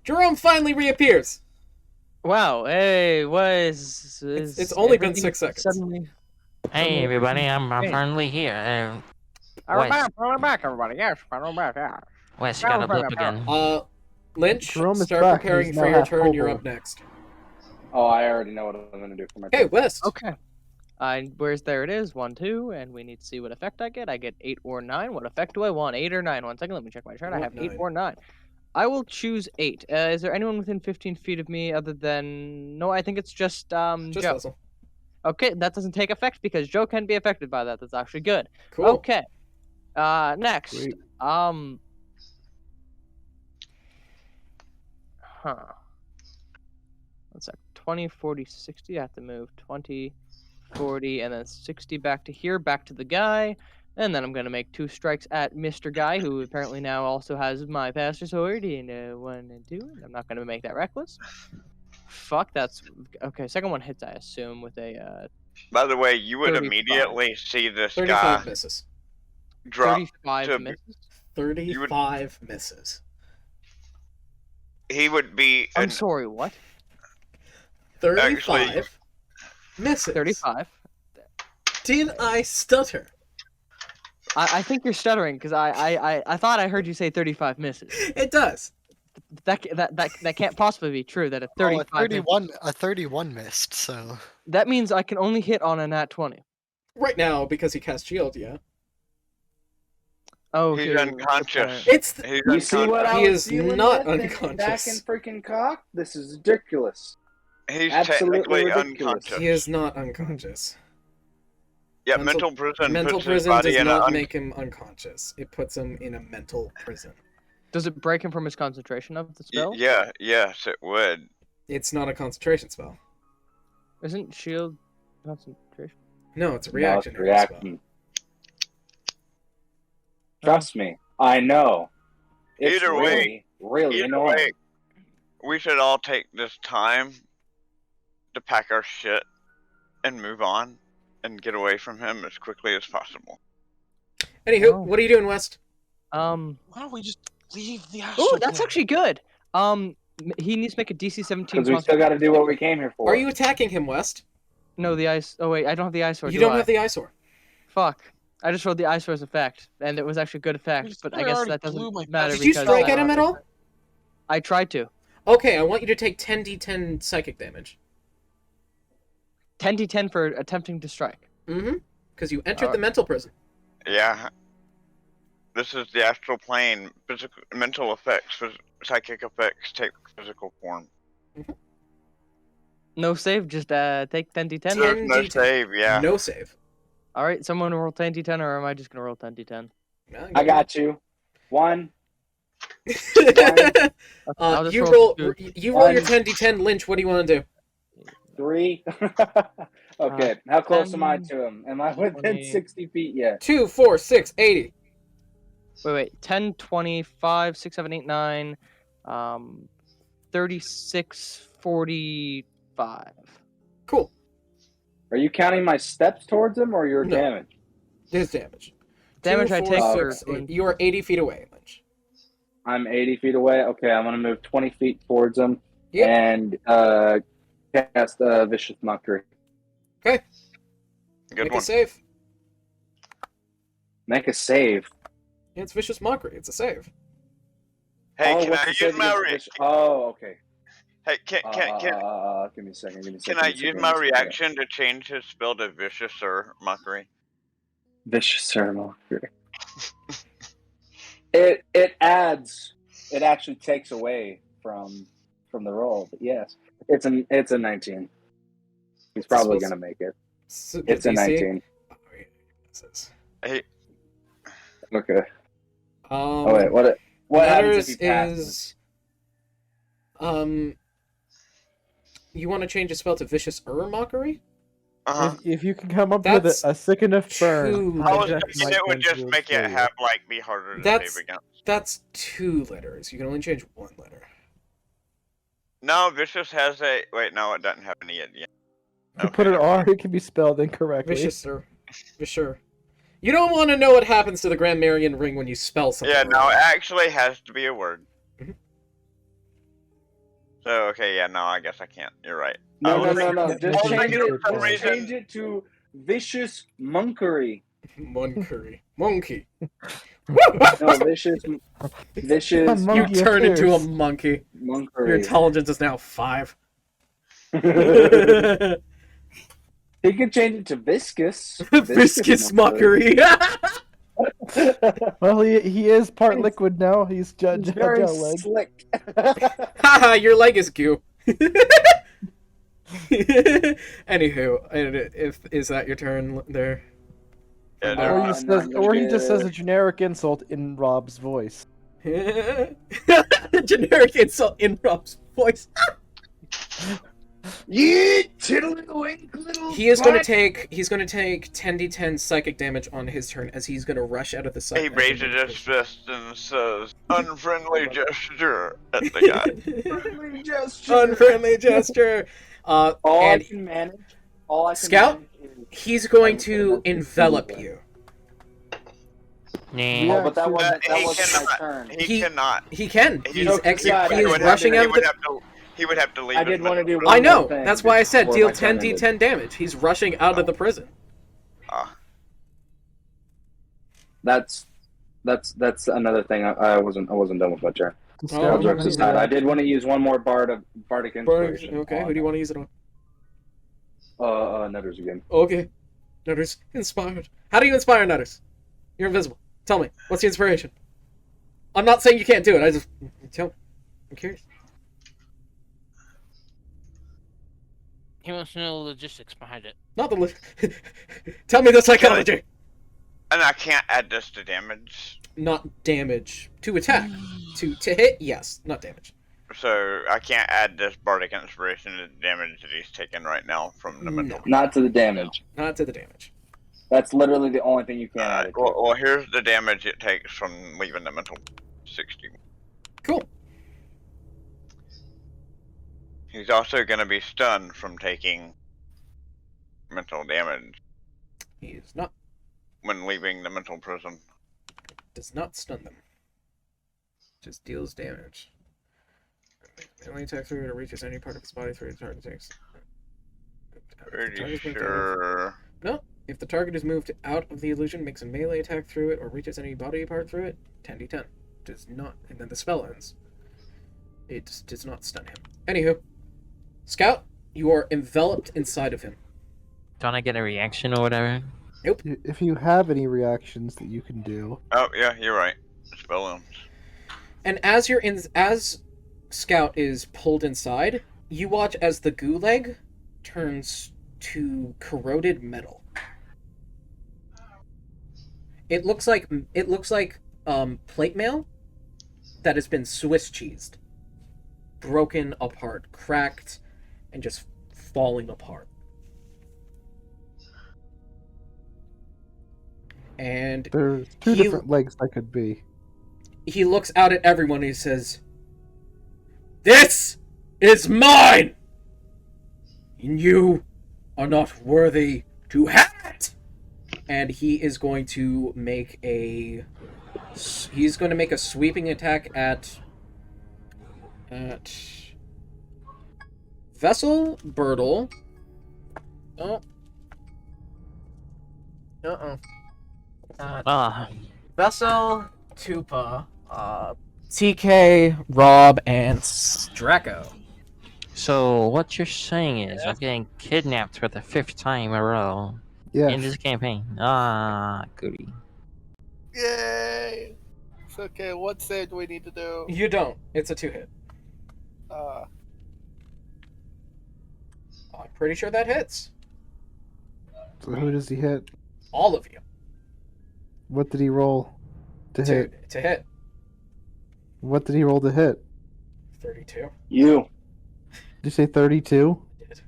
Jerome finally reappears. Wow, hey, what is... It's only been everything 6 seconds. Suddenly... Hey everybody, I'm Hey. finally here. We're Wes, back, everybody. Yes, we're back, yeah. Wes, you got a blip again. Lynch, Jerome is start back. preparing He's for now your half turn. You're mobile. up next. Oh, I already know what I'm going to do for my Okay, turn. West. Okay. Where's there it is? 1, 2, and we need to see what effect I get. I get 8 or 9. What effect do I want? 8 or 9? 1 second, let me check my chart. I want have 8 9. or 9. I will choose 8. Is there anyone within 15 feet of me other than... No, I think it's just, Just Joe. Wessel. Okay, that doesn't take effect because Joe can be affected by that. That's actually good. Cool. Okay. Next. Sweet. What's that? 20, 40, 60. I have to move 20, 40, and then 60 back to here, back to the guy. And then I'm gonna make 2 strikes at Mr. Guy, who apparently now also has my Pastor Sword in 1 and 2. And I'm not gonna make that reckless. Fuck, that's okay. Second one hits, I assume, with a By the way, you would 35. immediately see this 35 guy misses. drop. 35 to- misses. 35 misses. He would be. I'm sorry, what? 35 misses. 35. Did I stutter? I think you're stuttering because I thought I heard you say 35 misses. It does. That can't possibly be true. That a Oh, 35 a 31 missed, so that means I can only hit on a nat 20. Right now, because he cast shield, yeah. Oh, He's okay, unconscious. It's He's You see what I He was is dealing not with back unconscious. in freaking cock? This is ridiculous. He's Absolutely technically ridiculous. unconscious. He is not unconscious. Yeah, mental- mental prison Mental puts his prison body does in not an make him unconscious. It puts him in a mental prison. Does it break him from his concentration of the spell? Yeah, yes, it would. It's not a concentration spell. Isn't shield concentration? No, it's a No, it's reactionary reaction. Trust me, I know. It's Either way- really Either annoying. way, we should all take this time to pack our shit and move on and get away from him as quickly as possible. spell. Anywho, Oh. what are you doing, West? Why don't we just leave the astral Oh, that's plane? actually good. He needs to make a DC 17. Because we still got to do what we came here for. Are you attacking him, West? No, the ice. Oh wait, I don't have the ice sword. You do don't I? have the eyesore. Fuck. I just rolled the ice sword's effect, and it was actually a good effect. Just But I I guess already that blew doesn't my matter. best Did you because strike I- at him at all? I tried to. Okay, I want you to take 10d10 psychic damage. 10d10 for attempting to strike. Mm-hmm. Because you entered the Alright. mental prison. Yeah. This is the astral plane. Physical, mental effects, psychic effects take physical form. No save, just take 10d10. Ten- There's no 10d10. save, yeah. No save. All right, someone roll 10d10, or am I just gonna roll 10d10? No, I got you. 1. I'll just you roll roll. two. You roll your One. 10d10. Lynch, what do you want to do? 3. Okay, how close am I 10, to him? Am I within 20. 60 feet yet? 2, 4, 6, 80. Wait. 10, 20, 5, 6, 7, 8, 9, 36, 45. Cool. Are you counting my steps towards him or your No. damage? There's damage. Damage 2, I 4, take for 6, doing- 8. You are 80 feet away, Lynch. I'm 80 feet away. Okay, I'm going to move 20 feet towards him Yep. and cast Vicious Mockery. Good Make one. a save. Make a save. Yeah, it's vicious mockery. It's a save. Hey, Oh, can what's I the use save my against Vicious- Oh, okay. Hey, can Give me a second. can I use my reaction to change his spell to vicious or mockery? Vicious Mockery. It adds. It actually takes away from the roll. But yes, it's a 19. He's probably supposed- gonna make it. So, It's a DC? 19. Oh, wait. This is- Hey, Okay. Um, Oh wait, what happens if letters he passes? is you want to change a spell to vicious mockery? If you can come up That's with a sick enough burn, too- I was hijack thinking my it would just defenses make it for you. have like be harder to That's- save against. That's 2 letters. You can only change 1 letter. No, vicious has a wait. No, it doesn't have any yet. If you put an R, it can be spelled incorrectly. Vicious or Vicious. You don't want to know what happens to the Grand Marion ring when you spell something. Yeah, no, wrong. it actually has to be a word. Mhm. So okay, yeah, no, I guess I can't. You're right. No, I no, was no, no. thinking- Just I was change thinking it. for some Just reason- change it to Vicious Monkery. Monkery. Monkey. No, Vicious. Vicious You Monkey turn into a appears. monkey. Monkery. Your intelligence is now 5. He could change it to Viscous. Viscous mockery. Well, he is part liquid now. He's judge He's very agile leg. slick. Haha, your leg is goo. Anywho, is that your turn there? Yeah, Uh, Or, no, he I'm says, not or he just says good. a generic insult in Rob's voice. Generic insult in Rob's voice. Yeah, tiddling little. He's going to take 10d10 psychic damage on his turn as he's going to rush out of the site. He raises his fist and says, "Unfriendly gesture" at the guy. Unfriendly gesture. Unfriendly gesture. All And I can manage. All I can Scout? manage is he's going to envelop you. Nah. Oh, but that wasn't He my cannot. turn. He cannot. He can. He- He's Okay, God, he I is would rushing have out to, of the. he would have to leave. I his did want to do middle. one I know. more thing That's why I said before deal my turn ended. 10d10 damage. He's rushing out of the prison. Ah. That's another thing. I wasn't done with my turn. Oh, All jokes aside, I did want to use one more bardic inspiration. Okay, who do you want to use it on? Nutters again. Okay. Nutters, inspired. How do you inspire Nutters? You're invisible. Tell me. What's the inspiration? I'm not saying you can't do it. I just... Tell me. I'm curious. He wants to know the logistics behind it. Not the... Tell me the psychology. And I can't add this to damage, Not damage. To attack. To hit, yes. Not damage. so I can't add this bardic inspiration to the damage that he's taking right now from the mental. Not to the damage. Not to the damage. That's literally the only thing you can add. It to. Well, here's the damage it takes from leaving the mental. 60. Cool. He's also going to be stunned from taking mental damage He is not. when leaving the mental prison. Does not stun them. Just deals damage. Melee attack through it or reaches any part of his body through the target takes. Pretty sure. No. If the target is moved out of the illusion, makes a melee attack through it, or reaches any body part through it, 10d10. Does not, and then the spell ends. It does not stun him. Anywho, Scout, you are enveloped inside of him. Don't I get a reaction or whatever? Nope. If you have any reactions that you can do. Oh, yeah, you're right. Spell ends. And as Scout is pulled inside, you watch as the gulag turns to corroded metal. It looks like plate mail that has been Swiss cheesed, broken apart, cracked, and just falling apart. And There's two He- different legs that could be. he looks out at everyone and he says, "This is mine! And you are not worthy to have it!" And he is going to make a sweeping attack at Vessel Birdle. Oh. Vessel, Tupa, TK, Rob, and Draco. So what you're saying is I'm getting kidnapped for the 5th time in a row in Yes. this campaign. Ah, goody. Yay! It's okay. What save do we need to do? You don't. It's a 2-hit. I'm pretty sure that hits. So who does he hit? All of you. What did he roll to hit? To hit. What did he roll to hit? 32. You. Did you say 32? I did.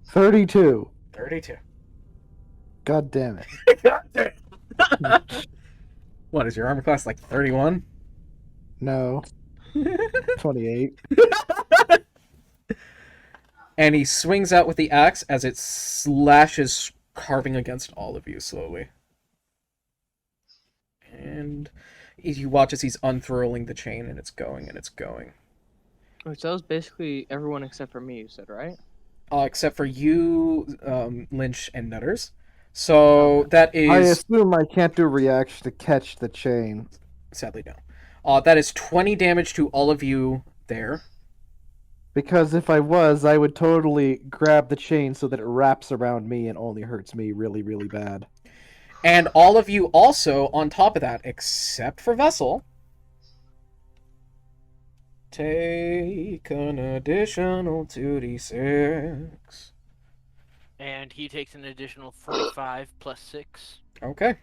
32. 32. God damn it. What is your armor class, like 31? No. 28. And he swings out with the axe as it slashes, carving against all of you slowly. And you watch as he's unfurling the chain, and it's going, and it's going. Wait, so that was basically everyone except for me, you said, right? Except for you, Lynch, and Nutters. So that I is... assume I can't do a reaction to catch the chain. Sadly, no. That is 20 damage to all of you there. Because if I was, I would totally grab the chain so that it wraps around me and only hurts me really, really bad. And all of you also, on top of that, except for Vessel, take an additional 2d6. And he takes an additional 45 plus 6. Okay.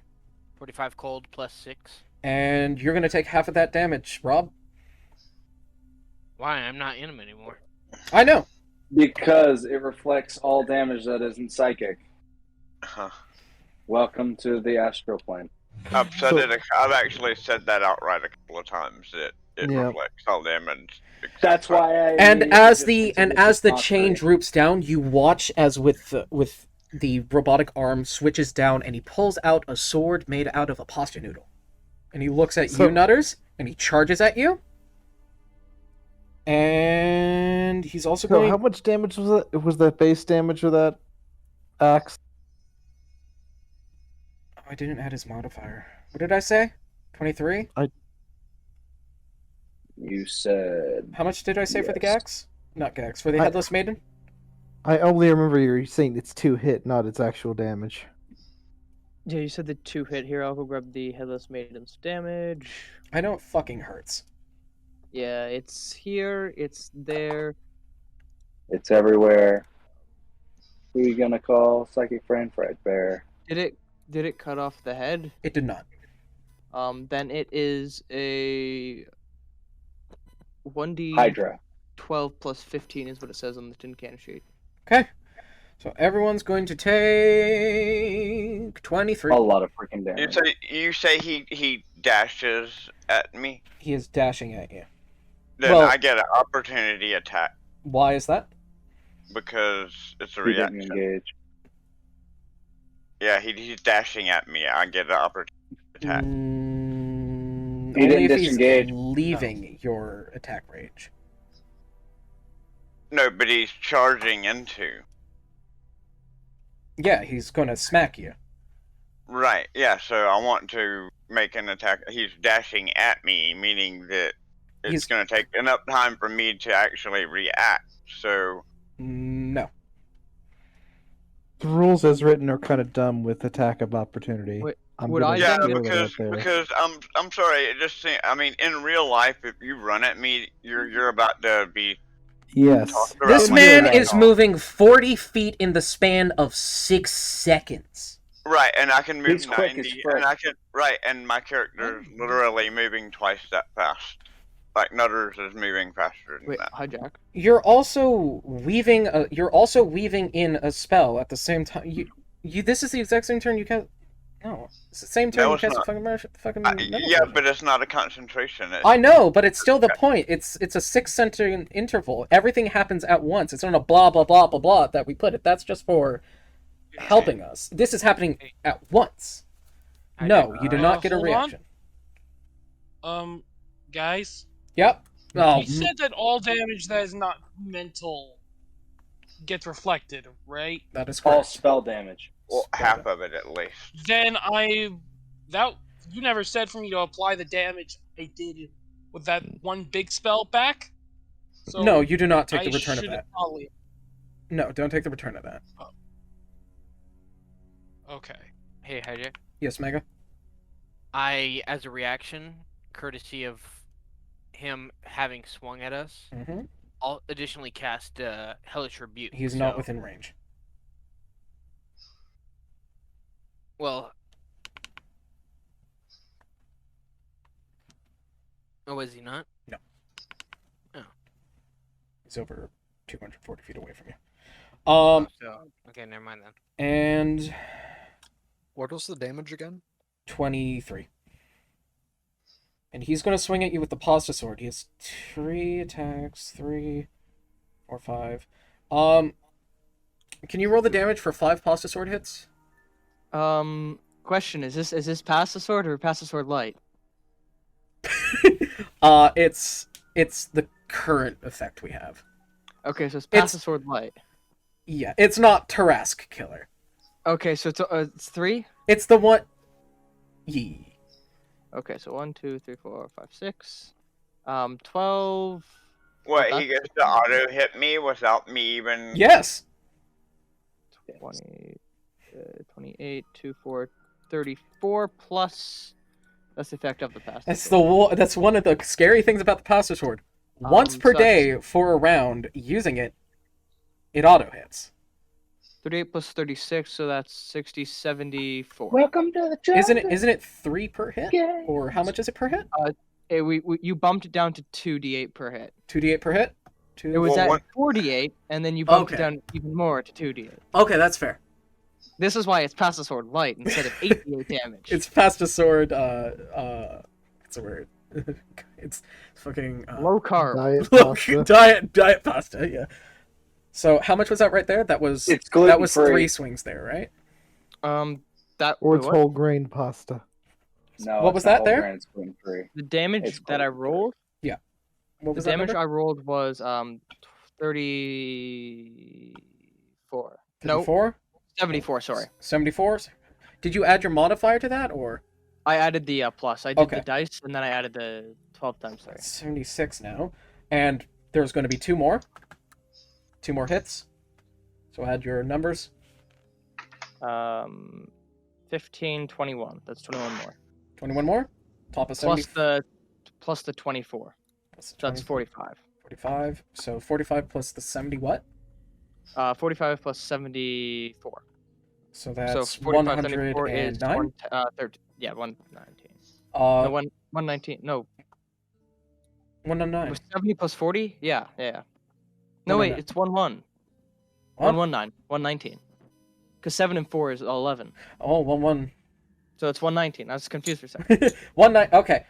45 cold plus 6. And you're going to take half of that damage, Rob. Why? I'm not in him anymore. I know. Because it reflects all damage that isn't psychic. Huh. Welcome to the astral plane. I've said I've actually said that outright a couple of times. It Yeah. reflects all damage. That's why I. And immediately as just the considered chain droops down, you watch as with the robotic arm switches down, and he pulls out a sword made out of a pasta noodle, and he looks at So- you, Nutters, and he charges at you. And he's also So going. how much damage was that? Was that base damage of that axe? Oh, I didn't add his modifier. What did I say? 23? You said. How much did I say for the Yes. Gax? Not Gax, for the I- Headless Maiden? I only remember you saying it's 2 hit, not its actual damage. Yeah, you said the 2 hit here. I'll go grab the Headless Maiden's damage. I know it fucking hurts. Yeah, it's here, it's there. It's everywhere. Who are you gonna call? Psychic Brain Fright Bear. Did it cut off the head? It did not. Then it is a 1d Hydra. 12 plus 15 is what it says on the tin can sheet. Okay. So everyone's going to take 23. A lot of freaking damage. You say he dashes at me? He is dashing at you. Then Well- I get an opportunity attack Why is that? because it's a He didn't reaction. engage. Yeah, he's dashing at me. I get an opportunity attack. He Only didn't if he's disengage. leaving your attack range. No, but he's charging into. Yeah, he's going to smack you. Right, yeah, so I want to make an attack. He's dashing at me, meaning that it's He's- going to take enough time for me to actually react. So, No. The rules as written are kind of dumb with attack of opportunity. Wait, I'm would gonna I yeah, then throw that out because there. because I'm sorry. It just I mean, in real life, if you run at me, you're about to be Yes. tossed This around man like a is rag. moving 40 feet in the span of 6 seconds. Right, and I can move He's quick as 90, frick. and I can and my character's literally moving twice that fast. Like Nutters is moving faster than Wait, that. hijack. You're also weaving in a spell at the same time. You this is the exact same turn you cast. No, it's the same turn No, you it's cast not. fucking Yeah, but it's not a concentration. It's, I know, but it's still the point. It's a 6-second interval. Everything happens at once. It's not a blah blah blah blah blah that we put it. That's just for helping us. This is happening at once. No, you do not get a hold on. reaction. Guys, Yep. Oh, you said that all damage that is not mental gets reflected, right? that is All correct. spell damage. well, half of it at least. Then you never said for me to apply the damage I did with that one big spell back. So No, you do not take I the return of should that. probably- No, don't take the return of that. Okay. Hey, Hijack. Yes, Mega? As a reaction, courtesy of him having swung at us, Mm-hmm. I'll additionally cast Hellish Rebuke. He's not so- within range. Well. Oh, is he not? He's over 240 feet away from you. So, okay, never mind then. And What was the damage again? 23. And he's going to swing at you with the pasta sword. He has 3 attacks, 3, 4, 5. Can you roll the damage for 5 pasta sword hits? Question: Is this Pasta Sword or Pasta Sword Light? It's the current effect we have. Okay, so it's It's- Pasta Sword Light. Yeah, it's not Tarask Killer. Okay, so it's 3. It's the one. Yee. Okay, so 1, 2, 3, 4, 5, 6. 12. What, that's- he gets to auto hit me without me even... Yes. 20, 28, 2, 4, 34 plus. That's the effect of the past. That's one of the scary things about the pasta sword. Once per so day for a round, using it auto hits. 38 plus 36, so that's 60, 74. Welcome to the jungle. Isn't it 3 per hit? Or how much is it per hit? You bumped it down to 2d8 per hit. 2d8 per hit? 2. It was Well, at what- 48, and then you bumped Okay. it down even more to 2d8. Okay, that's fair. This is why it's Pass the Sword Light instead of 8d8 damage. It's past a sword. What's the word? It's fucking low carb. Diet low- pasta. diet pasta. Yeah. So how much was that right there? That was It's that was gluten-free. 3 swings there, right? That Or it's what? whole grain pasta. No, What it's was not that whole there? grain, it's gluten-free. The damage It's that I gluten-free. rolled. What The was that damage number? I rolled was 34. No, 54? 74. Sorry, 74? Did you add your modifier to that, or I added the plus. I did Okay. the dice, and then I added the 12 times 3. 76 now? And there's going to be 2 more. 2 more hits. So add your numbers. 15, 21. That's 21 more. 21 more. Top of 70. Plus the 24. Plus So that's 20, 45. 45. So 45 plus the 70 what? 45 plus 74. So that's So 45 74 is 109? 119. 119. Uh, No, 119. No, 109. was 70 plus 40? Yeah. No, 109. wait, it's 1-1. What? 119. 119. Because 7 and 4 is 11. Oh, 1 So it's 119. I was confused for a second. 1. 1 Okay.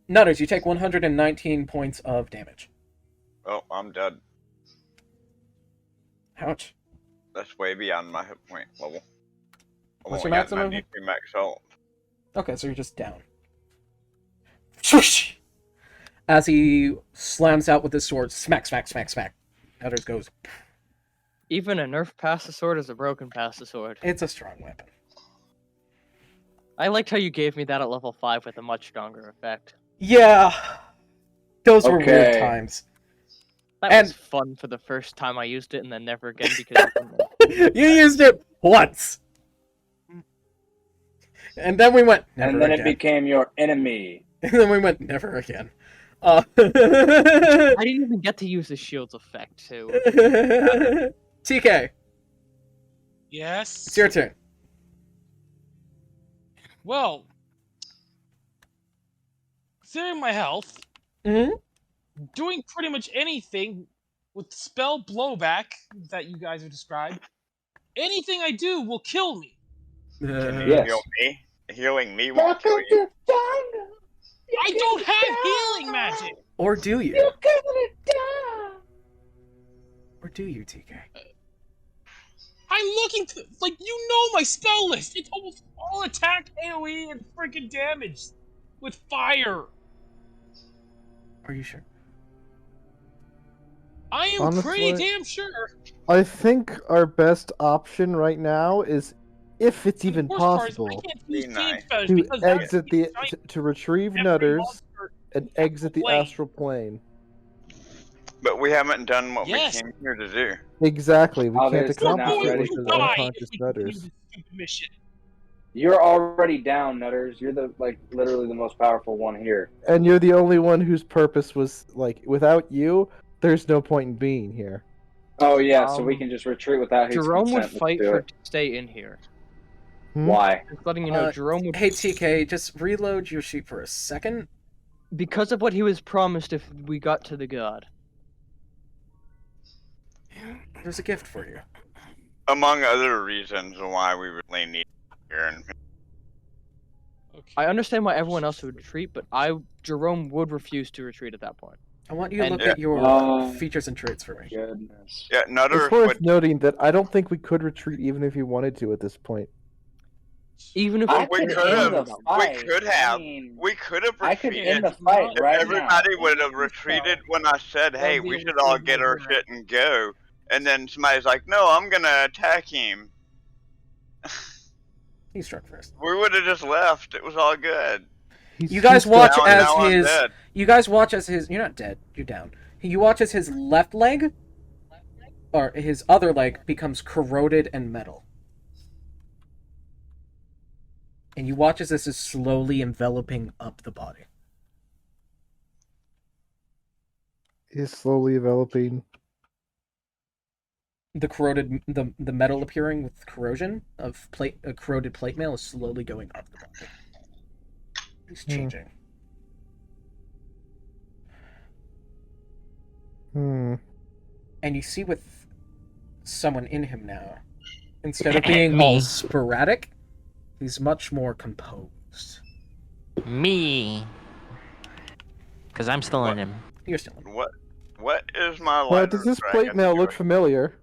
Nutters, you take 119 points of damage. Oh, I'm dead. Ouch. That's way beyond my hit point level. I've What's only your got maximum? 93 max health. Okay, so you're just down. As he slams out with his sword, smack, smack, smack, smack. Nutters goes. Even a nerf Pass the Sword is a broken Pass the Sword. It's a strong weapon. I liked how you gave me that at level 5 with a much stronger effect. Yeah. Those were weird Okay. times. That And- was fun for the first time I used it, and then never again because You used it once. And then we went, never And then again. it became your enemy. And then we went, never again. I didn't even get to use the shield's effect too. TK, Yes. it's your turn. Well, considering my health, Mm-hmm. doing pretty much anything with spell blowback that you guys have described, anything I do will kill me. Yes. Heal me? Healing me won't kill you. I don't have healing magic. Or do you? Or do you, TK? I'm looking to, like, you know my spell list. It's almost all attack, AoE, and freaking damage with fire. Are you sure? I am pretty Honestly- damn sure. I think our best option right now is, if it's even The worst part is possible, I can't use Be Game nice. Spells to because that's exit the giant to retrieve every Nutters monster. and exit the plane. astral plane. But we haven't done what Yes. we came here to do. Exactly, we can't Obviously We're not accomplish going it ready with to his for that. die unconscious if we continue Nutters. this stupid mission. You're already down, Nutters. You're the literally the most powerful one here. And you're the only one whose purpose was like, without you, there's no point in being here. Oh yeah, so we Um, can just retreat without his Jerome would consent. Let's fight do for it. to stay in here. Why? Just letting you know, Jerome would, Hey, TK, just reload your sheet for a second. because of what he was promised if we got to the god. There's a gift for you. Among other reasons why we really need here. And Okay. I understand why everyone else would retreat, but Jerome would refuse to retreat at that point. I want you to And- look at your features and traits for me. Goodness. yeah, Nutter It's worth would. noting that I don't think we could retreat even if he wanted to at this point. Even if I We could could end have. the We fight. could I have. mean, We could have I could retreated. end the fight If right everybody now. would have retreated when I said, "Hey, That'd be we a should all little get our bit shit and go," and then somebody's like, "No, I'm gonna attack him," He struck first. we would have just left. It was all good. You guys He's watch Now- as now I'm his. dead. You guys watch as his. You're not dead. You're down. You watch as his left leg, or his other leg, becomes corroded and metal. And you watch as this is slowly enveloping up the body. He's slowly developing. The corroded, the metal appearing with corrosion of corroded plate mail is slowly going up the body. He's changing. Hmm. And you see with someone in him now, instead of being all Me. sporadic, he's much more composed. Me. Because I'm still in him. You're still in. What is my Well, lighter does this dragon plate mail look doing? familiar?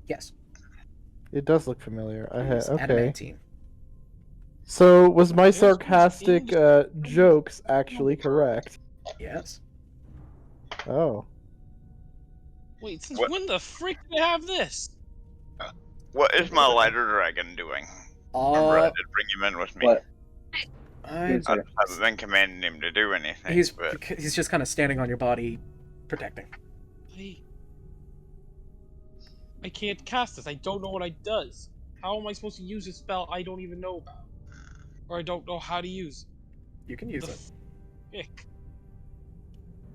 Yes. It does look familiar. It's Okay. adamantine. So was my There's sarcastic things- jokes actually correct? Yes. Oh. Wait, since What- when the frick did I have this? What is my lighter dragon doing? Remember, I did bring him in with me. What? I, Yes, I sir. just haven't been commanding him to do anything. he's but just kind of standing on your body, protecting. I can't cast this. I don't know what it does. How am I supposed to use a spell I don't even know about? Or I don't know how to use. You can use The it. Frick.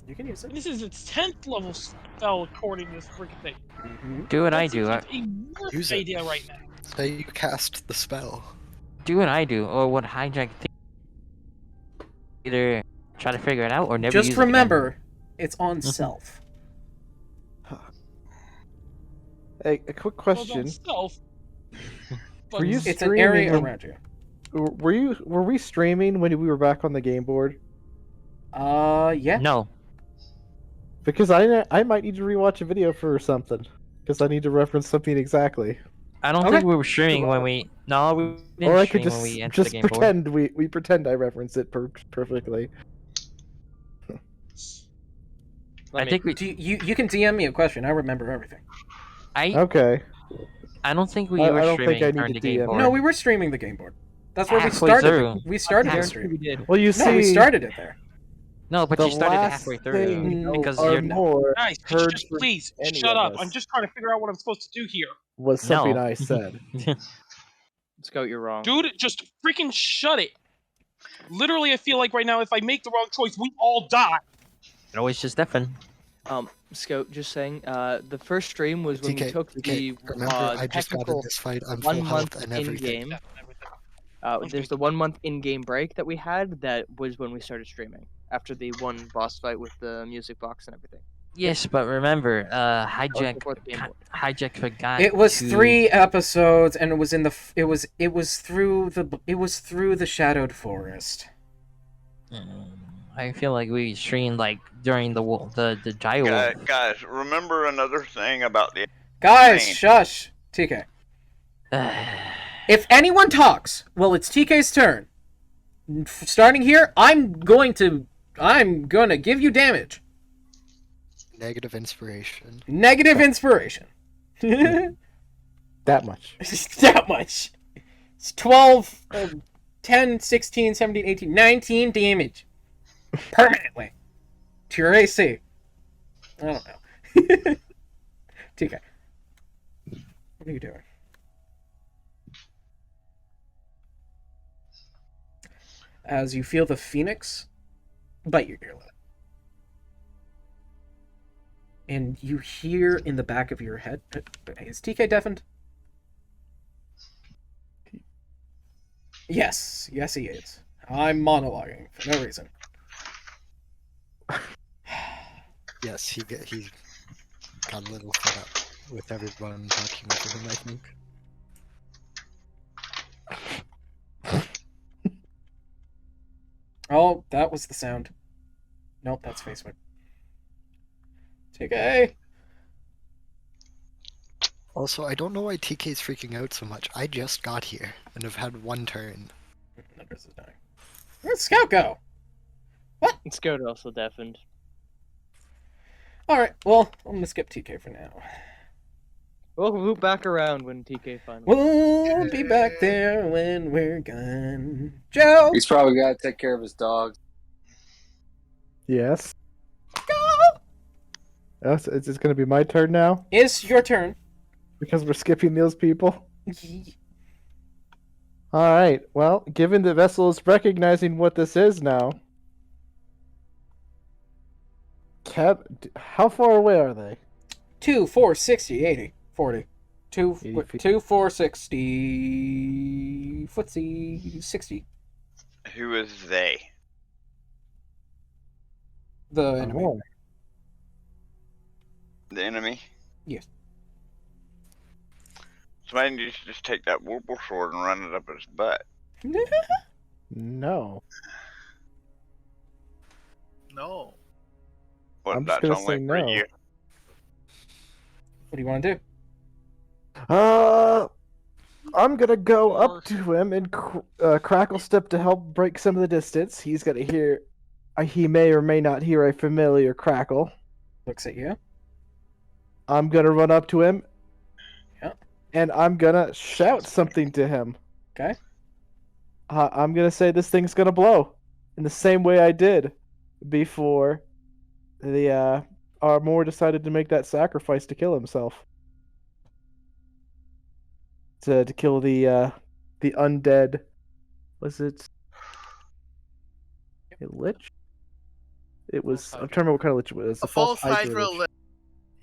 You can use it. And this is its 10th level spell according to this freaking thing. Mm-hmm. Do what I That's do. a worse Use it. idea right now. So you cast the spell. Do what I do, or what Hijack thinks. Either try to figure it out or never Just use it again. remember, it's on self. Hey, a quick Well, question. don't stealth. Were you It's an area streaming when- around you. Were we streaming when we were back on the game board? Yeah. No. Because I might need to rewatch a video for something. Because I need to reference something exactly. I don't Okay. think we were streaming when we. No, we didn't Or I could stream when we entered just the game board. pretend we pretend I reference it perfectly. I think we. You can DM me a question. I remember everything. Okay. I don't think we I were don't think streaming I need during to the game DM. board. No, we were streaming the game board. That's where we Halfway started. through. We started the Guarantee stream. we did. Well, you No, see, we started it there. No, but the you started last halfway thing through because or you're. more Guys, heard just from please, any shut of up. us I'm just trying to figure out what I'm supposed to do here. was something No. I said. Scout, you're wrong. Dude, just freaking shut it. Literally, I feel like right now, if I make the wrong choice, we all die. No, it's just Stefan. Scout, just saying. The first stream was when we TK, took the remember, I just got in technical this fight on 1 full month health and in everything. game. There's the 1 month in game break that we had. That was when we started streaming after the one boss fight with the music box and everything. Yes, but remember, That was Hijack. before the game board. Hijack forgot. It was to... 3 episodes, and it was in the. It was through the Shadowed Forest. I feel like we streamed like during the gyro. Guys, remember another thing about the Guys, Rain. shush. TK. If anyone talks, well, it's TK's turn. Starting here, I'm going to give you damage. Negative inspiration. Negative inspiration. That much. That much. It's 12, 10, 16, 17, 18, 19 damage. Permanently. To your AC. I don't know. TK. What are you doing? As you feel the phoenix bite your earlobe. And you hear in the back of your head... Is TK deafened? Yes. Yes, he is. I'm monologuing for no reason. Yes, he got a little fed up with everyone talking over him, I think. Oh, that was the sound. Nope, that's Facebook. TK! Also, I don't know why TK's freaking out so much. I just got here and have had one turn. Numbers is dying. Where'd Scout go? Scout also deafened. Alright, well, I'm gonna skip TK for now. We'll loop back around when TK finally. We'll be back there when we're gone. Joe! He's probably got to take care of his dogs. Yes. It's going to be my turn now It's your turn. because we're skipping those people. All right. Well, given the vessel is recognizing what this is now, how far away are they? 2, 4, 60, 80, 40. 2, 80 feet. 2, 4, 60. Footsie, 60. who is they? The enemy. Armor. The enemy. Yes. Somebody needs to just take that warble sword and run it up his butt. No. No. But I'm just that's gonna only say for no. you. What do you want to do? I'm gonna go up to him and crackle step to help break some of the distance. He's gonna hear. He may or may not hear a familiar crackle. Looks at you. I'm gonna run up to him. Yeah. And I'm gonna shout something to him. Okay. I'm gonna say this thing's gonna blow, in the same way I did before the Armor decided to make that sacrifice to kill himself. To kill the undead. Was it a lich? It was. I'm trying to remember what kind of lich it was. A false Hydra lich.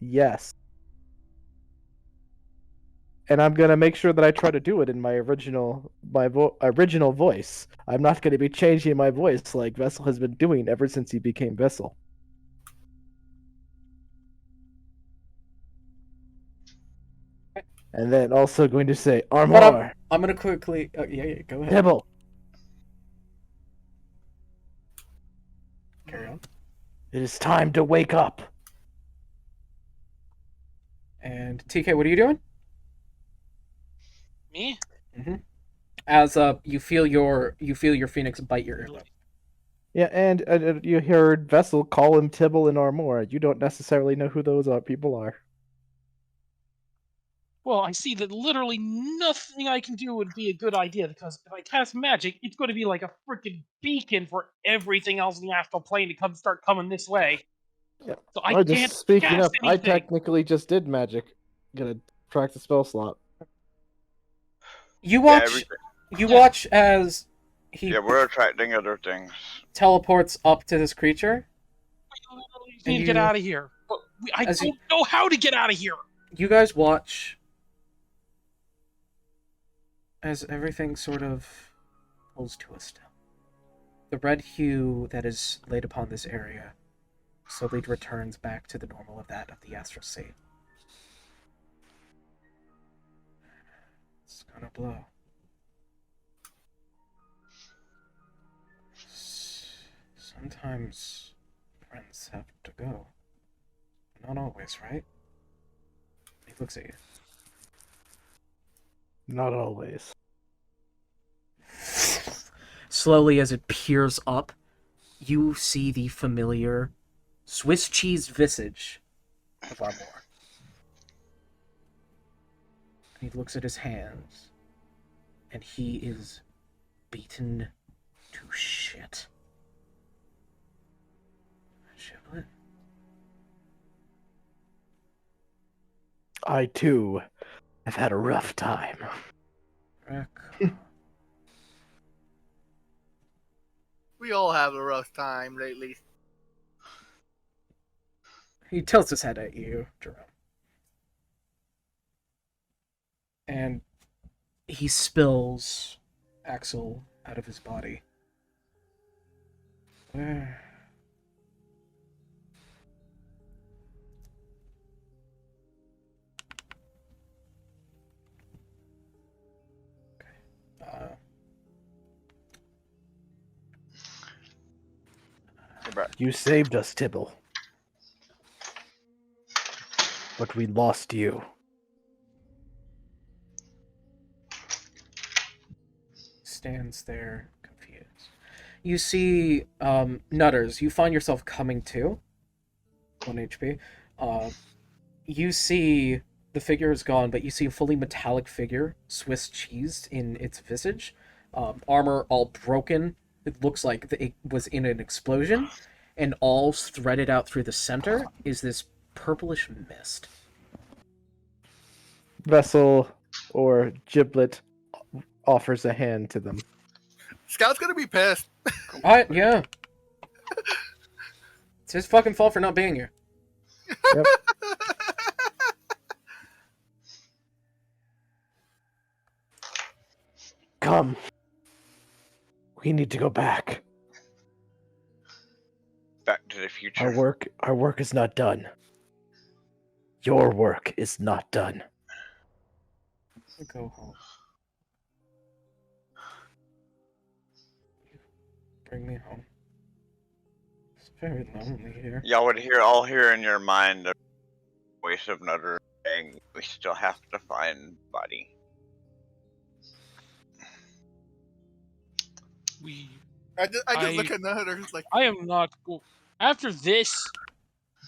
Yes. And I'm gonna make sure that I try to do it in my original voice. I'm not gonna be changing my voice like Vessel has been doing ever since he became Vessel. And then also going to say, But Armor! I'm gonna quickly. Yeah, go ahead. Tibble! Carry on. It is time to wake up! And TK, what are you doing? Me? As you feel your phoenix bite your earlobe. Yeah, and you heard Vessel call him Tibble and Armor. You don't necessarily know who those people are. Well, I see that literally nothing I can do would be a good idea, because if I cast magic, it's going to be like a freaking beacon for everything else in the astral plane to start coming this way. Yeah. So I can't speaking cast of, I anything. technically just did magic. Gonna practice spell slot. You watch. You watch as he Yeah, we're attracting other things. teleports up to this creature. We need to get out of here. But I don't know how to get out of here. You guys watch as everything sort of pulls to a stop. The red hue that is laid upon this area slowly returns back to the normal of that of the astral state. It's gonna blow. Sometimes friends have to go. Not always, right? He looks at you. Not always. Slowly, as it peers up, you see the familiar Swiss cheese visage of Armor. He looks at his hands, and he is beaten to shit. Giblet? I too have had a rough time. We all have a rough time lately. He tilts his head at you, Jerome. And he spills Axel out of his body. Where? You saved us, Tibble. But we lost you. Stands there confused. You see, Nutters, you find yourself coming to 1 HP. You see the figure is gone, but you see a fully metallic figure, Swiss cheesed in its visage, armor all broken. It looks like it was in an explosion, and all threaded out through the center is this purplish mist. Vessel or Giblet offers a hand to them. Scout's gonna be pissed. Yeah. It's his fucking fault for not being here. Yep. Come. We need to go back. Back to into the future. Our work is not done. Your work is not done. Go home. Bring me home. It's very lonely here. Y'all would all hear in your mind the voice of Nutter saying, "We still have to find Buddy." I just look at Nutter. It's like, I am not cool. After this,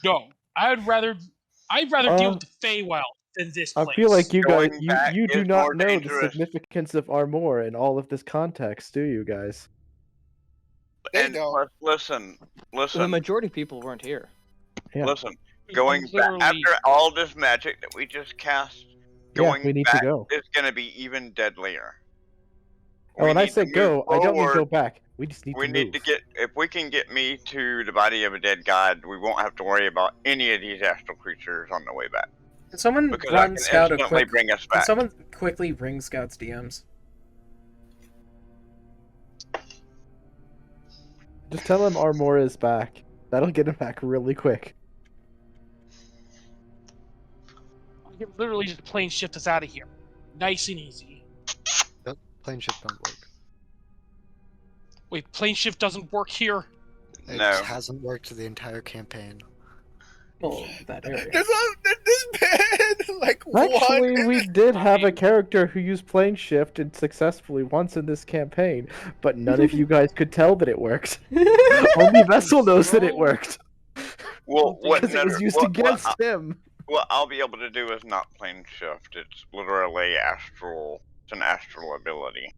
no. I'd rather deal with the Feywild than this place. I feel like you guys, Going back you do is not more know dangerous. the significance of Armor in all of this context, do you guys? And listen, The majority of people weren't here. Yeah. listen. Going back Literally- after all this magic that we just cast, Yeah, going we need to back go. is gonna be even deadlier. Oh, when I need say to go, move I don't mean go forward. back. We just need We to need move. to get. If we can get me to the body of a dead god, we won't have to worry about any of these astral creatures on the way back. Can someone Because I run can Scout a instantly quick? bring us Can back. someone quickly ring Scout's DMs? Just tell him Armor is back. That'll get him back really quick. I can literally just plane shift us out of here. Nice and easy. Plane shift don't work. Wait, plane shift doesn't work here? It No. hasn't worked the entire campaign. Well, that area. there's this bad. Like, Actually, what? we did have a character who used plane shift and successfully once in this campaign, but none of you guys could tell that it worked. Only Vessel knows that it worked. Well, what Because it was Nutter- used what- against what, him. What I'll be able to do is not plane shift. It's literally astral. It's an astral ability.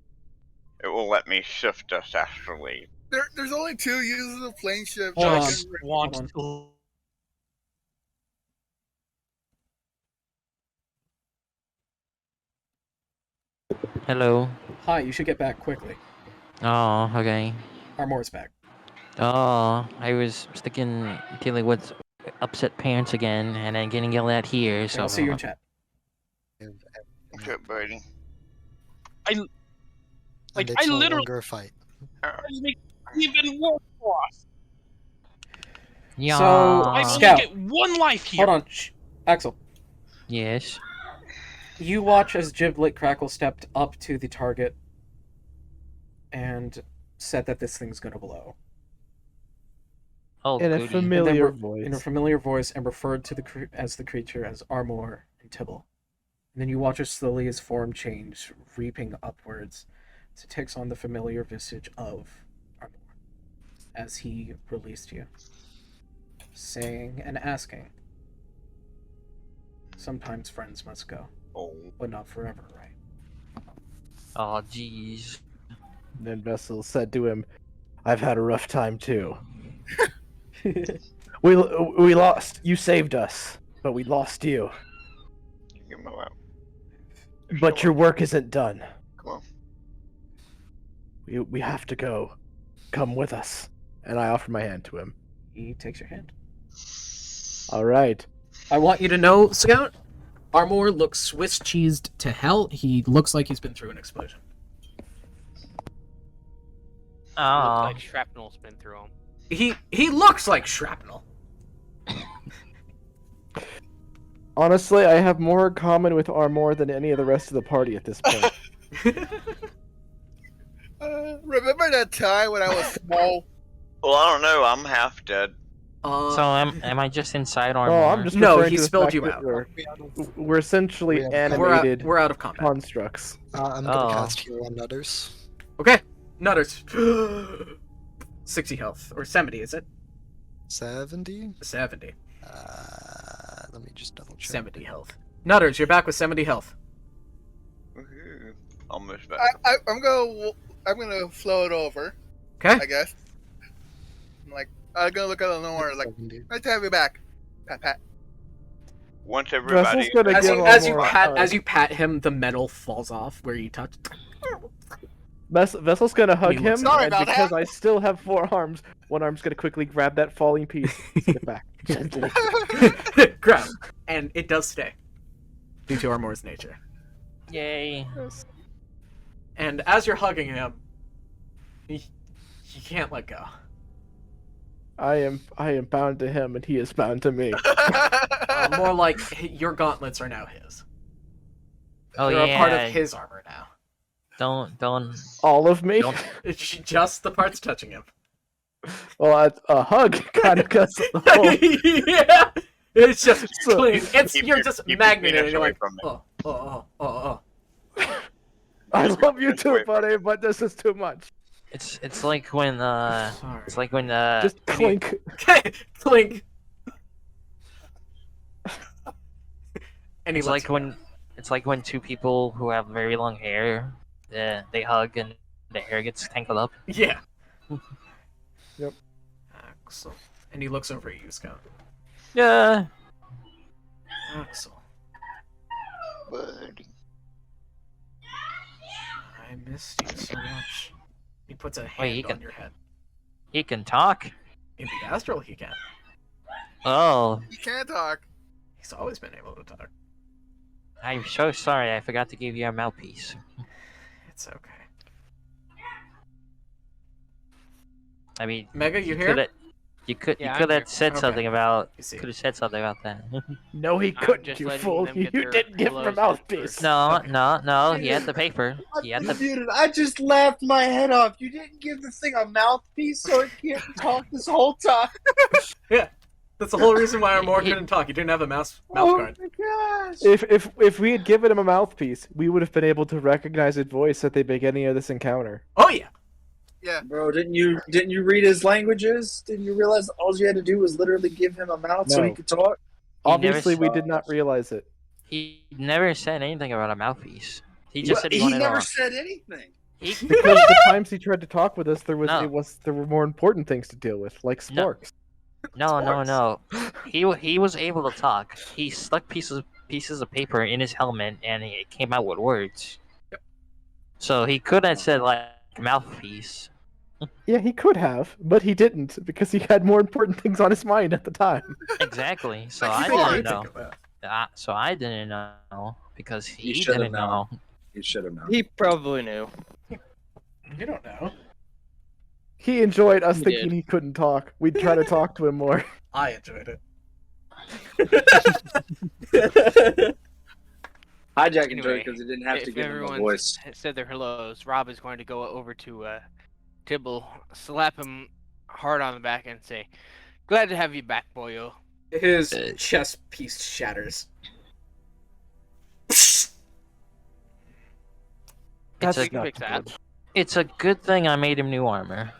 It will let me shift us astrally. There's only 2 uses of plane shift. Hold on. Just want to... Hello. Hi, you should get back quickly. Oh, okay. Armor's back. Oh, I was sticking dealing with upset parents again, and then getting yelled at here. So I'll see you in chat. Okay, buddy. And Like, it's I no literally longer a fight. make even worse for us. yeah. So, I only Scout. get one life here. Hold on, Axel. Yes. You watch as Giblet Crackle stepped up to the target and said that this thing's gonna blow. Oh, In a goody. familiar And then voice. in a familiar voice, and referred to the creature as Armor and Tibble. And then you watch as slowly his form change, reaping upwards, as it takes on the familiar visage of Armor, as he released you, saying and asking, "Sometimes friends must go, but not forever, right?" Oh, jeez. Then Vessel said to him, "I've had a rough time too. we lost. You saved us, but we lost you. Give him a lap. But your work isn't done. Come on. We have to go. Come with us." And I offer my hand to him. He takes your hand. All right. I want you to know, Scout, Armor looks Swiss cheesed to hell. He looks like he's been through an explosion. Oh. Like shrapnel's been through him. He looks like shrapnel. Honestly, I have more in common with Armor than any of the rest of the party at this point. Remember that time when I was small? Well, I don't know. I'm half dead. So am I just inside Armor? Oh, I'm just No, referring he to the spilled fact you that out. We're essentially We have- animated We're out of combat. constructs. I'm gonna Oh. cast Heal on Nutters. Okay, Nutters. 60 health. Or 70, is it? 70? 70. Let me just double check. 70 health. Nutters, you're back with 70 health. Woohoo. Almost back. I'm gonna float over. Okay. I guess. I'm gonna look at Lenore like, 70. nice to have you back. Pat pat. Once everybody. Vessel's gonna As give you, Armor as you a pat hug. as you pat him, the metal falls off where you touched. Vessel's gonna hug He him, looks Sorry and about because that. I still have 4 arms, one arm's gonna quickly grab that falling piece and stick it back. Gently. Grab. And it does stay. Due to Armor's nature. Yay. And as you're hugging him, you can't let go. I am bound to him, and he is bound to me. More like your gauntlets are now his. Oh They're yeah. a part of his armor now. Don't. All of me? Don't. It's just the parts touching him. Well, a hug kind of cuts the whole... Yeah, it's just So- clean. It's Keep you're your- just keep your magneted. penis And you're away like, from me. oh. I love you Just too, wait. buddy, but this is too much. It's like when Sorry. it's like when Just clink. Clink. And he it's lets like you when it's like when two people who have very long hair, they hug and the hair gets tangled up. go. Yeah. Yep. Axel. And he looks over at you, Scott. Yeah. Axel, Buddy. I missed you so much. He puts a Wait, hand he on can- your head. He can talk. In the astral, he can. Oh, You can't talk. He's always been able to talk. I'm so sorry. I forgot to give you a mouthpiece. It's okay. I mean, Mega, you here? coulda- You could Yeah, you could I'm have said Okay. something about You see. could have said something about that. No, he I'm couldn't, just you letting fool. them You get their didn't give him a blows in mouthpiece. first. No, Okay. no, he had the paper. I'm He had the muted. I just laughed my head off. You didn't give the thing a mouthpiece, so it can't talk this whole time. That's the whole reason why Armor couldn't talk. He didn't have a mouth Oh guard. my gosh! If we had given him a mouthpiece, we would have been able to recognize his voice at the beginning of this encounter. Oh yeah. Yeah. Bro, didn't you read his languages? Didn't you realize all you had to do was literally give him a mouth so he No. could talk? He never Obviously, we saw- did not realize it. He never said anything about a mouthpiece. He just said he He wanted never a. said anything. He, Because the times he tried to talk with us, there No. were more important things to deal with, like No. sporks. no. He was able to talk. He stuck pieces of paper in his helmet, and it came out with words. So he could have said like mouthpiece. Yeah, he could have, but he didn't because he had more important things on his mind at the time. Exactly. So Like, I he didn't did. know. Think of that. So I didn't know because He he should have didn't know. known. He should have known. He probably knew. You don't know. He enjoyed us He thinking did. he couldn't talk. We'd try to talk to him more. I enjoyed it. Hijack enjoyed Anyway, it because he didn't have to If give him a everyone's voice. said their hellos, Rob is going to go over to Tibble, slap him hard on the back, and say, "Glad to have you back, boyo." His chest piece shatters. It's You a can fix that. it's a good thing I made him new armor.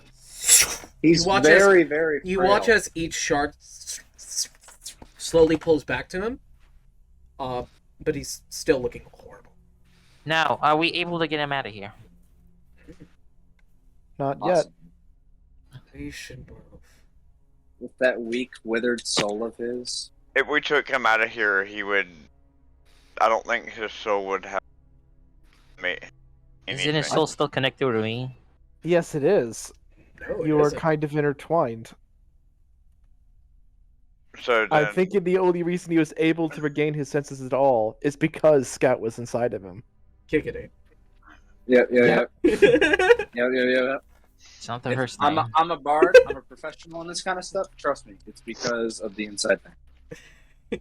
He's watch very, very You frail. watch as each shard slowly pulls back to him. But he's still looking horrible. Now, are we able to get him out of here? Not yet. Awesome. We should move. With that weak, withered soul of his. If we took him out of here, he would. I don't think his soul would have made. Isn't his soul still connected to me? Yes, it is. No, You are kind of intertwined. So I'm then, thinking the only reason he was able to regain his senses at all is because Scout was inside of him. Kick it. Yep. Yeah. It's not the first time. I'm a bard. I'm a professional in this kind of stuff. Trust me, it's because of the inside thing.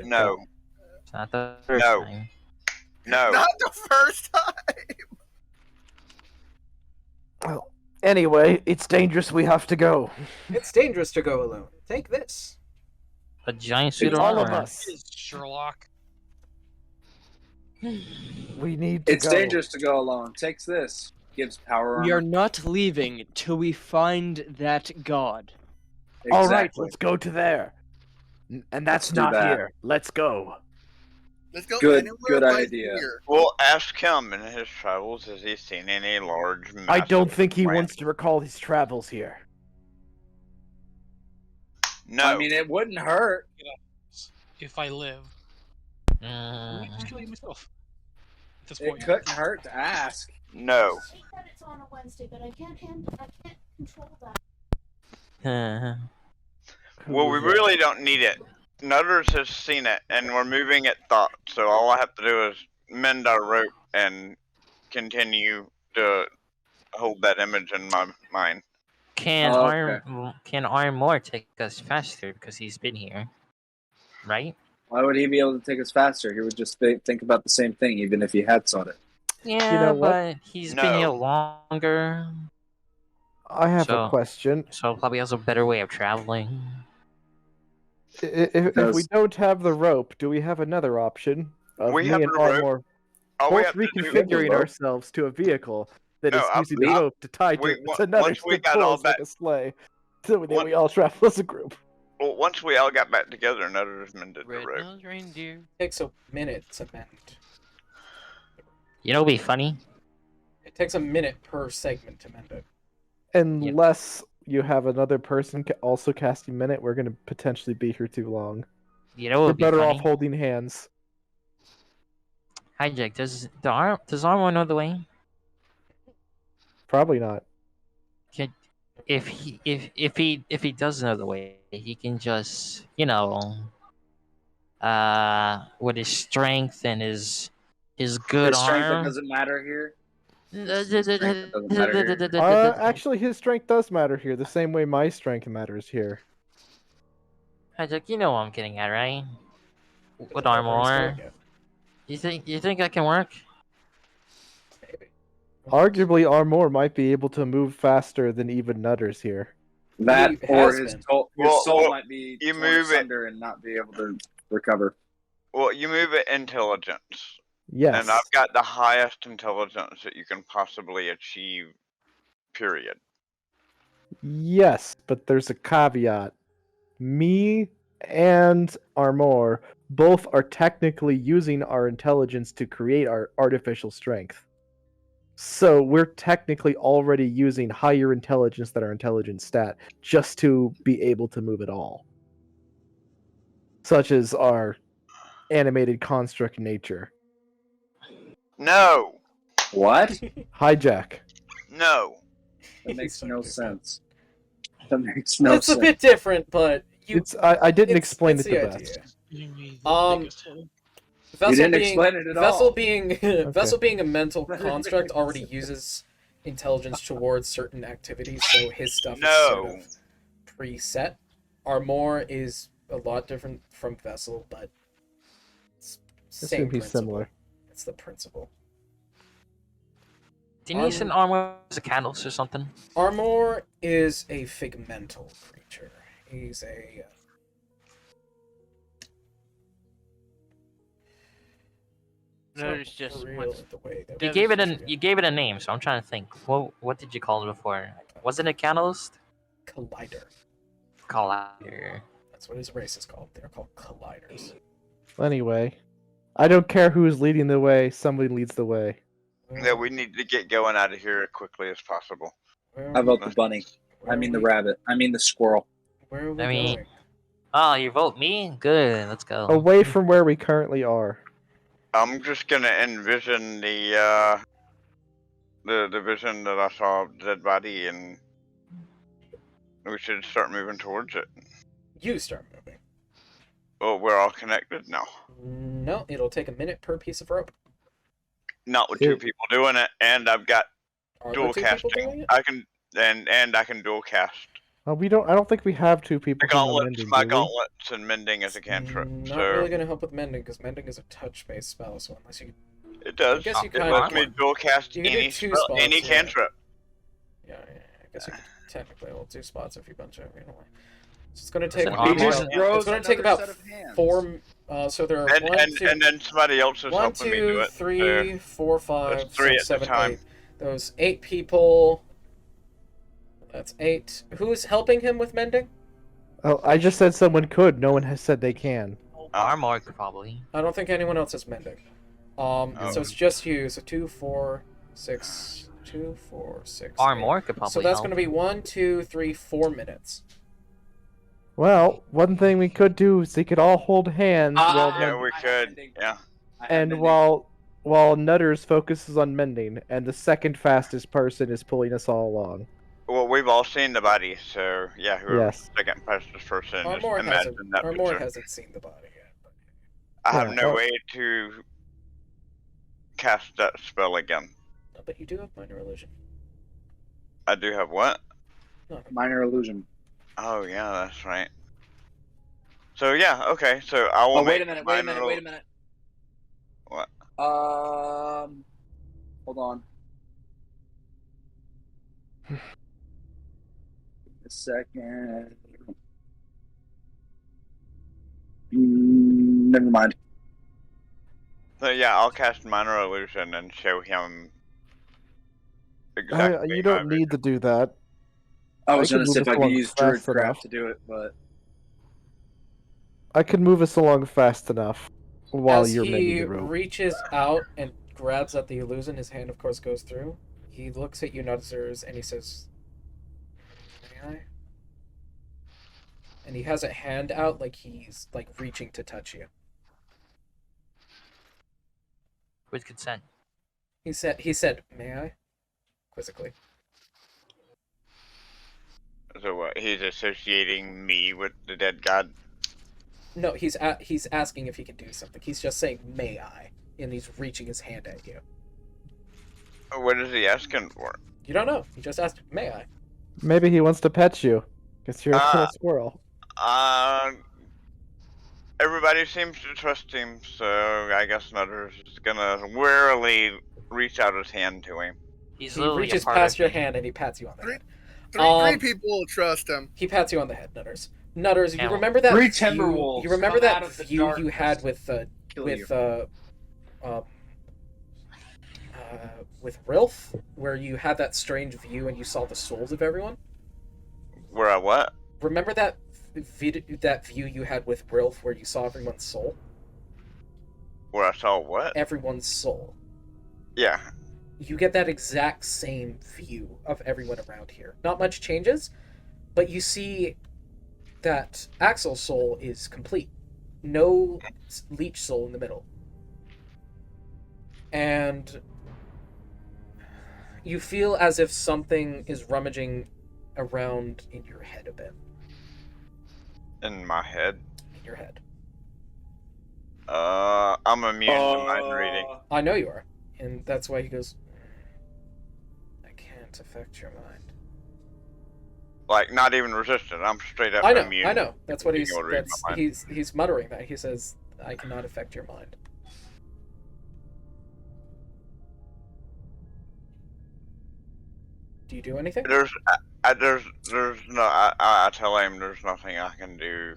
no, It's not the first No. time. no. Not the first time. Well, anyway, it's dangerous. We have to go. It's dangerous to go alone. Take this. A giant suit of All armor. of us. Sherlock. We need to It's go. dangerous to go alone. Takes this. Gives power. We are armor. not leaving till we find that god. All right, Exactly. let's go to there. And that's Let's do not that. here. Let's go. Let's go Good- anywhere good but idea. here. We'll ask him in his travels. Has he seen any large? I don't massive think he plant? wants to recall his travels here. No. I mean, it wouldn't hurt. If I live, I'm just killing myself. At this It point, couldn't hurt to ask. no. She said it's on a Wednesday, but I can't control that. Well, we really don't need it. Nutters has seen it, and we're moving at thought. So all I have to do is mend our rope and continue to hold that image in my mind. Can Oh, okay. Armor take us faster because he's been here, right? Why would he be able to take us faster? He would just think about the same thing, even if he had sought it. Yeah, You know what? but he's been here No. longer, I have So- a question. so probably has a better way of traveling. If we Does- don't have the rope, do we have another option of We me have and the rope. Armor All we both have to do, reconfiguring rope. ourselves to a vehicle that is No, using the I- rope to tie we- to another once we that got all pulls like back- a sleigh, so that Once- we all travel as a group. well, once we all got back together, another mended the Red rope. nosed reindeer. takes a minute to mend. You know, what'd be funny. It takes a minute per segment to mend it. Unless you have another person also casting minute, we're going to potentially be here too long. You know, We're what'd be better funny. off holding hands. Hi, Jake. Does Armor know the way? Probably not. If he does know the way, he can just with his strength and his good His strength arm. doesn't matter here. Strength doesn't matter here. Actually, his strength does matter here, the same way my strength matters here. Hi, Jake. You know what I'm getting at, right? With Where's Armor. it? You think that can work? Maybe. Arguably, Armor might be able to move faster than even Nutters here. That He or has his been. soul might be You torn move it. asunder and not be able to recover. Well, you move it intelligence. Yes. And I've got the highest intelligence that you can possibly achieve, period. Yes, but there's a caveat. Me and Armor both are technically using our intelligence to create our artificial strength. So we're technically already using higher intelligence than our intelligence stat just to be able to move at all. Such as our animated construct nature. No! What? Hijack. No! That makes He's no so sense. That makes no It's sense. a bit different, but I didn't it's- explain it's it the the best. idea. You need the Um, biggest head. Vessel didn't being, explain it at Vessel all. being Vessel being a mental construct already uses intelligence towards certain activities, so his stuff is sort No. of preset. Armor is a lot different from Vessel, but it's It's same gonna be principle. similar. It's the principle. Didn't you send Armor as a catalyst or something? Armor is a figmental creature. He's a No, it's just for real what's- the way that You Yeah, gave it this you gave it a name, so I'm trying to think. What did you call it before? Wasn't it catalyst? collider. Collider. That's what his race is called. They're called colliders. Anyway, I don't care who's leading the way, somebody leads the way. Yeah, we need to get going out of here as quickly as possible. Where How are we, about the bunny? where I are mean the we- rabbit. I mean the squirrel. Where are we I mean- going? Oh, you vote me? Good. Let's go. Away from where we currently are. I'm just gonna envision the vision that I saw of the dead body, and we should start moving towards it. You start moving. Well, we're all connected now. No, it'll take a minute per piece of rope. Not with Dude. two people doing it, and I've got Are dual there two people doing casting. it? I can and I can dual cast. We don't. I don't think we have two people. My doing the gauntlets, mending, my do we? gauntlets, and mending as a cantrip. Not So really going to help with mending because mending is a touch-based spell. So unless you, it does. I guess you It kinda lets me can. dual cast You can do any two spell, spots, any yeah. cantrip. I guess you could technically hold two spots if you bunch of you know. So it's going to take. Listen, about- armor- it's grows going to take another about set of hands. 4. So there are And one, and, two, and then somebody else is 1, helping me do 2, it. 3, 4, 5, That's 3 6, at the 7, time. 8. Those 8 people. That's 8. Who's helping him with mending? Oh, I just said someone could. No one has said they can. Armor probably. I don't think anyone else is mending. Oh. So it's just you. So 2, 4, 6, 2, 4, 6. Armor could probably So that's help. going to be 1, 2, 3, 4 minutes. Well, one thing we could do is they could all hold hands Yeah, we could. Yeah. and while Nutters focuses on mending, and the second fastest person is pulling us all along. Well, we've all seen the body, so yeah, whoever's Yes. the second fastest person, just Armor imagine that picture. hasn't seen the body yet. But... I have Yeah, no or- way to cast that spell again. No, but you do have minor illusion. I do have what? Minor illusion. Oh yeah, that's right. So yeah, okay. So I will Oh, wait make a minute, minor wait a minute. What? Hold on. A second. Never mind. So yeah, I'll cast minor illusion and show him exactly. You don't need to do that. I was can gonna move see if us I could along use fast Druidcraft enough. to do it, but I can move us along fast enough while As you're making he the rope. reaches out and grabs at the illusion, his hand, of course, goes through. He looks at you, Nutzers, and he says, "May I?" And he has a hand out like he's like reaching to touch you. With consent. He said, "May I?" quizzically. So what? He's associating me with the dead god. No, he's asking if he can do something. He's just saying, "May I?" and he's reaching his hand at you. What is he asking for? You don't know. He just asked, "May I?" Maybe he wants to pet you, because you're a little squirrel. Everybody seems to trust him, so I guess Nutters is gonna warily reach out his hand to him. He's He literally reaches a part past of your me. hand and he pats you on the head. Three people will trust him. He pats you on the head, Nutters. Nutters, you Camel. remember that Three view, Timberwolves you remember come out that of the view you had darkness with Rilf, where you had that strange view and you saw the souls of everyone? Where I what? Remember that that view you had with Rilf where you saw everyone's soul? Where I saw what? Everyone's soul. Yeah. You get that exact same view of everyone around here. Not much changes, but you see that Axel's soul is complete. No leech soul in the middle. And you feel as if something is rummaging around in your head a bit. In my head. In your head. I'm immune to mind reading. I know you are. And that's why he goes, "I can't affect your mind." Like, not even resistant. I'm straight up I know, immune. I know. That's what Being able to read my mind. he's muttering that. He says, "I cannot affect your mind." Do you do anything? There's no. I tell him there's nothing I can do.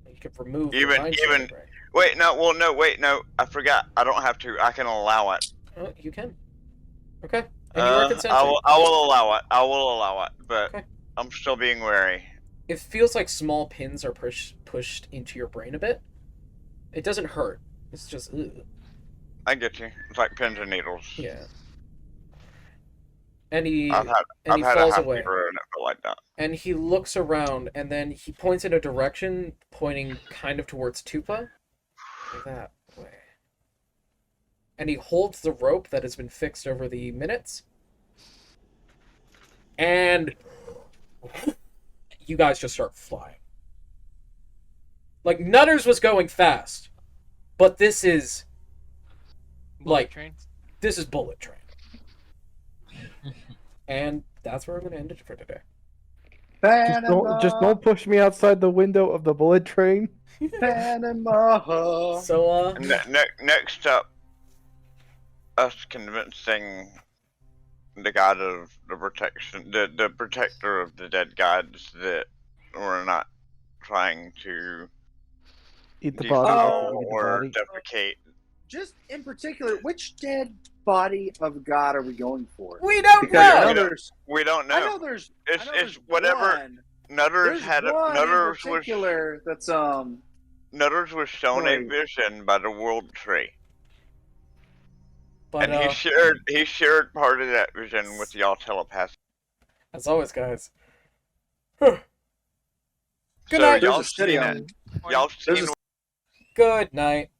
You could remove the Even mind even. shard, right? Wait, no. Well, no. Wait, no. I forgot. I don't have to. I can allow it. Oh, you can. Okay. And you are consenting. I will allow it. I will allow it. But Okay. I'm still being wary. It feels like small pins are pushed into your brain a bit. It doesn't hurt. It's just, ugh. I get you. It's like pins and needles. Yeah. And he I've had and he a falls half away. fever and it felt like that. And he looks around, and then he points in a direction, pointing kind of towards Tupa. That way. And he holds the rope that has been fixed over the minutes. And you guys just start flying. Like, Nutters was going fast. But this is... Bullet train? This is Bullet Train. And that's where I'm going to end it for today. Just don't push me outside the window of the bullet train. Panama. So, Next up, us convincing the god of the protection, the protector of the dead gods, that we're not trying to Eat the defile body. Eat the or body. defecate. Just in particular, which dead body of God are we going for? We don't Because I know! know there's. We don't know. I know there's. It's I know it's there's whatever. one. Nutters There's had one Nutters in was particular that's Nutters was shown a Right. vision by the World Tree, But, and he shared part of that vision with y'all telepathically. as always, guys. Good So night. y'all There's a city seen on- it. Y'all seen there's a Good night.